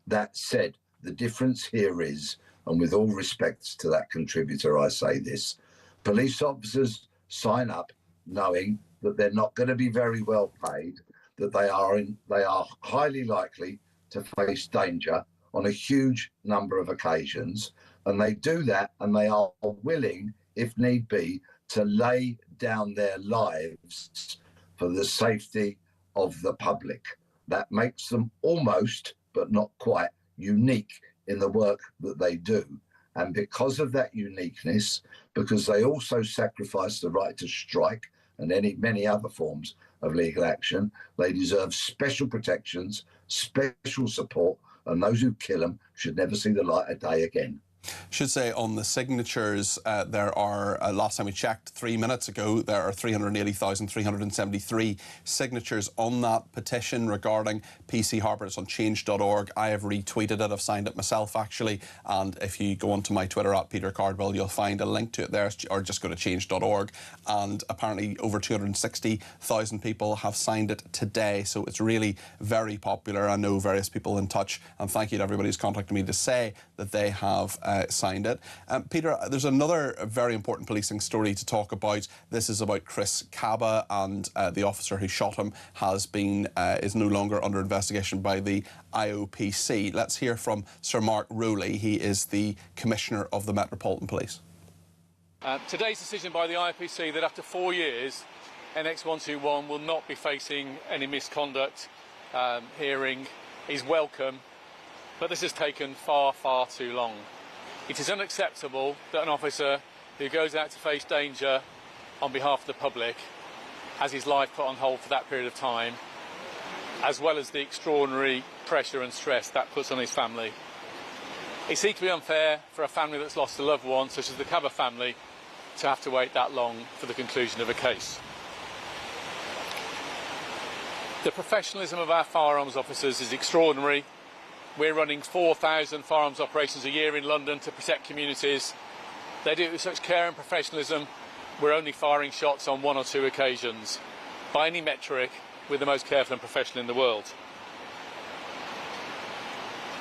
That said, the difference here is, and with all respects to that contributor, I say this, police officers sign up knowing that they're not going to be very well paid, that they are highly likely to face danger on a huge number of occasions, and they do that, and they are willing, if need be, to lay down their lives for the safety of the public. That makes them almost, but not quite, unique in the work that they do. And because of that uniqueness, because they also sacrifice the right to strike and many other forms of legal action, they deserve special protections, special support, and those who kill them should never see the light of day again.
Should say on the signatures, there are, last time we checked 3 minutes ago, there are 380,373 signatures on that petition regarding PC Harper. It's on change.org. I have retweeted it. I've signed it myself, actually. And if you go onto my Twitter at Peter Cardwell, you'll find a link to it there, or just go to change.org. And apparently over 260,000 people have signed it today. So it's really very popular. I know various people in touch, and thank you to everybody who's contacted me to say that they have signed it. Peter, there's another very important policing story to talk about. This is about Chris Cabba, and the officer who shot him is no longer under investigation by the IOPC. Let's hear from Sir Mark Rowley. He is the Commissioner of the Metropolitan Police.
Today's decision by the IOPC that after 4 years, NX121 will not be facing any misconduct hearing is welcome, but this has taken far, far too long. It is unacceptable that an officer who goes out to face danger on behalf of the public has his life put on hold for that period of time, as well as the extraordinary pressure and stress that puts on his family. It's equally unfair for a family that's lost a loved one, such as the Cabba family, to have to wait that long for the conclusion of a case. The professionalism of our firearms officers is extraordinary. We're running 4,000 firearms operations a year in London to protect communities. They do it with such care and professionalism. We're only firing shots on 1 or 2 occasions. By any metric, we're the most careful and professional in the world.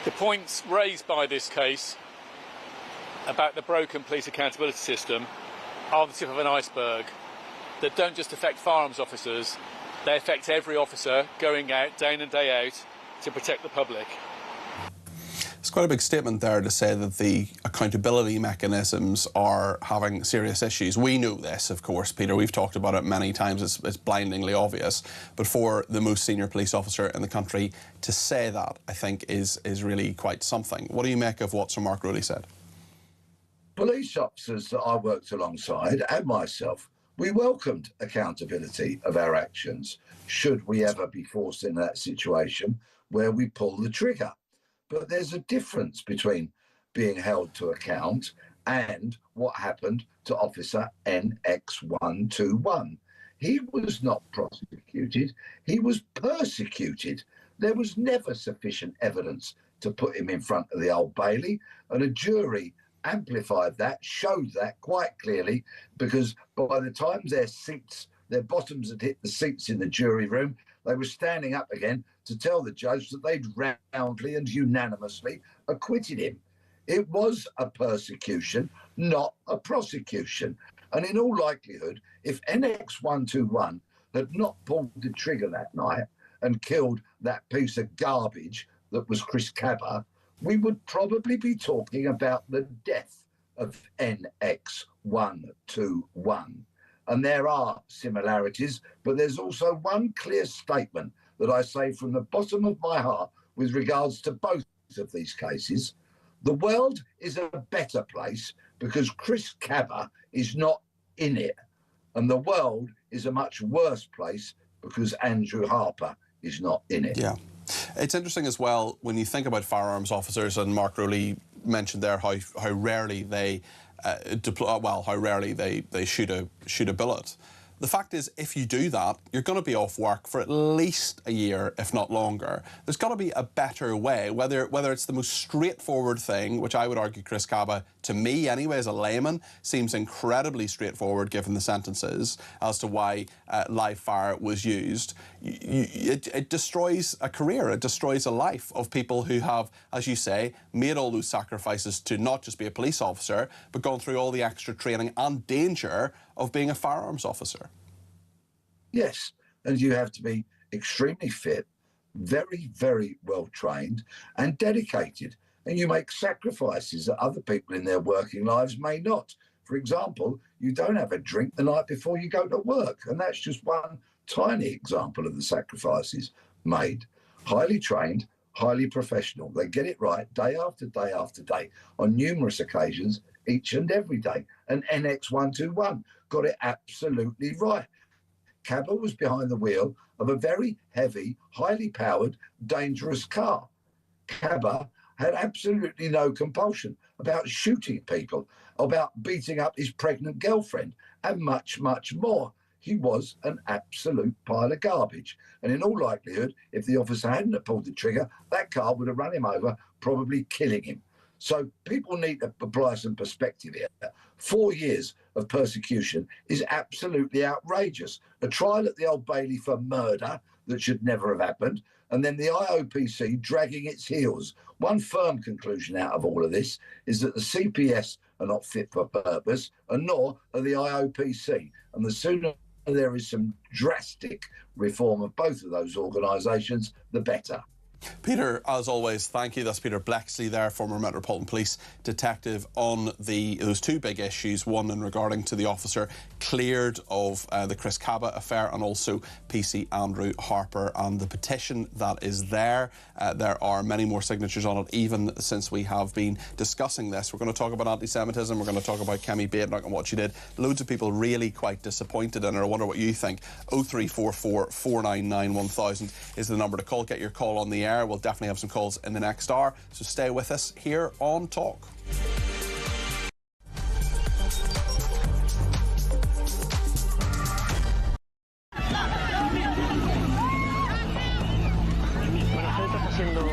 The points raised by this case about the broken police accountability system are the tip of an iceberg that don't just affect firearms officers, they affect every officer going out day in and day out to protect the public.
It's quite a big statement there to say that the accountability mechanisms are having serious issues. We know this, of course, Peter. We've talked about it many times. It's blindingly obvious. But for the most senior police officer in the country to say that, I think, is really quite something. What do you make of what Sir Mark Rowley said?
Police officers that I worked alongside, and myself, we welcomed accountability of our actions, should we ever be forced in that situation where we pull the trigger. But there's a difference between being held to account and what happened to Officer NX121. He was not prosecuted, he was persecuted. There was never sufficient evidence to put him in front of the Old Bailey, and a jury amplified that, showed that quite clearly, because by the time their bottoms had hit the seats in the jury room, they were standing up again to tell the judge that they'd roundly and unanimously acquitted him. It was a persecution, not a prosecution. And in all likelihood, if NX121 had not pulled the trigger that night and killed that piece of garbage that was Chris Cabba, we would probably be talking about the death of NX121. And there are similarities, but there's also one clear statement that I say from the bottom of my heart with regards to both of these cases. The world is a better place because Chris Cabba is not in it. And the world is a much worse place because Andrew Harper is not in it.
Yeah. It's interesting as well when you think about firearms officers, and Mark Rowley mentioned there how rarely they shoot a bullet. The fact is, if you do that, you're going to be off work for at least a year, if not longer. There's got to be a better way, whether it's the most straightforward thing, which I would argue Chris Cabba, to me anyway, as a layman, seems incredibly straightforward given the sentences as to why live fire was used. It destroys a career, it destroys a life of people who have, as you say, made all those sacrifices to not just be a police officer, but gone through all the extra training and danger of being a firearms officer.
Yes, and you have to be extremely fit, very, very well trained and dedicated. And you make sacrifices that other people in their working lives may not. For example, you don't have a drink the night before you go to work. And that's just one tiny example of the sacrifices made. Highly trained, highly professional. They get it right day after day after day on numerous occasions, each and every day. And NX121 got it absolutely right. Cabba was behind the wheel of a very heavy, highly powered, dangerous car. Cabba had absolutely no compulsion about shooting people, about beating up his pregnant girlfriend, and much, much more. He was an absolute pile of garbage. And in all likelihood, if the officer hadn't pulled the trigger, that car would have run him over, probably killing him. So people need to apply some perspective here. 4 years of persecution is absolutely outrageous. A trial at the Old Bailey for murder that should never have happened, and then the IOPC dragging its heels. One firm conclusion out of all of this is that the CPS are not fit for purpose, and nor are the IOPC. And the sooner there is some drastic reform of both of those organisations, the better.
Peter, as always, thank you. That's Peter Blexley there, former Metropolitan Police detective, on those two big issues, one in regarding to the officer cleared of the Chris Cabba affair, and also PC Andrew Harper and the petition that is there. There are many more signatures on it, even since we have been discussing this. We're going to talk about anti-Semitism, we're going to talk about Kemi Badenoch and what she did. Loads of people really quite disappointed in her. I wonder what you think. 0344 499 1000 is the number to call. Get your call on the air. We'll definitely have some calls in the next hour, so stay with us here on Talk.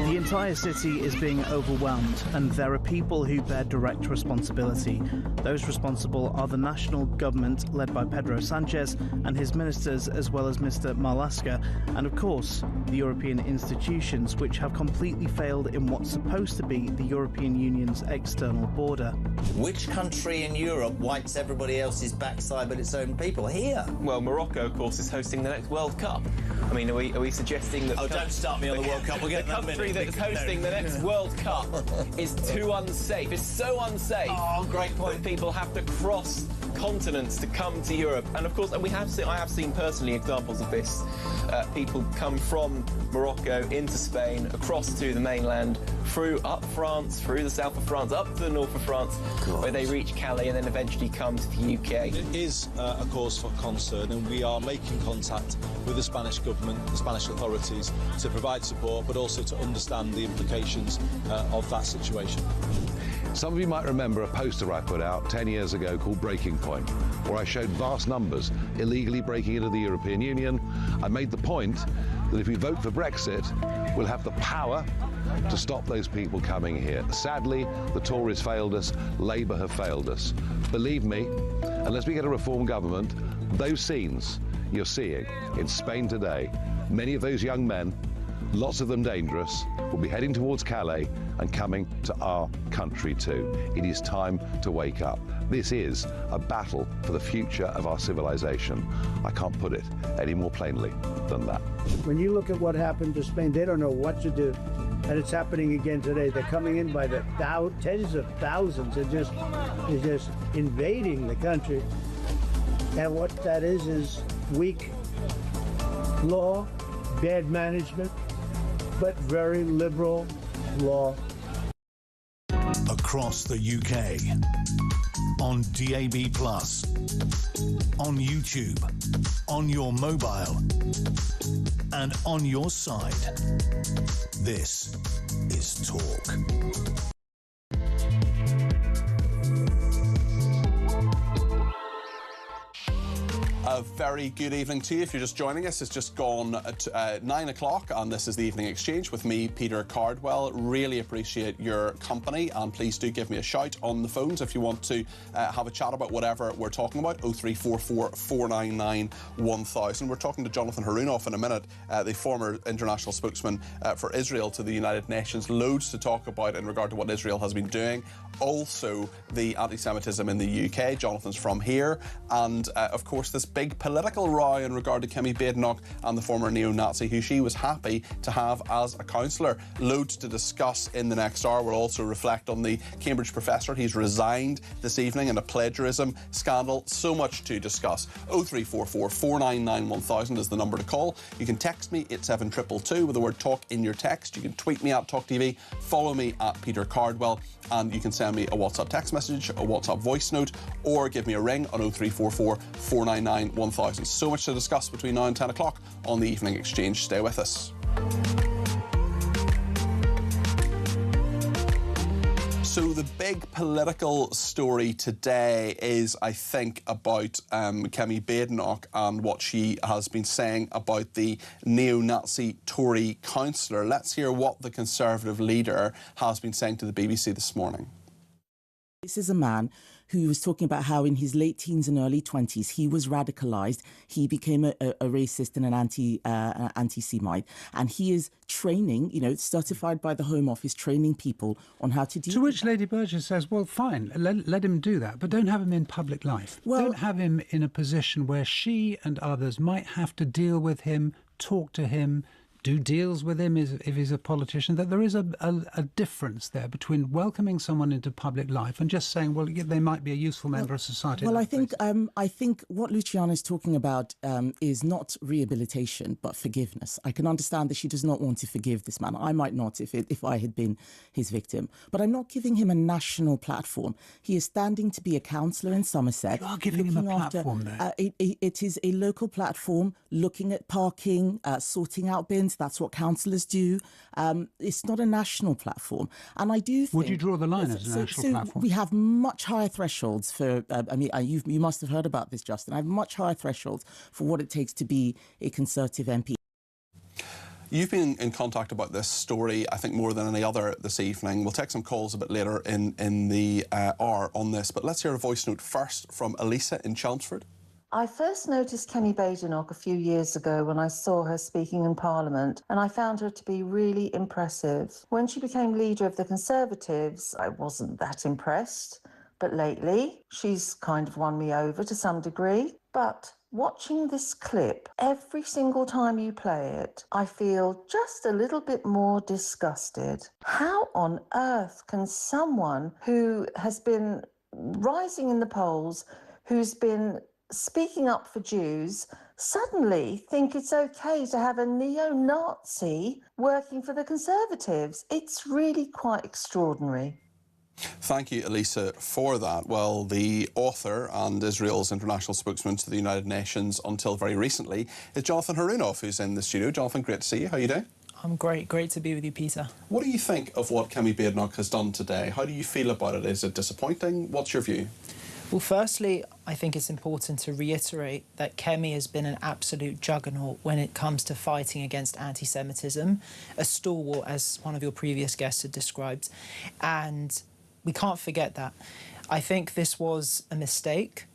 The entire city is being overwhelmed, and there are people who bear direct responsibility. Those responsible are the national government, led by Pedro Sanchez and his ministers, as well as Mr. Marlaska, and of course, the European institutions, which have completely failed in what's supposed to be the European Union's external border.
Which country in Europe wipes everybody else's backside but its own people? Here.
Well, Morocco, of course, is hosting the next World Cup. I mean, are we suggesting that...
Oh, don't start me on the World Cup. We'll get
the country that's hosting the next World Cup is too unsafe. It's so unsafe.
Oh, great point.
That people have to cross continents to come to Europe. And of course, and I have seen personally examples of this. People come from Morocco into Spain, across to the mainland, up France, through the south of France, up to the north of France, where they reach Calais and then eventually come to the UK.
It is a cause for concern, and we are making contact with the Spanish government, the Spanish authorities, to provide support, but also to understand the implications of that situation.
Some of you might remember a poster I put out 10 years ago called Breaking Point, where I showed vast numbers illegally breaking into the European Union. I made the point that if we vote for Brexit, we'll have the power to stop those people coming here. Sadly, the Tories failed us, Labour have failed us. Believe me, unless we get a reform government, those scenes you're seeing in Spain today, many of those young men, lots of them dangerous, will be heading towards Calais and coming to our country too. It is time to wake up. This is a battle for the future of our civilization. I can't put it any more plainly than that.
When you look at what happened to Spain, they don't know what to do. And it's happening again today. They're coming in by the tens of thousands. They're just invading the country. And what that is weak law, bad management, but very liberal law.
across the UK, on DAB+, on YouTube, on your mobile, and on your side. This is Talk.
A very good evening to you. If you're just joining us, it's just gone at 9 o'clock, and this is the Evening Exchange with me, Peter Cardwell. Really appreciate your company, and please do give me a shout on the phones if you want to have a chat about whatever we're talking about. 0344 499 1000. We're talking to Jonathan Harunoff in a minute, the former international spokesman for Israel to the United Nations. Loads to talk about in regard to what Israel has been doing. Also, the anti-Semitism in the UK. Jonathan's from here. And, of course, this big political row in regard to Kemi Badenoch and the former neo-Nazi who she was happy to have as a councillor. Loads to discuss in the next hour. We'll also reflect on the Cambridge professor. He's resigned this evening in a plagiarism scandal. So much to discuss. 0344 499 1000 is the number to call. You can text me at 72222 with the word talk in your text. You can tweet me at talkTV, follow me at Peter Cardwell, and you can send me a WhatsApp text message, a WhatsApp voice note, or give me a ring on 0344 499 1000. So much to discuss between now and 10 o'clock on the Evening Exchange. Stay with us. So the big political story today is, I think, about Kemi Badenoch and what she has been saying about the neo-Nazi Tory councillor. Let's hear what the Conservative leader has been saying to the BBC this morning.
This is a man who was talking about how in his late teens and early 20s, he was radicalised. He became a racist and an anti-Semite. And he is training, certified by the Home Office, training people on how to deal with.
To which Lady Burgess says, well, fine, let him do that, but don't have him in public life. Well, don't have him in a position where she and others might have to deal with him, talk to him, do deals with him if he's a politician, that there is a difference there between welcoming someone into public life and just saying, well, they might be a useful member of society.
Well, I think what Luciana is talking about is not rehabilitation, but forgiveness. I can understand that she does not want to forgive this man. I might not if I had been his victim. But I'm not giving him a national platform. He is standing to be a councillor in Somerset.
You are giving him a platform there.
It is a local platform looking at parking, sorting out bins. That's what councillors do. It's not a national platform. And I do think...
Would you draw the line as a national platform?
We have much higher thresholds for... you must have heard about this, Justin. I have much higher thresholds for what it takes to be a Conservative MP.
You've been in contact about this story, I think, more than any other this evening. We'll take some calls a bit later in the hour on this, but let's hear a voice note first from Elisa in Chelmsford.
I first noticed Kemi Badenoch a few years ago when I saw her speaking in Parliament, and I found her to be really impressive. When she became leader of the Conservatives, I wasn't that impressed, but lately she's kind of won me over to some degree. But watching this clip, every single time you play it, I feel just a little bit more disgusted. How on earth can someone who has been rising in the polls, who's been speaking up for Jews, suddenly think it's okay to have a neo-Nazi working for the Conservatives? It's really quite extraordinary.
Thank you, Elisa, for that. Well, the author and Israel's international spokesman to the United Nations until very recently is Jonathan Harunoff, who's in the studio. Jonathan, great to see you. How are you doing?
I'm great. Great to be with you, Peter.
What do you think of what Kemi Badenoch has done today? How do you feel about it? Is it disappointing? What's your view?
Well, firstly, I think it's important to reiterate that Kemi has been an absolute juggernaut when it comes to fighting against anti-Semitism, a stalwart, as one of your previous guests had described, and we can't forget that. I think this was a mistake,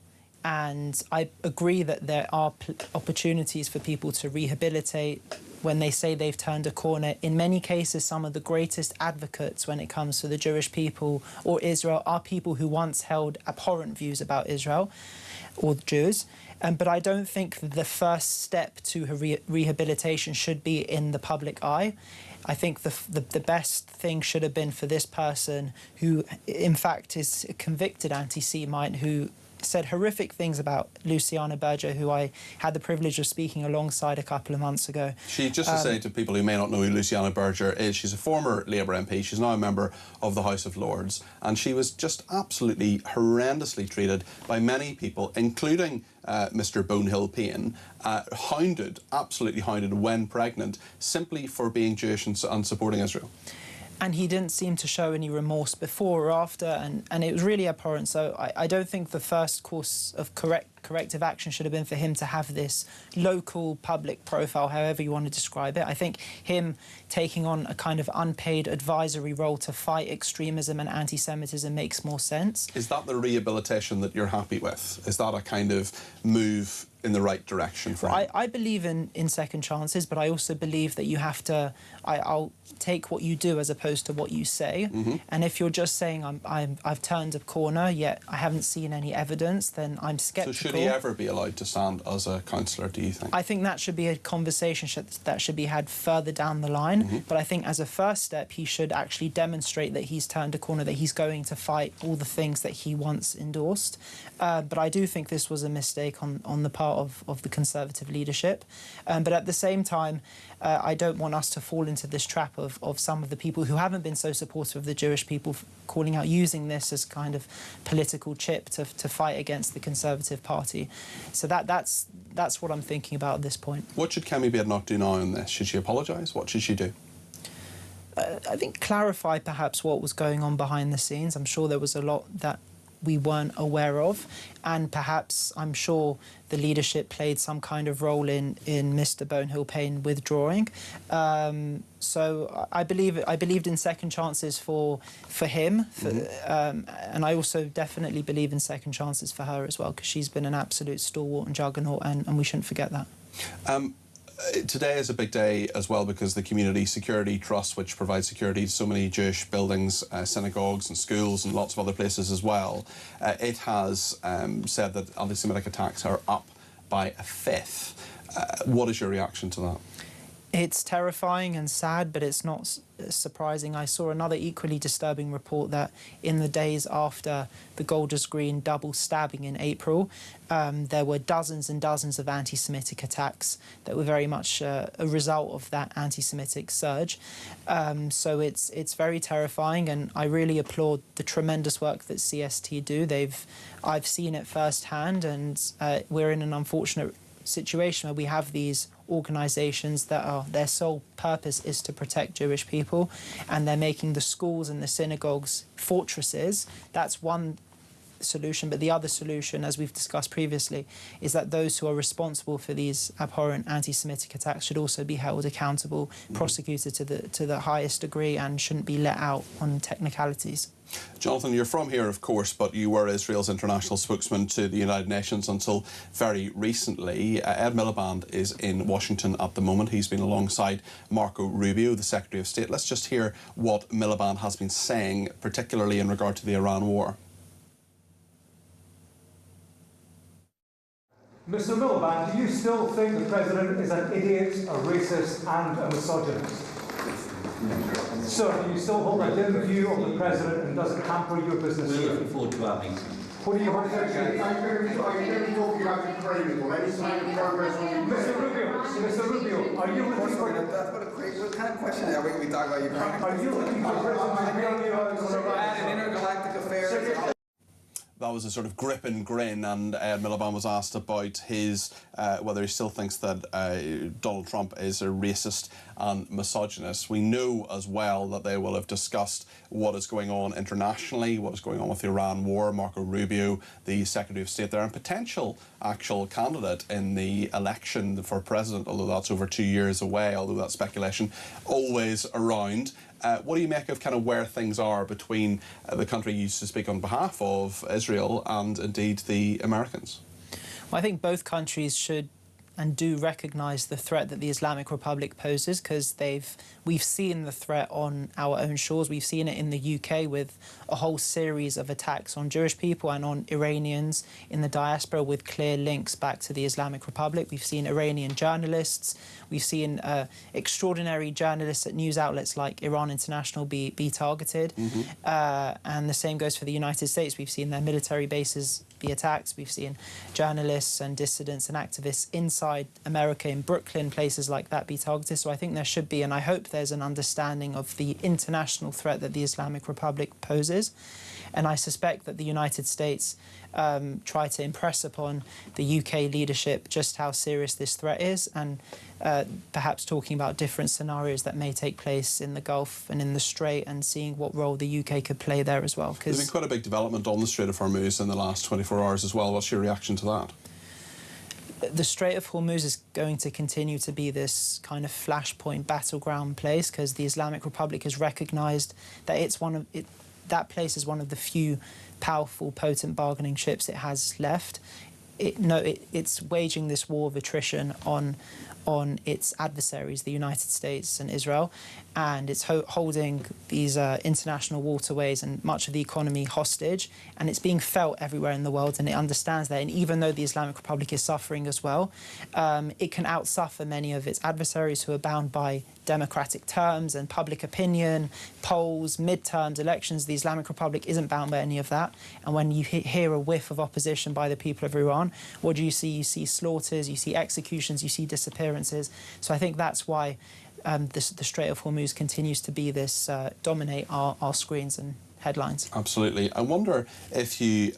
and I agree that there are opportunities for people to rehabilitate when they say they've turned a corner. In many cases, some of the greatest advocates when it comes to the Jewish people or Israel are people who once held abhorrent views about Israel or Jews. But I don't think the first step to rehabilitation should be in the public eye. I think the best thing should have been for this person, who in fact is a convicted anti-Semite, who said horrific things about Luciana Berger, who I had the privilege of speaking alongside a couple of months ago.
She, just to say to people who may not know who Luciana Berger is, she's a former Labour MP. She's now a member of the House of Lords, and she was just absolutely horrendously treated by many people, including Mr Bonehill Payne, absolutely hounded when pregnant, simply for being Jewish and supporting Israel.
And he didn't seem to show any remorse before or after, and it was really abhorrent. So I don't think the first course of corrective action should have been for him to have this local public profile, however you want to describe it. I think him taking on a kind of unpaid advisory role to fight extremism and anti-Semitism makes more sense.
Is that the rehabilitation that you're happy with? Is that a kind of move in the right direction for him?
I believe in second chances, but I also believe that you have to... I'll take what you do as opposed to what you say. And if you're just saying I've turned a corner, yet I haven't seen any evidence, then I'm sceptical.
So should he ever be allowed to stand as a councillor, do you think?
I think that should be a conversation that should be had further down the line. But I think as a first step, he should actually demonstrate that he's turned a corner, that he's going to fight all the things that he once endorsed. But I do think this was a mistake on the part of the Conservative leadership. But at the same time, I don't want us to fall into this trap of some of the people who haven't been so supportive of the Jewish people calling out, using this as kind of political chip to fight against the Conservative Party. So that's what I'm thinking about at this point.
What should Kemi Badenoch do now on this? Should she apologise? What should she do?
I think clarify perhaps what was going on behind the scenes. I'm sure there was a lot that we weren't aware of, and perhaps I'm sure the leadership played some kind of role in Mr Bonehill Payne withdrawing. So I believed in second chances for him, and I also definitely believe in second chances for her as well, because she's been an absolute stalwart and juggernaut, and we shouldn't forget that.
Today is a big day as well because the Community Security Trust, which provides security to so many Jewish buildings, synagogues and schools and lots of other places as well, it has said that anti-Semitic attacks are up by a fifth. What is your reaction to that?
It's terrifying and sad, but it's not surprising. I saw another equally disturbing report that in the days after the Golders Green double stabbing in April, there were dozens and dozens of anti-Semitic attacks that were very much a result of that anti-Semitic surge. So it's very terrifying, and I really applaud the tremendous work that CST do. I've seen it firsthand, and we're in an unfortunate situation where we have these organisations that their sole purpose is to protect Jewish people, and they're making the schools and the synagogues fortresses. That's one solution, but the other solution, as we've discussed previously, is that those who are responsible for these abhorrent anti-Semitic attacks should also be held accountable, prosecuted to the highest degree, and shouldn't be let out on technicalities.
Jonathan, you're from here, of course, but you were Israel's international spokesman to the United Nations until very recently. Ed Miliband is in Washington at the moment. He's been alongside Marco Rubio, the Secretary of State. Let's just hear what Miliband has been saying, particularly in regard to the Iran war.
Mr Miliband, do you still think the President is an idiot, a racist and a misogynist? Sir, do you still hold a dim view of the President, and does it hamper your business?
We're looking forward to our meeting.
What do you want to say?
Are you going to be talking about Ukraine or any sign of progress on
Mr Rubio, are you looking for...
What kind of question are we going to be talking about Ukraine?
Are you looking for President
an intergalactic affairs?
That was a sort of grip and grin, and Ed Miliband was asked about his whether he still thinks that Donald Trump is a racist and misogynist. We know as well that they will have discussed what is going on internationally, what is going on with the Iran war. Marco Rubio, the Secretary of State there, and potential actual candidate in the election for president, although that's over 2 years away, although that's speculation, always around. What do you make of kind of where things are between the country you used to speak on behalf of, Israel, and indeed the Americans?
Well, I think both countries should and do recognise the threat that the Islamic Republic poses, because we've seen the threat on our own shores. We've seen it in the UK with a whole series of attacks on Jewish people and on Iranians in the diaspora with clear links back to the Islamic Republic. We've seen Iranian journalists. We've seen extraordinary journalists at news outlets like Iran International be targeted. And the same goes for the United States. We've seen their military bases be attacked. We've seen journalists and dissidents and activists inside America, in Brooklyn, places like that, be targeted. So I think there should be, and I hope there's an understanding of the international threat that the Islamic Republic poses. And I suspect that the United States try to impress upon the UK leadership just how serious this threat is, and perhaps talking about different scenarios that may take place in the Gulf and in the Strait, and seeing what role the UK could play there as well.
There's been quite a big development on the Strait of Hormuz in the last 24 hours as well. What's your reaction to that?
The Strait of Hormuz is going to continue to be this kind of flashpoint battleground place, because the Islamic Republic has recognised that that place is one of the few powerful, potent bargaining chips it has left. It's waging this war of attrition on its adversaries, the United States and Israel, and it's holding these international waterways and much of the economy hostage, and it's being felt everywhere in the world, and it understands that. And even though the Islamic Republic is suffering as well, it can outsuffer many of its adversaries who are bound by democratic terms and public opinion, polls, midterms, elections. The Islamic Republic isn't bound by any of that. And when you hear a whiff of opposition by the people of Iran, what do you see? You see slaughters, you see executions, you see disappearances. So I think that's why the Strait of Hormuz continues to be this, dominate our screens and headlines.
Absolutely. I wonder if you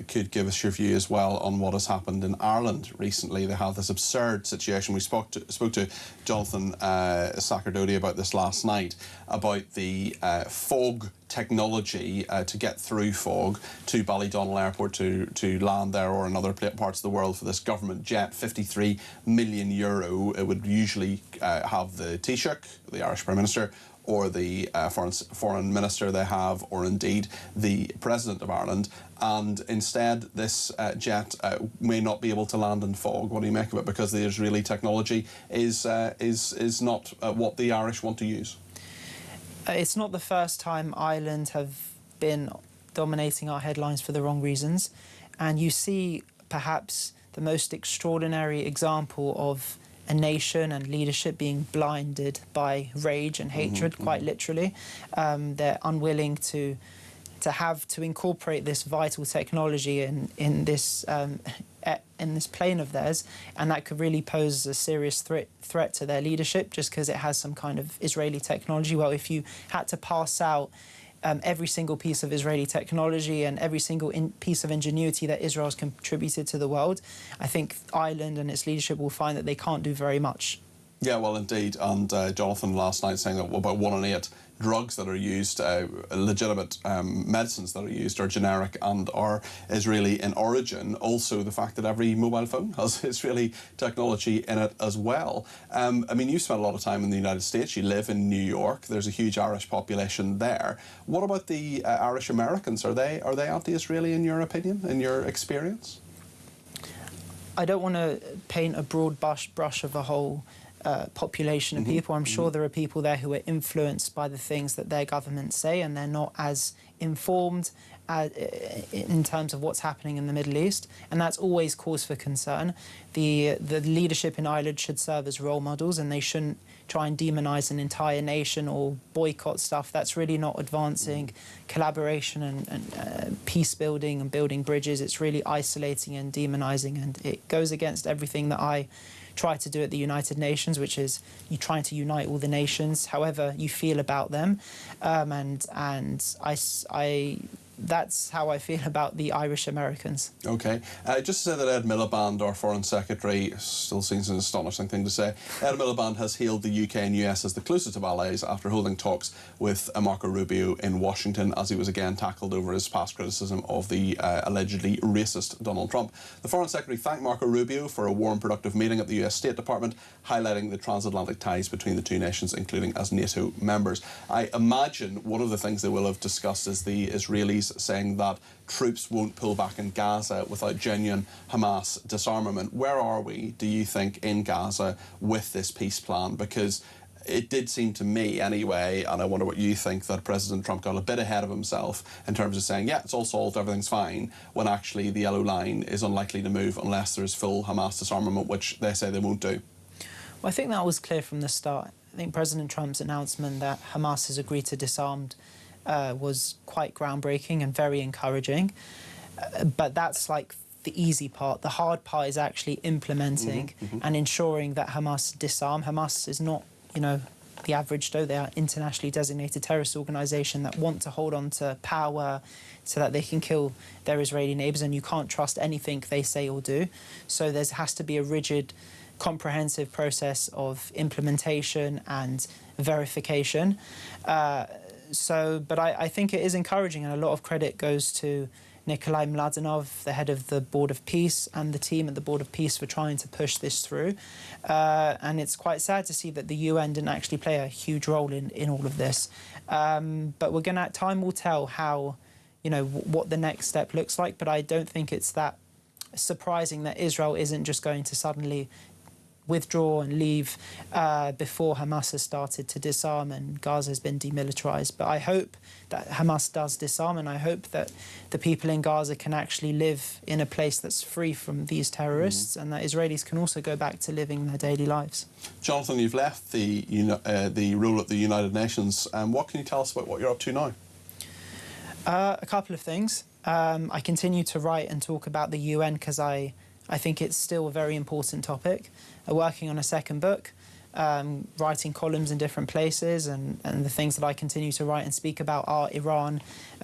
could give us your view as well on what has happened in Ireland recently. They have this absurd situation. We spoke to Jonathan Sacerdoti about this last night, about the fog technology to get through fog to Ballydonnell Airport to land there or in other parts of the world for this government jet. €53 million. It would usually have the Taoiseach, the Irish Prime Minister, or the foreign minister they have, or indeed the President of Ireland. And instead, this jet may not be able to land in fog. What do you make of it? Because the Israeli technology is not what the Irish want to use.
It's not the first time Ireland have been dominating our headlines for the wrong reasons. And you see perhaps the most extraordinary example of a nation and leadership being blinded by rage and hatred, quite literally. They're unwilling to incorporate this vital technology in this plane of theirs, and that could really pose a serious threat to their leadership, just because it has some kind of Israeli technology. Well, if you had to pass out every single piece of Israeli technology and every single piece of ingenuity that Israel has contributed to the world, I think Ireland and its leadership will find that they can't do very much.
Yeah, well, indeed. And Jonathan last night saying that about 1 in 8 drugs that are used, legitimate medicines that are used, are generic and are Israeli in origin. Also, the fact that every mobile phone has Israeli technology in it as well. I mean, you spent a lot of time in the United States. You live in New York. There's a huge Irish population there. What about the Irish Americans? Are they anti-Israeli in your opinion, in your experience?
I don't want to paint a broad brush of the whole population of people. I'm sure there are people there who are influenced by the things that their governments say, and they're not as informed in terms of what's happening in the Middle East, and that's always cause for concern. The leadership in Ireland should serve as role models, and they shouldn't try and demonise an entire nation or boycott stuff. That's really not advancing collaboration and peace building and building bridges. It's really isolating and demonising, and it goes against everything that I try to do at the United Nations, which is you trying to unite all the nations, however you feel about them, and that's how I feel about the Irish Americans.
OK. Just to say that Ed Miliband, our Foreign Secretary, still seems an astonishing thing to say, Ed Miliband has hailed the UK and US as the closest of allies after holding talks with Marco Rubio in Washington, as he was again tackled over his past criticism of the allegedly racist Donald Trump. The Foreign Secretary thanked Marco Rubio for a warm, productive meeting at the US State Department, highlighting the transatlantic ties between the two nations, including as NATO members. I imagine one of the things they will have discussed is the Israelis saying that troops won't pull back in Gaza without genuine Hamas disarmament. Where are we, do you think, in Gaza with this peace plan? Because it did seem to me anyway, and I wonder what you think, that President Trump got a bit ahead of himself in terms of saying, yeah, it's all solved, everything's fine, when actually the yellow line is unlikely to move unless there's full Hamas disarmament, which they say they won't do.
Well, I think that was clear from the start. I think President Trump's announcement that Hamas has agreed to disarm was quite groundbreaking and very encouraging. But that's like the easy part. The hard part is actually implementing and ensuring that Hamas disarm. Hamas is not, you know, the average Joe. They are internationally designated terrorist organisation that want to hold on to power so that they can kill their Israeli neighbours, and you can't trust anything they say or do. So there has to be a rigid, comprehensive process of implementation and verification. But I think it is encouraging, and a lot of credit goes to Nikolai Mladenov, the head of the Board of Peace, and the team at the Board of Peace for trying to push this through. And it's quite sad to see that the UN didn't actually play a huge role in all of this. But time will tell how, you know, what the next step looks like. But I don't think it's that surprising that Israel isn't just going to suddenly withdraw and leave before Hamas has started to disarm and Gaza has been demilitarized. But I hope that Hamas does disarm, and I hope that the people in Gaza can actually live in a place that's free from these terrorists, and that Israelis can also go back to living their daily lives.
Jonathan, you've left the role at the United Nations. What can you tell us about what you're up to now?
A couple of things. I continue to write and talk about the UN because I think it's still a very important topic. Working on a second book, writing columns in different places, and the things that I continue to write and speak about are Iran,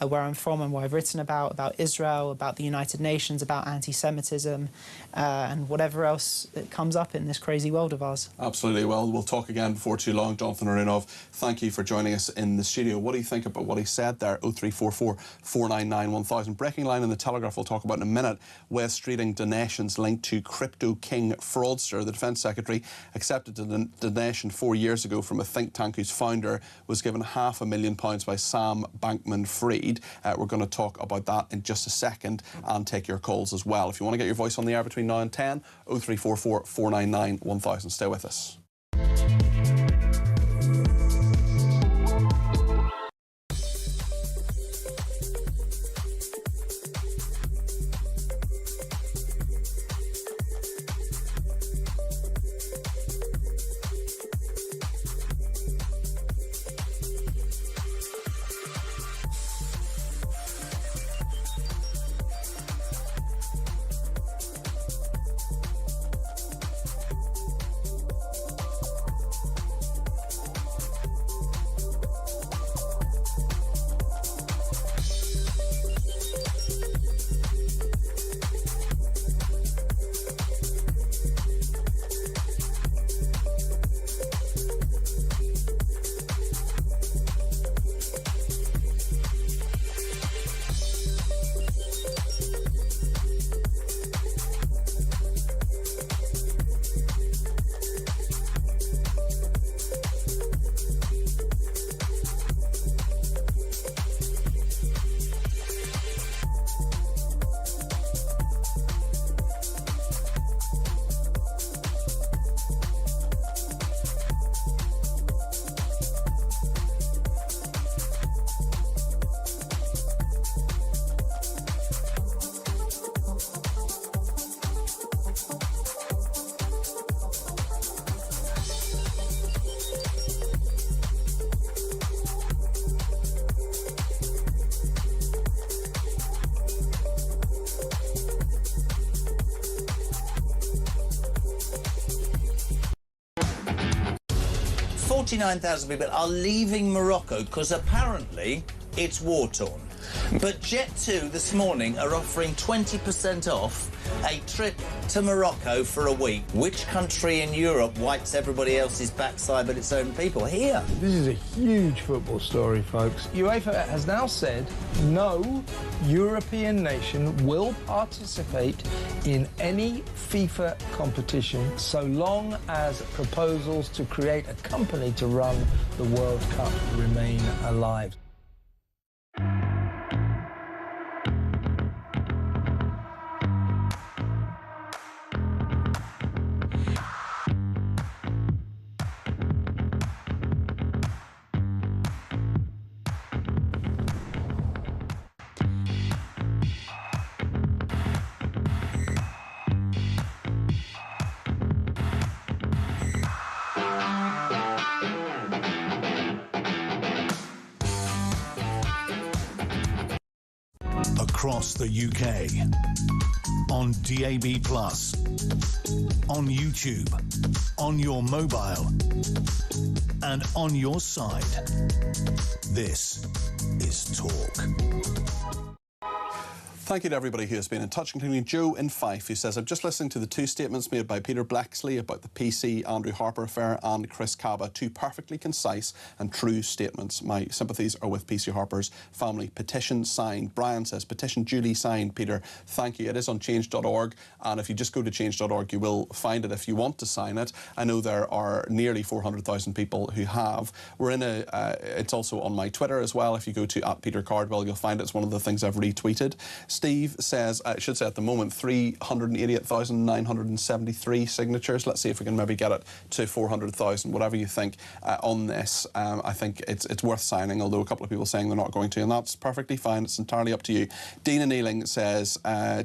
where I'm from and what I've written about Israel, about the United Nations, about anti-Semitism, and whatever else that comes up in this crazy world of ours.
Absolutely. Well, we'll talk again before too long. Jonathan Arday, thank you for joining us in the studio. What do you think about what he said there? 0344 499 1000. Breaking line in the Telegraph we'll talk about in a minute. West Streeting donations linked to crypto king fraudster. The Defence Secretary accepted a donation 4 years ago from a think tank whose founder was given £500,000 by Sam Bankman-Fried. We're going to talk about that in just a second and take your calls as well. If you want to get your voice on the air between now and 10, 0344 499 1000. Stay with us.
$49,000 people are leaving Morocco because apparently it's war-torn. But Jet2 this morning are offering 20% off a trip to Morocco for a week. Which country in Europe wipes everybody else's backside but its own people? Here.
This is a huge football story, folks. UEFA has now said no European nation will participate in any FIFA competition so long as proposals to create a company to run the World Cup remain alive.
across the UK. On DAB+, on YouTube, on your mobile, and on your side. This is Talk.
Thank you to everybody who has been in touch, including Joe in Fife, who says, I'm just listening to the two statements made by Peter Blexley about the PC Andrew Harper affair and Chris Cabba, two perfectly concise and true statements. My sympathies are with PC Harper's family. Petition signed. Brian says, petition duly signed, Peter. Thank you. It is on change.org, and if you just go to change.org, you will find it if you want to sign it. I know there are nearly 400,000 people who have. We're in it's also on my Twitter as well. If you go to @PeterCardwell, you'll find it's one of the things I've retweeted. Steve says, I should say at the moment, 388,973 signatures. Let's see if we can maybe get it to 400,000, whatever you think on this. I think it's worth signing, although a couple of people saying they're not going to, and that's perfectly fine. It's entirely up to you. Dina Neeling says,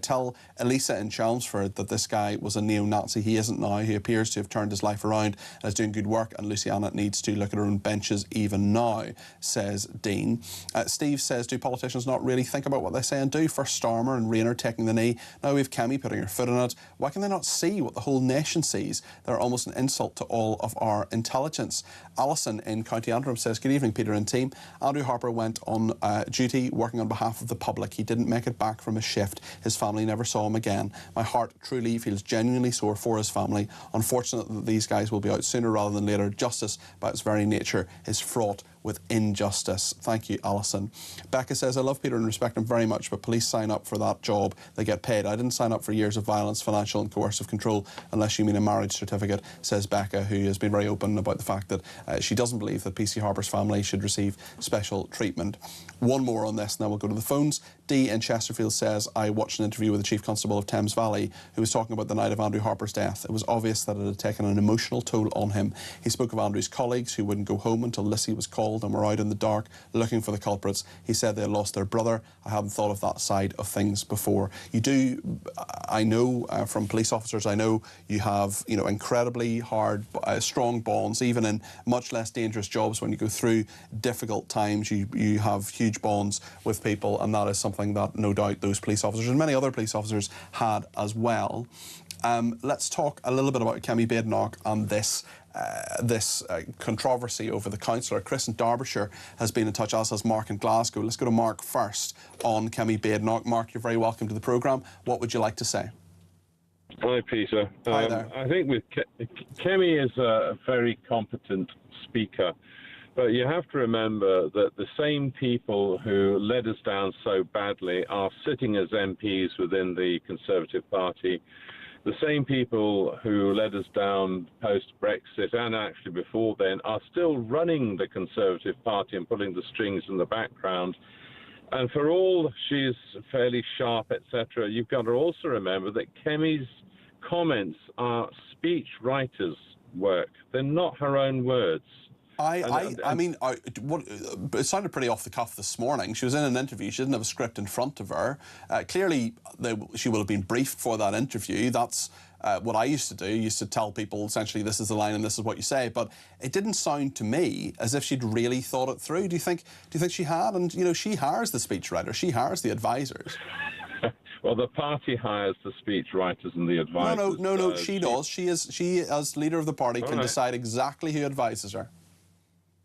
tell Elisa in Chelmsford that this guy was a neo-Nazi. He isn't now. He appears to have turned his life around and is doing good work, and Luciana needs to look at her own benches even now, says Dean. Steve says, do politicians not really think about what they say and do? First Starmer and Rayner taking the knee. Now we have Kemi putting her foot on it. Why can they not see what the whole nation sees? They're almost an insult to all of our intelligence. Alison in County Antrim says, good evening, Peter and team. Andrew Harper went on duty working on behalf of the public. He didn't make it back from his shift. His family never saw him again. My heart truly feels genuinely sore for his family. Unfortunate that these guys will be out sooner rather than later. Justice, by its very nature, is fraught with injustice. Thank you, Alison. Becca says, I love Peter and respect him very much, but police sign up for that job. They get paid. I didn't sign up for years of violence, financial and coercive control, unless you mean a marriage certificate, says Becca, who has been very open about the fact that she doesn't believe that PC Harper's family should receive special treatment. One more on this, and then we'll go to the phones. Dee in Chesterfield says, I watched an interview with the Chief Constable of Thames Valley who was talking about the night of Andrew Harper's death. It was obvious that it had taken an emotional toll on him. He spoke of Andrew's colleagues who wouldn't go home until Lissy was called and were out in the dark looking for the culprits. He said they had lost their brother. I hadn't thought of that side of things before. You do, I know from police officers, I know you have, you know, incredibly hard, strong bonds, even in much less dangerous jobs. When you go through difficult times, you have huge bonds with people, and that is something that no doubt those police officers and many other police officers had as well. Let's talk a little bit about Kemi Badenoch and this controversy over the councillor. Chris in Derbyshire has been in touch, as has Mark in Glasgow. Let's go to Mark first on Kemi Badenoch. Mark, you're very welcome to the programme. What would you like to say?
Hi, Peter.
Hi there.
I think with Kemi is a very competent speaker, but you have to remember that the same people who led us down so badly are sitting as MPs within the Conservative Party. The same people who led us down post-Brexit and actually before then are still running the Conservative Party and pulling the strings in the background. And for all she's fairly sharp, etc., you've got to also remember that Kemi's comments are speech writers' work. They're not her own words.
I mean, it sounded pretty off the cuff this morning. She was in an interview. She didn't have a script in front of her. Clearly, she will have been briefed for that interview. That's what I used to do. I used to tell people, essentially, this is the line and this is what you say. But it didn't sound to me as if she'd really thought it through. Do you think she had? And, you know, she hires the speechwriter. She hires the advisors.
Well, the party hires the speech writers and the advisors.
No, she does. She, as leader of the party, can decide exactly who advises her.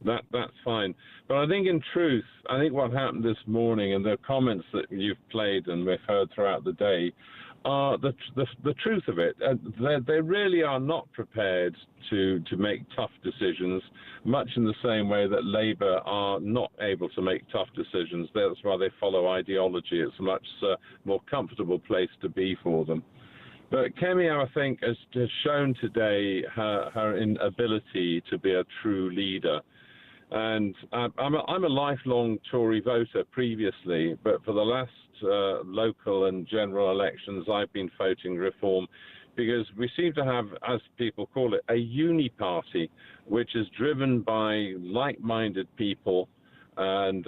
That's fine. But I think in truth, I think what happened this morning and the comments that you've played and we've heard throughout the day are the truth of it. They really are not prepared to make tough decisions, much in the same way that Labour are not able to make tough decisions. That's why they follow ideology. It's a much more comfortable place to be for them. But Kemi, I think, has shown today her inability to be a true leader. And I'm a lifelong Tory voter previously, but for the last local and general elections, I've been voting Reform because we seem to have, as people call it, a uni-party, which is driven by like-minded people. And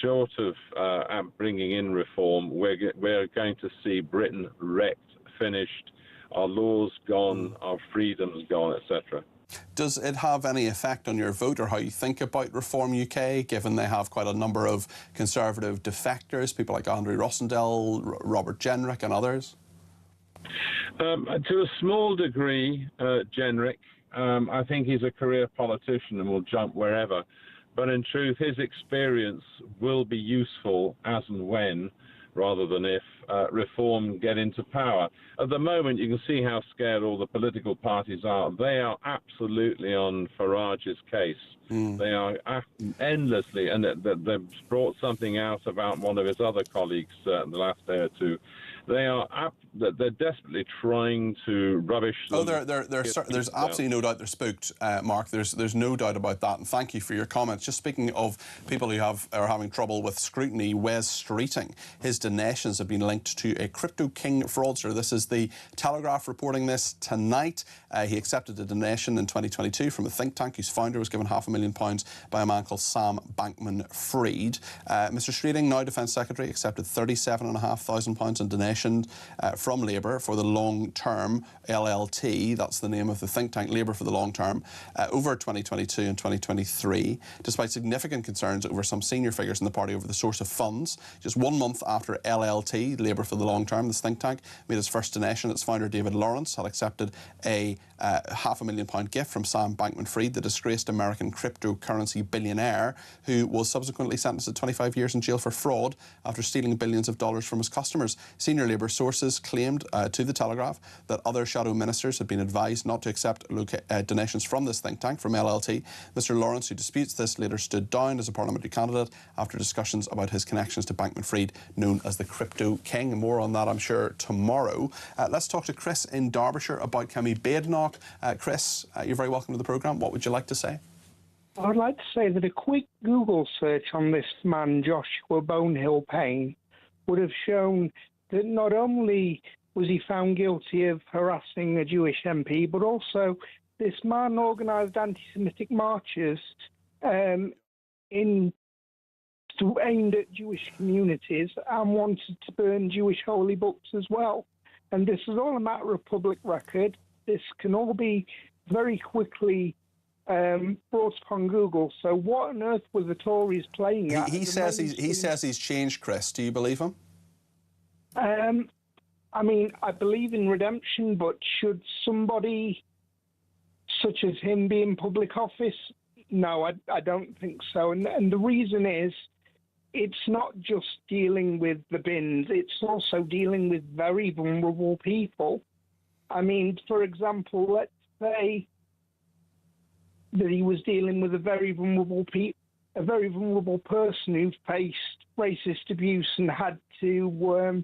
short of bringing in Reform, we're going to see Britain wrecked, finished, our laws gone, our freedoms gone, etc.
Does it have any effect on your vote or how you think about Reform UK, given they have quite a number of Conservative defectors, people like Andrew Rossendale, Robert Jenrick and others?
To a small degree, Jenrick, I think he's a career politician and will jump wherever. But in truth, his experience will be useful as and when, rather than if, Reform get into power. At the moment, you can see how scared all the political parties are. They are absolutely on Farage's case. They are endlessly, and they've brought something out about one of his other colleagues the last day or two. They're desperately trying to rubbish them.
There's absolutely no doubt they're spooked, Mark. There's no doubt about that. And thank you for your comments. Just speaking of people who are having trouble with scrutiny, Wes Streeting, his donations have been linked to a crypto king fraudster. This is the Telegraph reporting this tonight. He accepted a donation in 2022 from a think tank whose founder was given £500,000 by a man called Sam Bankman-Fried. Mr. Streeting, now Defence Secretary, accepted £37,500 in donation from Labour for the long term, LLT, that's the name of the think tank, Labour for the long term, over 2022 and 2023, despite significant concerns over some senior figures in the party over the source of funds. Just 1 month after LLT, Labour for the long term, this think tank made its first donation, its founder David Lawrence had accepted a £500,000 gift from Sam Bankman-Fried, the disgraced American cryptocurrency billionaire who was subsequently sentenced to 25 years in jail for fraud after stealing billions of dollars from his customers. Senior Labour sources claimed to the Telegraph that other shadow ministers had been advised not to accept donations from this think tank, from LLT. Mr. Lawrence, who disputes this, later stood down as a parliamentary candidate after discussions about his connections to Bankman-Fried, known as the Crypto King. And more on that, I'm sure, tomorrow. Let's talk to Chris in Derbyshire about Kemi Badenoch. Chris, you're very welcome to the programme. What would you like to say?
I'd like to say that a quick Google search on this man, Joshua Bonehill Payne, would have shown that not only was he found guilty of harassing a Jewish MP, but also this man organised anti-Semitic marches aimed at Jewish communities and wanted to burn Jewish holy books as well. And this is all a matter of public record. This can all be very quickly brought upon Google. So what on earth were the Tories playing at?
He says he's changed, Chris. Do you believe him?
I mean, I believe in redemption, but should somebody such as him be in public office? No, I don't think so. And the reason is, it's not just dealing with the bins, it's also dealing with very vulnerable people. I mean, for example, let's say that he was dealing with a very vulnerable person who faced racist abuse and had to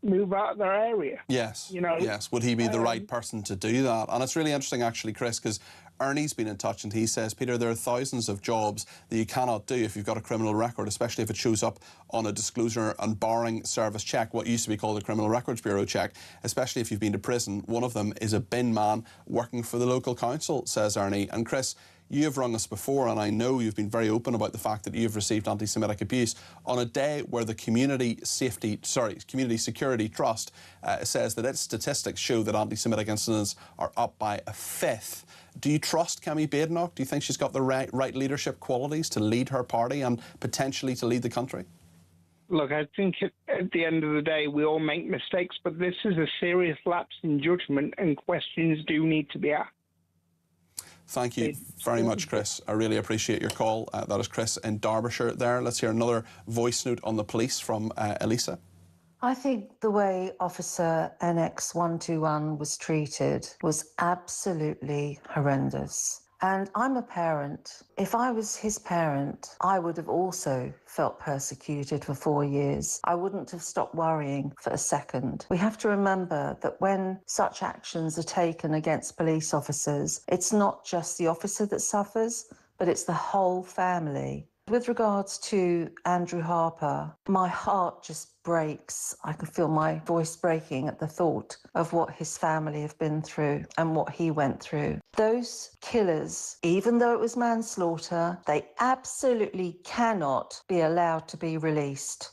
move out of their area.
Yes.
You know.
Yes. Would he be the right person to do that? And it's really interesting, actually, Chris, because Ernie's been in touch and he says, Peter, there are thousands of jobs that you cannot do if you've got a criminal record, especially if it shows up on a disclosure and barring service check, what used to be called a Criminal Records Bureau check, especially if you've been to prison. One of them is a bin man working for the local council, says Ernie. And Chris, you have rung us before, and I know you've been very open about the fact that you've received anti-Semitic abuse on a day where the Community Security Trust says that its statistics show that anti-Semitic incidents are up by a fifth. Do you trust Kemi Badenoch? Do you think she's got the right leadership qualities to lead her party and potentially to lead the country?
Look, I think at the end of the day, we all make mistakes, but this is a serious lapse in judgment and questions do need to be asked.
Thank you very much, Chris. I really appreciate your call. That is Chris in Derbyshire there. Let's hear another voice note on the police from Elisa.
I think the way Officer NX121 was treated was absolutely horrendous. And I'm a parent. If I was his parent, I would have also felt persecuted for 4 years. I wouldn't have stopped worrying for a second. We have to remember that when such actions are taken against police officers, it's not just the officer that suffers, but it's the whole family. With regards to Andrew Harper, my heart just breaks. I can feel my voice breaking at the thought of what his family have been through and what he went through. Those killers, even though it was manslaughter, they absolutely cannot be allowed to be released.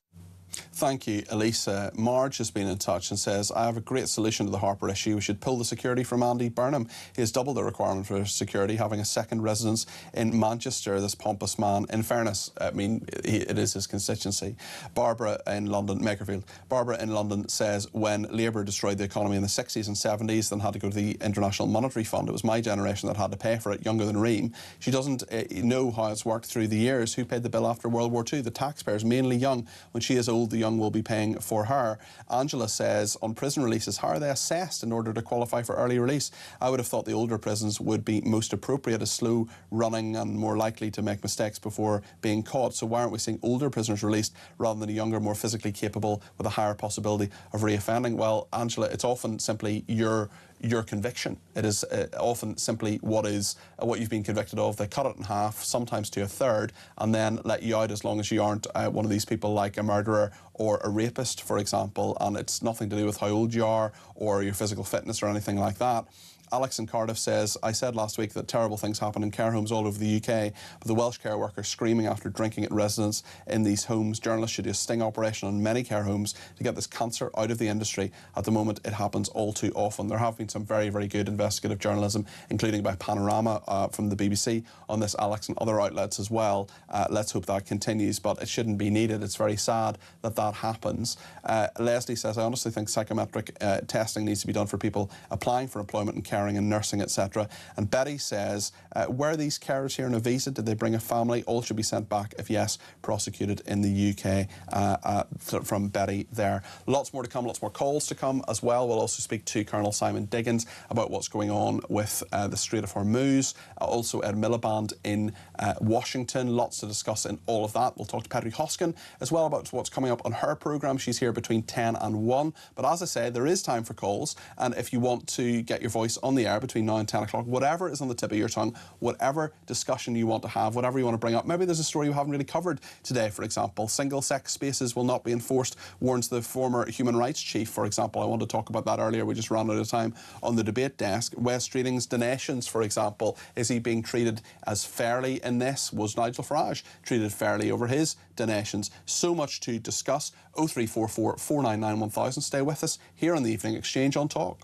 Thank you, Elisa. Marge has been in touch and says, I have a great solution to the Harper issue. We should pull the security from Andy Burnham. He has doubled the requirement for security, having a second residence in Manchester, this pompous man. In fairness, I mean, it is his constituency. Barbara in London, Makerfield. Barbara in London says, when Labour destroyed the economy in the 60s and 70s, then had to go to the International Monetary Fund, it was my generation that had to pay for it, younger than Reem. She doesn't know how it's worked through the years. Who paid the bill after World War II? The taxpayers, mainly young. When she is old, the young will be paying for her. Angela says, on prison releases, how are they assessed in order to qualify for early release? I would have thought the older prisons would be most appropriate, as slow running and more likely to make mistakes before being caught. So why aren't we seeing older prisoners released rather than younger, more physically capable with a higher possibility of reoffending? Well, Angela, it's often simply your conviction. It is often simply what you've been convicted of. They cut it in half, sometimes to a third, and then let you out as long as you aren't one of these people like a murderer or a rapist, for example, and it's nothing to do with how old you are or your physical fitness or anything like that. Alex in Cardiff says, I said last week that terrible things happen in care homes all over the UK, but the Welsh care workers screaming after drinking at residents in these homes. Journalists should do a sting operation on many care homes to get this cancer out of the industry. At the moment, it happens all too often. There have been some very, very good investigative journalism, including by Panorama from the BBC on this, Alex, and other outlets as well. Let's hope that continues, but it shouldn't be needed. It's very sad that that happens. Leslie says, I honestly think psychometric testing needs to be done for people applying for employment in care and nursing, etc. And Betty says, were these carers here on a visa? Did they bring a family? All should be sent back. If yes, prosecuted in the UK. From Betty there. Lots more to come, lots more calls to come as well. We'll also speak to Colonel Simon Diggins about what's going on with the Strait of Hormuz. Also Ed Miliband in Washington. Lots to discuss in all of that. We'll talk to Petri Hoskin as well about what's coming up on her programme. She's here between 10 and 1. But as I say, there is time for calls, and if you want to get your voice on the air between now and 10 o'clock, whatever is on the tip of your tongue, whatever discussion you want to have, whatever you want to bring up. Maybe there's a story you haven't really covered today, for example. Single-sex spaces will not be enforced, warns the former human rights chief, for example. I wanted to talk about that earlier. We just ran out of time on the debate desk. Wes Streeting's donations, for example. Is he being treated as fairly in this? Was Nigel Farage treated fairly over his donations? So much to discuss. 0344 499 1000. Stay with us here on the Evening Exchange on Talk.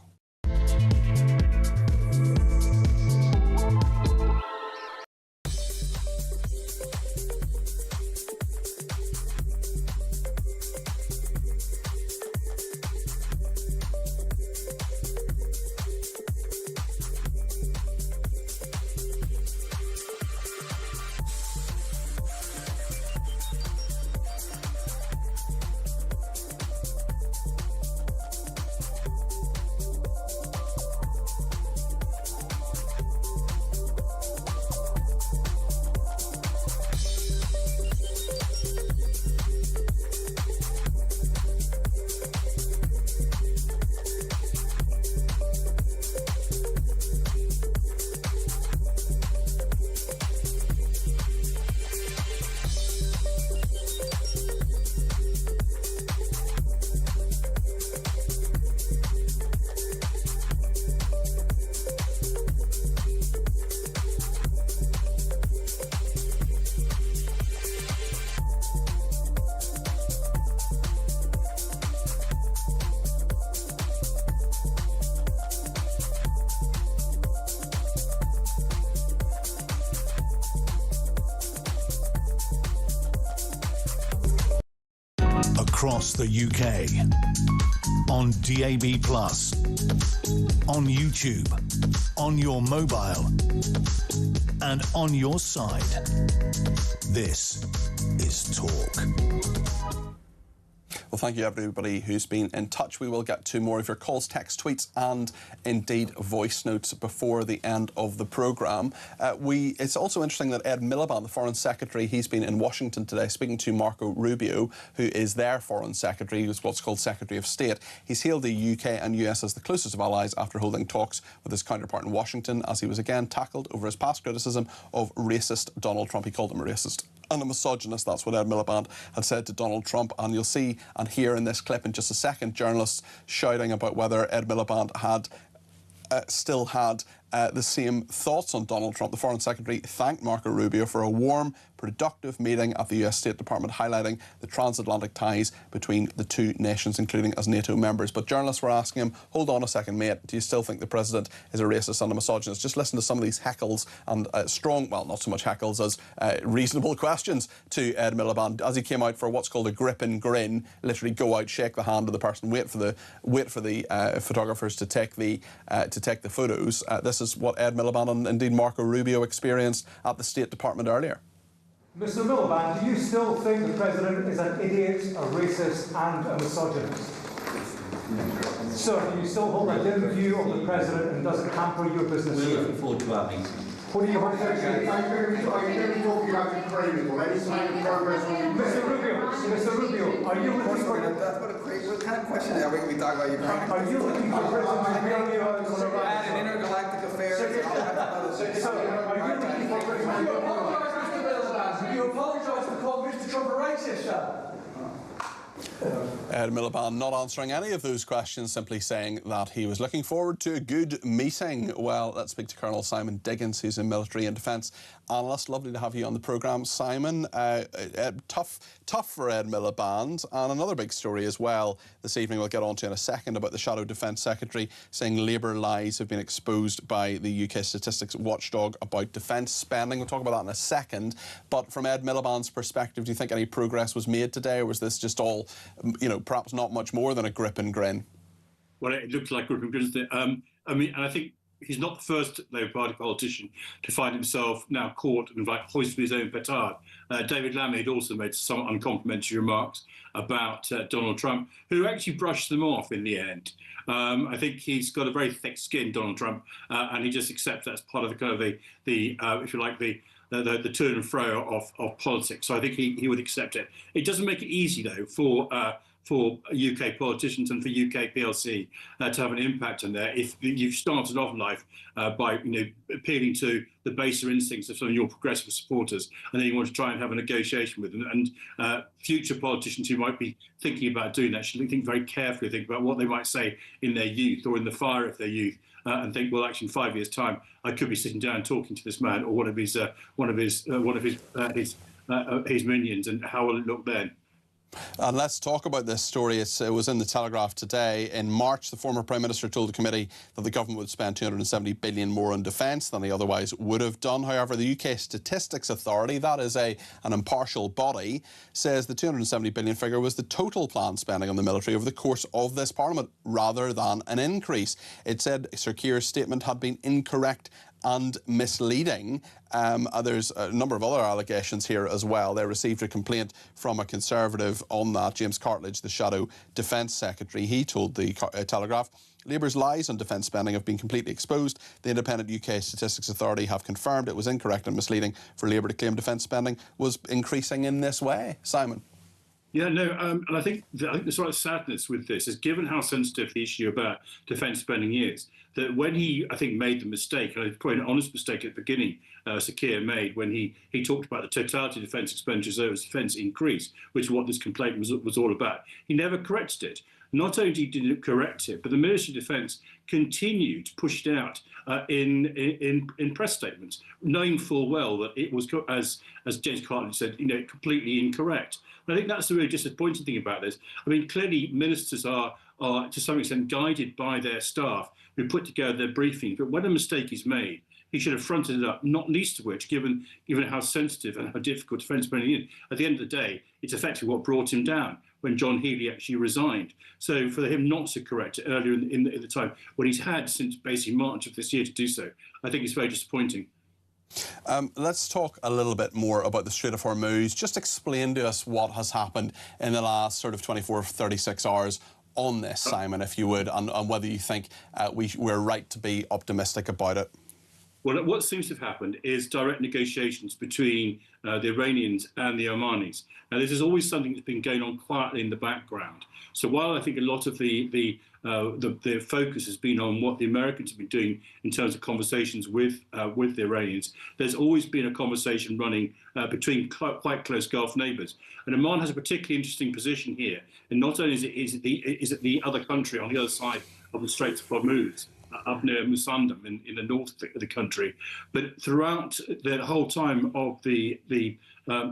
Across the UK, on DAB+, on YouTube, on your mobile, and on your side. This is Talk.
Well, thank you everybody who's been in touch. We will get to more of your calls, texts, tweets and indeed voice notes before the end of the programme. It's also interesting that Ed Miliband, the Foreign Secretary, he's been in Washington today speaking to Marco Rubio, who is their Foreign Secretary, who's what's called Secretary of State. He's hailed the UK and US as the closest of allies after holding talks with his counterpart in Washington, as he was again tackled over his past criticism of racist Donald Trump. He called him a racist and a misogynist. That's what Ed Miliband had said to Donald Trump, and you'll see and hear in this clip in just a second journalists shouting about whether Ed Miliband had still had the same thoughts on Donald Trump. The Foreign Secretary thanked Marco Rubio for a warm, productive meeting at the US State Department, highlighting the transatlantic ties between the two nations, including as NATO members. But journalists were asking him, hold on a second, mate, do you still think the president is a racist and a misogynist? Just listen to some of these heckles and strong, well, not so much heckles as reasonable questions to Ed Miliband as he came out for what's called a grip and grin, literally go out, shake the hand of the person, wait for the photographers to take the photos. This is what Ed Miliband and indeed Marco Rubio experienced at the State Department earlier.
Mr. Miliband, do you still think the president is an idiot, a racist and a misogynist? Sir, do you still hold a dim view of the president and does it hamper your business?
We're looking forward to our meeting.
What do you want to say?
Are you going to be talking about Ukraine or any sign of progress on
Mr. Rubio, are you looking for...
What kind of question are we going to be talking about Ukraine?
Are you looking for President Rubio
and intergalactic affairs?
Sir, are you looking for President Rubio?
You apologise for calling Mr. Trump a racist, sir.
Ed Miliband not answering any of those questions, simply saying that he was looking forward to a good meeting. Well, let's speak to Colonel Simon Diggins, who's a military and defence analyst. Lovely to have you on the programme, Simon. Tough for Ed Miliband. And another big story as well this evening we'll get on to in a second about the Shadow Defence Secretary saying Labour lies have been exposed by the UK statistics watchdog about defence spending. We'll talk about that in a second. But from Ed Miliband's perspective, do you think any progress was made today, or was this just all, you know, perhaps not much more than a grip and grin?
Well, it looks like grip and grin, doesn't it? I mean, and I think he's not the first Labour Party politician to find himself now caught and like hoisting his own petard. David Lammy had also made some uncomplimentary remarks about Donald Trump, who actually brushed them off in the end. I think he's got a very thick skin, Donald Trump, and he just accepts that's part of the kind of the if you like, the turn and fro of politics. So I think he would accept it. It doesn't make it easy, though, for UK politicians and for UK PLC to have an impact on there. If you've started off life by appealing to the baser instincts of some of your progressive supporters, and then you want to try and have a negotiation with them, and future politicians who might be thinking about doing that should think very carefully, think about what they might say in their youth or in the fire of their youth, and think, well, actually, in 5 years' time, I could be sitting down talking to this man or one of his minions, and how will it look then?
And let's talk about this story. It was in the Telegraph today. In March, the former Prime Minister told the committee that the government would spend $270 billion more on defence than he otherwise would have done. However, the UK Statistics Authority, that is an impartial body, says the $270 billion figure was the total planned spending on the military over the course of this Parliament, rather than an increase. It said Sir Keir's statement had been incorrect and misleading. There's a number of other allegations here as well. They received a complaint from a Conservative on that, James Cartledge, the Shadow Defence Secretary. He told the Telegraph, Labour's lies on defence spending have been completely exposed. The independent UK Statistics Authority have confirmed it was incorrect and misleading for Labour to claim defence spending was increasing in this way. Simon?
Yeah, no, and I think the sort of sadness with this is, given how sensitive the issue about defence spending is, that when he, I think, made the mistake, and it's probably an honest mistake at the beginning, Sir Keir made, when he talked about the totality of defence expenditures over defence increase, which is what this complaint was all about. He never corrected it. Not only did he correct it, but the Ministry of Defence continued to push it out in press statements, knowing full well that it was, as James Cartledge said, completely incorrect. And I think that's the really disappointing thing about this. I mean, clearly ministers are to some extent guided by their staff who put together their briefing. But when a mistake is made, he should have fronted it up, not least of which, given how sensitive and how difficult defence spending is. At the end of the day, it's effectively what brought him down when John Healey actually resigned. So for him not to correct it earlier in the time, when he's had since basically March of this year to do so, I think it's very disappointing.
Let's talk a little bit more about the Strait of Hormuz. Just explain to us what has happened in the last sort of 24, 36 hours on this, Simon, if you would, and whether you think we're right to be optimistic about it.
Well, what seems to have happened is direct negotiations between the Iranians and the Omanis. Now, this is always something that's been going on quietly in the background. So while I think a lot of the focus has been on what the Americans have been doing in terms of conversations with the Iranians, there's always been a conversation running between quite close Gulf neighbours. And Oman has a particularly interesting position here. And not only is it the other country on the other side of the Straits of Hormuz, up near Musandam in the north of the country. But throughout the whole time of the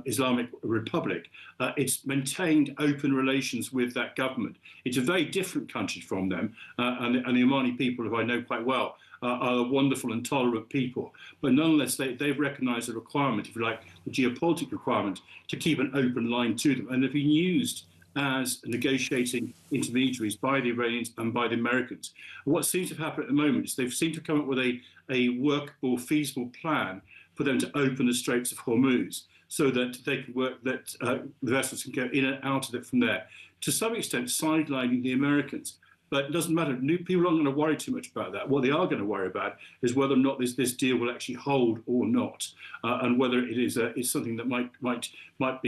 Islamic Republic, it's maintained open relations with that government. It's a very different country from them, and the Omani people, who I know quite well, are wonderful and tolerant people. But nonetheless, they've recognised the requirement, if you like, the geopolitical requirement, to keep an open line to them. And they've been used as negotiating intermediaries by the Iranians and by the Americans. And what seems to have happened at the moment is they've seemed to come up with a workable, feasible plan for them to open the Straits of Hormuz so that they can work, that the vessels can go in and out of it from there, to some extent sidelining the Americans. But it doesn't matter. New people aren't going to worry too much about that. What they are going to worry about is whether or not this deal will actually hold or not, and whether it is something that might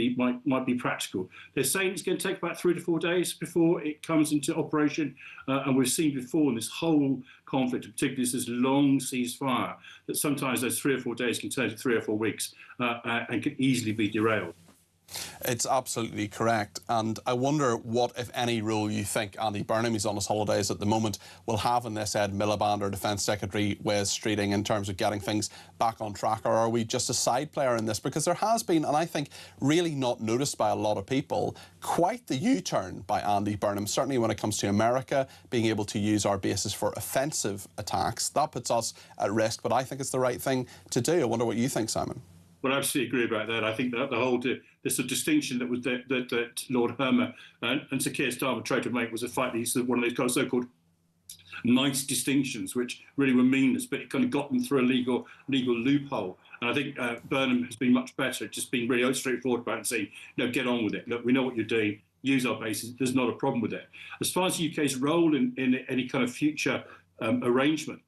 be practical. They're saying it's going to take about 3 to 4 days before it comes into operation, and we've seen before in this whole conflict, particularly this long ceasefire, that sometimes those 3 or 4 days can turn to 3 or 4 weeks and can easily be derailed.
It's absolutely correct. And I wonder what, if any, role you think Andy Burnham, he's on his holidays at the moment, will have in this, Ed Miliband or Defence Secretary Wes Streeting, in terms of getting things back on track? Or are we just a side player in this? Because there has been, and I think really not noticed by a lot of people, quite the U-turn by Andy Burnham, certainly when it comes to America being able to use our bases for offensive attacks. That puts us at risk, but I think it's the right thing to do. I wonder what you think, Simon.
Well, I absolutely agree about that. I think that the whole this distinction that was that Lord Hermer and Sir Keir Starmer tried to make was a fight. He's one of those kind of so-called nice distinctions, which really were meaningless, but it kind of got them through a legal loophole. And I think Burnham has been much better, just being really straightforward about it and saying, no, get on with it. Look, we know what you're doing. Use our bases. There's not a problem with it. As far as the UK's role in any kind of future arrangement,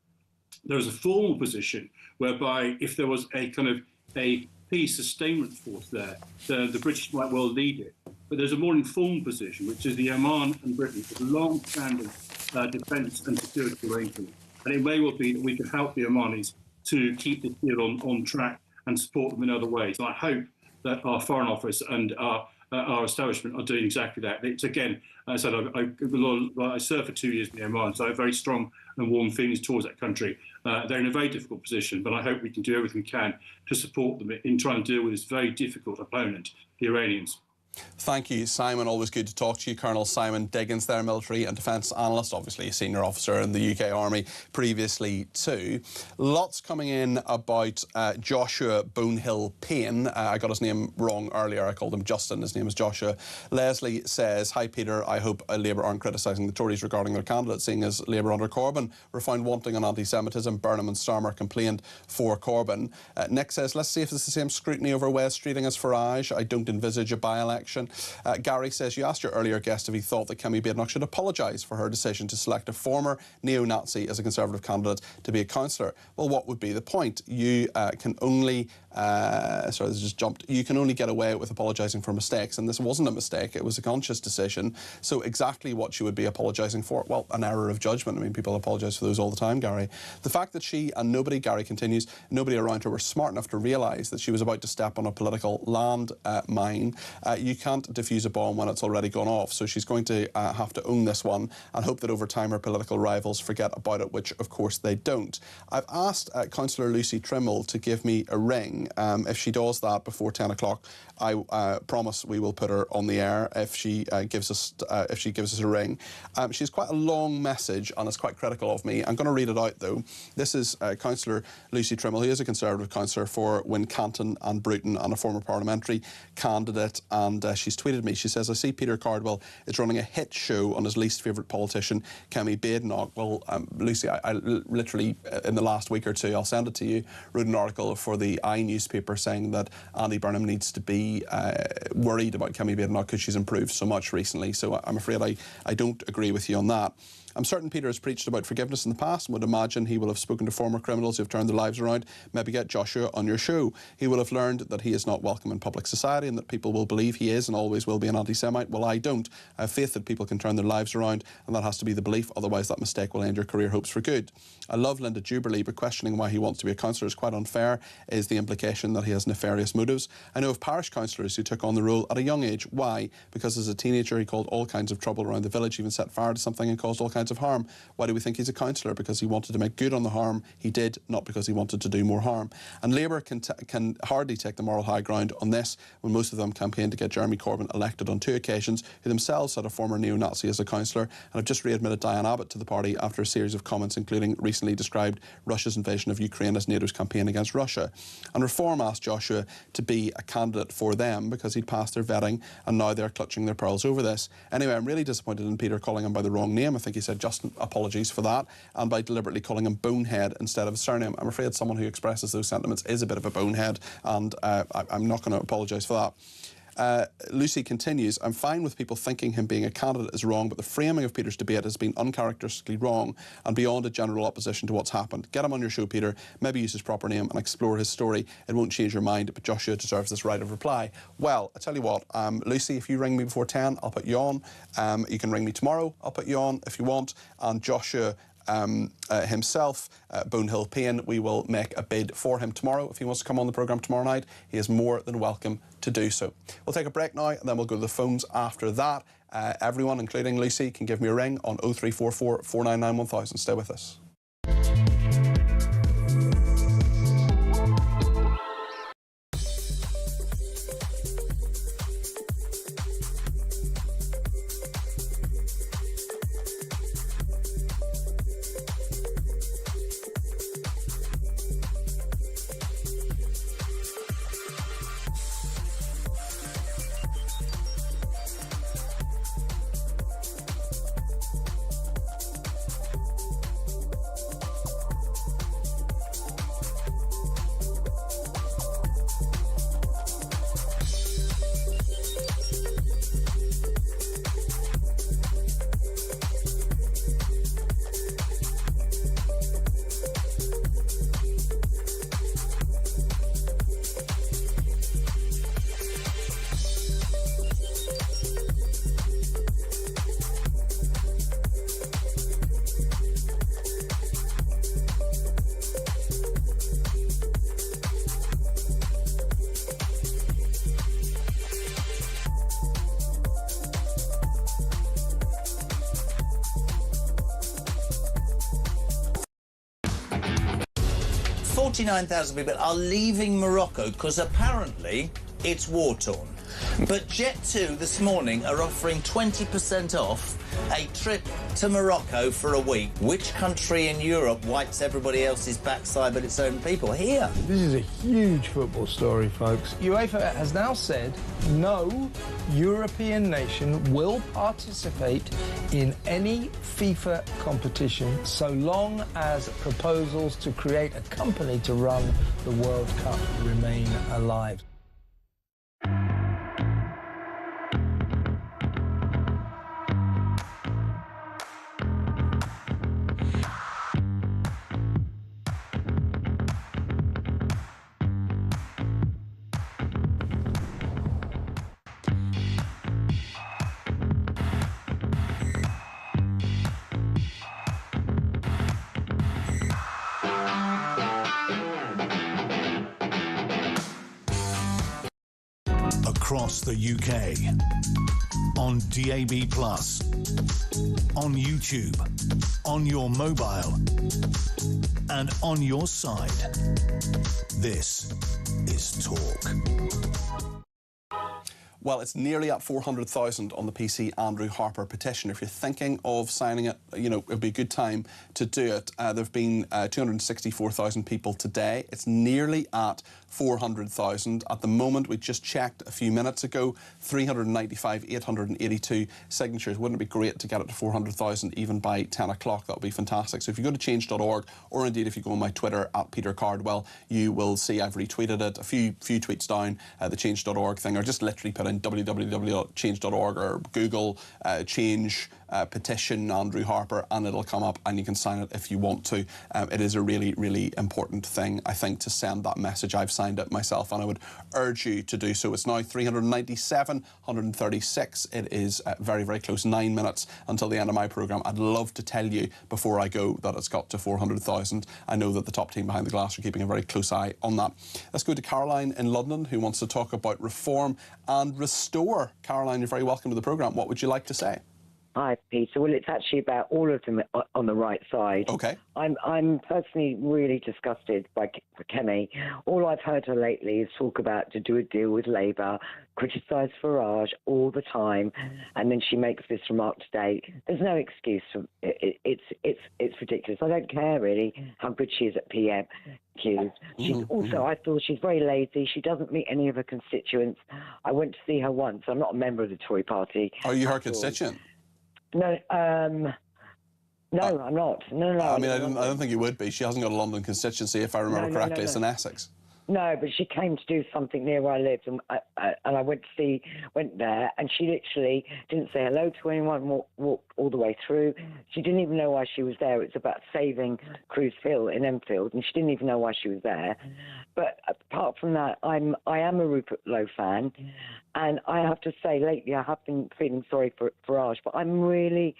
there is a formal position whereby if there was a kind of a peace sustainment force there, the British might well lead it. But there's a more informed position, which is the Oman and Britain have long-standing defence and security arrangement. And it may well be that we can help the Omanis to keep this deal on track and support them in other ways. And I hope that our Foreign Office and our establishment are doing exactly that. It's, again, as I said, I served for 2 years in the Oman, so I have very strong and warm feelings towards that country. They're in a very difficult position, but I hope we can do everything we can to support them in trying to deal with this very difficult opponent, the Iranians.
Thank you, Simon. Always good to talk to you. Colonel Simon Diggins there, military and defence analyst, obviously a senior officer in the UK Army previously too. Lots coming in about Joshua Bonehill Payne. I got his name wrong earlier. I called him Justin. His name is Joshua. Leslie says, hi Peter, I hope Labour aren't criticising the Tories regarding their candidate, seeing as Labour under Corbyn were found wanting on anti-Semitism. Burnham and Starmer complained for Corbyn. Nick says, let's see if it's the same scrutiny over Wes Streeting as Farage. I don't envisage a by-election. Gary says, you asked your earlier guest if he thought that Kemi Badenoch should apologise for her decision to select a former neo-Nazi as a Conservative candidate to be a councillor. Well, what would be the point? You can only... sorry, this just jumped. You can only get away with apologising for mistakes, and this wasn't a mistake. It was a conscious decision. So exactly what she would be apologising for? Well, an error of judgment. I mean, people apologise for those all the time, Gary. The fact that she and nobody, Gary continues, nobody around her were smart enough to realise that she was about to step on a political land mine. You can't defuse a bomb when it's already gone off. So she's going to have to own this one and hope that over time her political rivals forget about it, which of course they don't. I've asked Councillor Lucy Trimble to give me a ring. If she does that before 10 o'clock, I promise we will put her on the air if she gives us a ring. She's quite a long message and is quite critical of me. I'm going to read it out though. This is Councillor Lucy Trimble, who is a Conservative councillor for Wincanton and Bruton and a former parliamentary candidate, and she's tweeted me. She says, I see Peter Cardwell is running a hit show on his least favourite politician, Kemi Badenoch. Well, Lucy, I literally, in the last week or two, I'll send it to you, wrote an article for the newspaper saying that Andy Burnham needs to be worried about Kemi Badenoch because she's improved so much recently. So I'm afraid I don't agree with you on that. I'm certain Peter has preached about forgiveness in the past and would imagine he will have spoken to former criminals who have turned their lives around. Maybe get Joshua on your show. He will have learned that he is not welcome in public society and that people will believe he is and always will be an anti-Semite. Well, I don't. I have faith that people can turn their lives around, and that has to be the belief. Otherwise, that mistake will end your career hopes for good. I love Linda Jubilee, but questioning why he wants to be a councillor is quite unfair, is the implication that he has nefarious motives. I know of parish councillors who took on the role at a young age. Why? Because as a teenager he caused all kinds of trouble around the village, even set fire to something and caused all kinds of kinds of harm. Why do we think he's a councillor? Because he wanted to make good on the harm he did, not because he wanted to do more harm. And Labour can hardly take the moral high ground on this when most of them campaigned to get Jeremy Corbyn elected on 2 occasions, who themselves had a former neo-Nazi as a councillor, and have just readmitted Diane Abbott to the party after a series of comments, including recently described Russia's invasion of Ukraine as NATO's campaign against Russia. And Reform asked Joshua to be a candidate for them because he'd passed their vetting, and now they're clutching their pearls over this. Anyway, I'm really disappointed in Peter calling him by the wrong name. I think he said just apologies for that, and by deliberately calling him Bonehead instead of a surname. I'm afraid someone who expresses those sentiments is a bit of a bonehead, and I'm not going to apologise for that. Lucy continues, I'm fine with people thinking him being a candidate is wrong, but the framing of Peter's debate has been uncharacteristically wrong and beyond a general opposition to what's happened. Get him on your show, Peter, maybe use his proper name and explore his story. It won't change your mind, but Joshua deserves this right of reply. Well, I tell you what, Lucy, if you ring me before 10, I'll put you on. You can ring me tomorrow, I'll put you on if you want. And Joshua himself, Bonehill Payne, we will make a bid for him tomorrow. If he wants to come on the programme tomorrow night, he is more than welcome to do so. We'll take a break now, and then we'll go to the phones after that. Everyone, including Lucy, can give me a ring on 0344 499 1000. Stay with us.
.9,000 people are leaving Morocco because apparently it's war-torn. But Jet2 this morning are offering 20% off a trip to Morocco for a week. Which country in Europe wipes everybody else's backside but its own people? Here.
This is a huge football story, folks. UEFA has now said no European nation will participate in any FIFA competition so long as proposals to create a company to run the World Cup remain alive.
Across the UK, on DAB+, on YouTube, on your mobile, and on your side. This is Talk.
Well, it's nearly at 400,000 on the PC Andrew Harper petition. If you're thinking of signing it, you know, it'd be a good time to do it. There have been 264,000 people today. It's nearly at 400,000. At the moment, we just checked a few minutes ago, 882 signatures. Wouldn't it be great to get it to 400,000 even by 10 o'clock? That would be fantastic. So if you go to change.org, or indeed if you go on my Twitter at Peter Cardwell, you will see I've retweeted it a few tweets down, the change.org thing, or just literally put in www.change.org or Google change petition Andrew Harper, and it'll come up and you can sign it if you want to. It is a really, really important thing, I think, to send that message. I've signed it myself and I would urge you to do so. It's now 397, 136. It is very, very close. 9 minutes until the end of my programme. I'd love to tell you before I go that it's got to 400,000. I know that the top team behind the glass are keeping a very close eye on that. Let's go to Caroline in London, who wants to talk about reform and restore. Caroline, you're very welcome to the programme. What would you like to say?
Hi, Peter. Well, it's actually about all of them on the right side.
Okay.
I'm personally really disgusted by Kemi. All I've heard her lately is talk about to do a deal with Labour, criticise Farage all the time, and then she makes this remark today. There's no excuse for it. It's ridiculous. I don't care really how good she is at PM. She's also, I feel she's very lazy. She doesn't meet any of her constituents. I went to see her once. I'm not a member of the Tory party.
Are you her constituent?
No, I'm not. No.
I mean, I don't think you would be. She hasn't got a London constituency, if I remember correctly. It's in Essex.
No, but she came to do something near where I lived, and I went there, and she literally didn't say hello to anyone, walked all the way through. She didn't even know why she was there. It's about saving Cruz Hill in Enfield, and she didn't even know why she was there. But apart from that, I am a Rupert Lowe fan, and I have to say, lately I have been feeling sorry for Farage, but I'm really...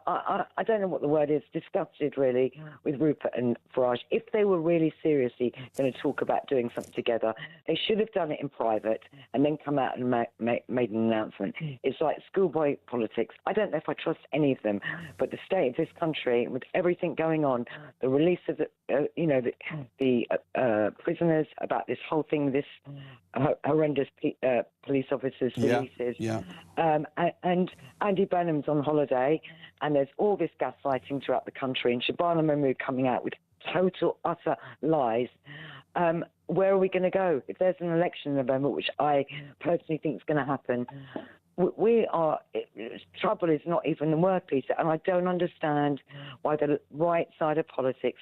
I don't know what the word is, disgusted really with Rupert and Farage. If they were really seriously going to talk about doing something together, they should have done it in private and then come out and made an announcement. It's like schoolboy politics. I don't know if I trust any of them, but the state of this country, with everything going on, the release of the prisoners, about this whole thing, this horrendous police officers' releases, and Andy Burnham's on holiday, and there's all this gaslighting throughout the country, and Shabana Mahmood coming out with total, utter lies. Where are we going to go? If there's an election in November, which I personally think is going to happen, trouble is not even the word, Peter, and I don't understand why the right side of politics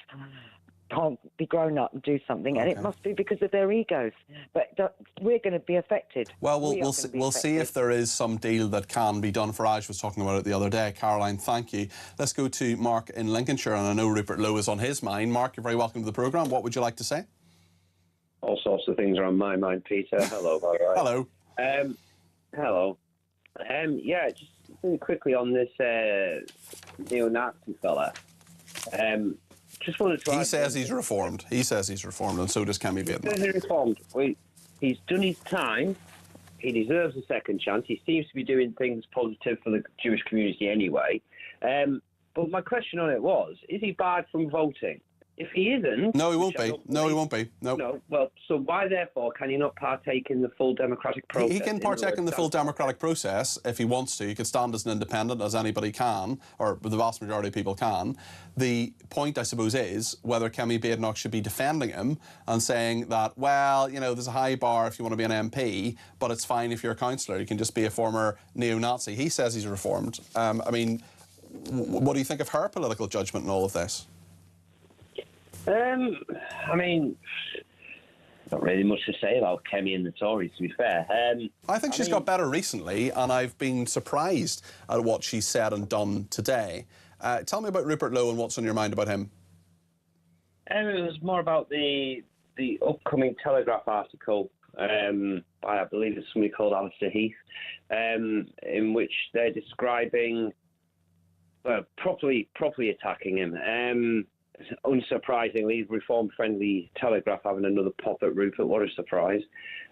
can't be grown up and do something, and it must be because of their egos. But we're going to be affected.
Well, we'll see if there is some deal that can be done. Farage was talking about it the other day. Caroline, thank you. Let's go to Mark in Lincolnshire, and I know Rupert Lowe is on his mind. Mark, you're very welcome to the programme. What would you like to say?
All sorts of things are on my mind, Peter. Hello, all right.
Hello.
Hello. Yeah, just really quickly on this neo-Nazi fella. Just wanted to.
He says he's reformed. He says he's reformed, and so does Kemi Badenoch.
He says he's reformed. He's done his time. He deserves a second chance. He seems to be doing things positive for the Jewish community anyway. But my question on it was: is he barred from voting? If he isn't...
No, he won't be. No, he won't be. Nope.
No. Well, so why, therefore, can he not partake in the full democratic process?
He can partake in the full democratic process if he wants to. He can stand as an independent, as anybody can, or the vast majority of people can. The point, I suppose, is whether Kemi Badenoch should be defending him and saying that, well, you know, there's a high bar if you want to be an MP, but it's fine if you're a councillor. You can just be a former neo-Nazi. He says he's reformed. I mean, what do you think of her political judgment in all of this?
I mean, not really much to say about Kemi and the Tories, to be fair.
I think she's got better recently, and I've been surprised at what she's said and done today. Tell me about Rupert Lowe and what's on your mind about him.
It was more about the upcoming Telegraph article by, I believe it's somebody called Alistair Heath, in which they're describing, properly attacking him. Unsurprisingly, reform-friendly Telegraph having another pop at Rupert. What a surprise.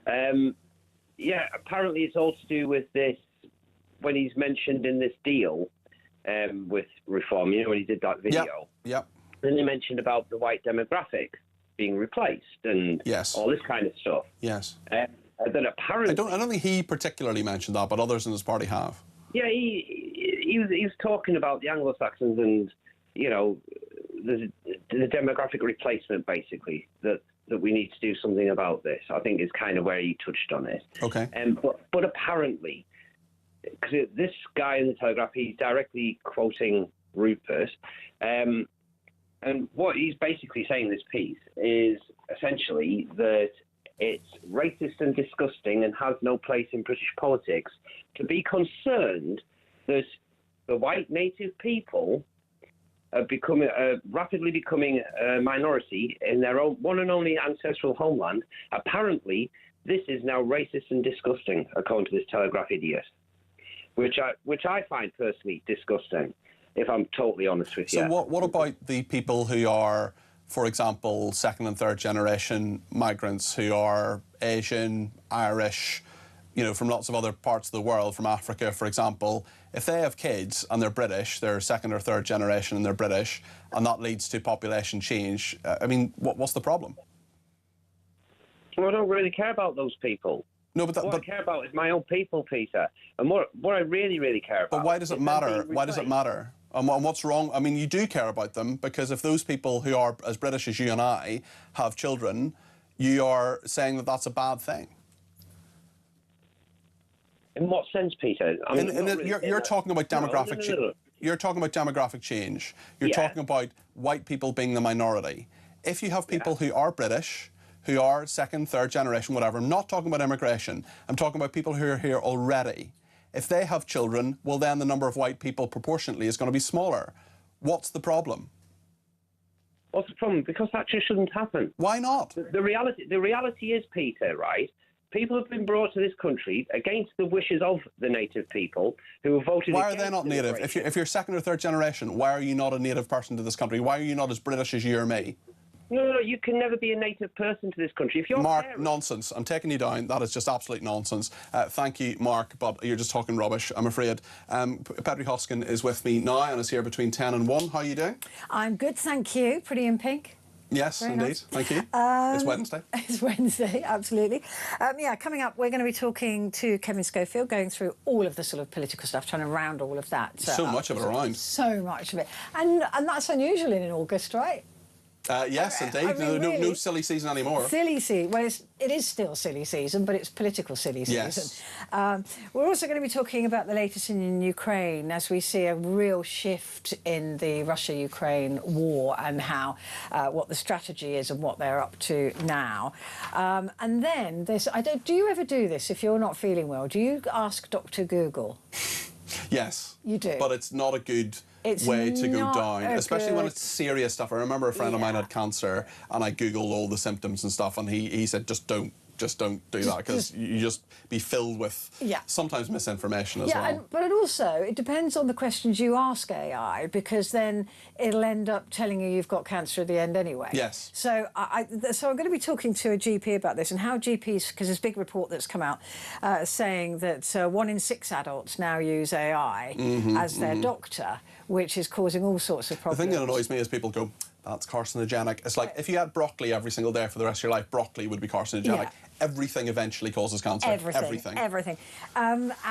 Yeah, apparently it's all to do with this, when he's mentioned in this deal with reform, you know, when he did that video.
Yep.
Then they mentioned about the white demographic being replaced and all this kind of stuff.
Yes.
Then apparently...
I don't think he particularly mentioned that, but others in his party have.
Yeah, he was talking about the Anglo-Saxons and, you know, the demographic replacement, basically, that we need to do something about this. I think is kind of where he touched on it.
Okay.
But apparently, because this guy in the Telegraph, he's directly quoting Rupert, and what he's basically saying in this piece is essentially that it's racist and disgusting and has no place in British politics to be concerned that the white native people rapidly becoming a minority in their own one and only ancestral homeland. Apparently, this is now racist and disgusting, according to this Telegraph idiot, which I find personally disgusting, if I'm totally honest with you.
So what about the people who are, for example, second and third generation migrants who are Asian, Irish, you know, from lots of other parts of the world, from Africa, for example? If they have kids and they're British, they're second or third generation and they're British, and that leads to population change, I mean, what's the problem?
Well, I don't really care about those people.
No, but
what I care about is my own people, Peter. And what I really, really care about.
But why does it matter? Why does it matter? And what's wrong? I mean, you do care about them, because if those people who are as British as you and I have children, you are saying that that's a bad thing.
In what sense, Peter?
You're talking about demographic change. You're talking about demographic change. You're talking about white people being the minority. If you have people who are British, who are second, third generation, whatever, I'm not talking about immigration. I'm talking about people who are here already. If they have children, well, then the number of white people proportionately is going to be smaller. What's the problem?
What's the problem? Because that just shouldn't happen.
Why not?
The reality is, Peter, right? People have been brought to this country against the wishes of the native people who have voted.
Why are they not native? If you're second or third generation, why are you not a native person to this country? Why are you not as British as you or me?
No, you can never be a native person to this country. If you're
Mark, nonsense. I'm taking you down. That is just absolute nonsense. Thank you, Mark, but you're just talking rubbish, I'm afraid. Pedri Hoskin is with me now and is here between 10 and 1. How are you doing?
I'm good, thank you. Pretty in pink.
Yes,
Very
indeed.
nice.
Thank you. It's Wednesday.
It's Wednesday, absolutely. Yeah, coming up, we're going to be talking to Kemi Schofield, going through all of the sort of political stuff, trying to round all of that.
So much of it around.
So much of it. And that's unusual in August, right?
Yes, indeed.
I mean,
no silly season anymore.
Silly season. Well, it is still silly season, but it's political silly season.
Yes.
We're also going to be talking about the latest in Ukraine as we see a real shift in the Russia-Ukraine war and how what the strategy is and what they're up to now. And then there's... do you ever do this if you're not feeling well? Do you ask Dr. Google?
Yes.
You do?
But it's not a good... way to go down, especially when it's serious stuff. I remember a friend of mine had cancer, and I googled all the symptoms and stuff, and he said just don't do that, because you just be filled with sometimes misinformation as well.
But it depends on the questions you ask AI, because then it'll end up telling you you've got cancer at the end anyway.
Yes.
So so I'm going to be talking to a GP about this and how GPs, because there's a big report that's come out saying that 1 in 6 adults now use AI as their doctor, which is causing all sorts of problems.
The thing that annoys me is people go, that's carcinogenic. It's like, if you had broccoli every single day for the rest of your life, broccoli would be carcinogenic.
Yeah.
Everything eventually causes cancer.
Everything.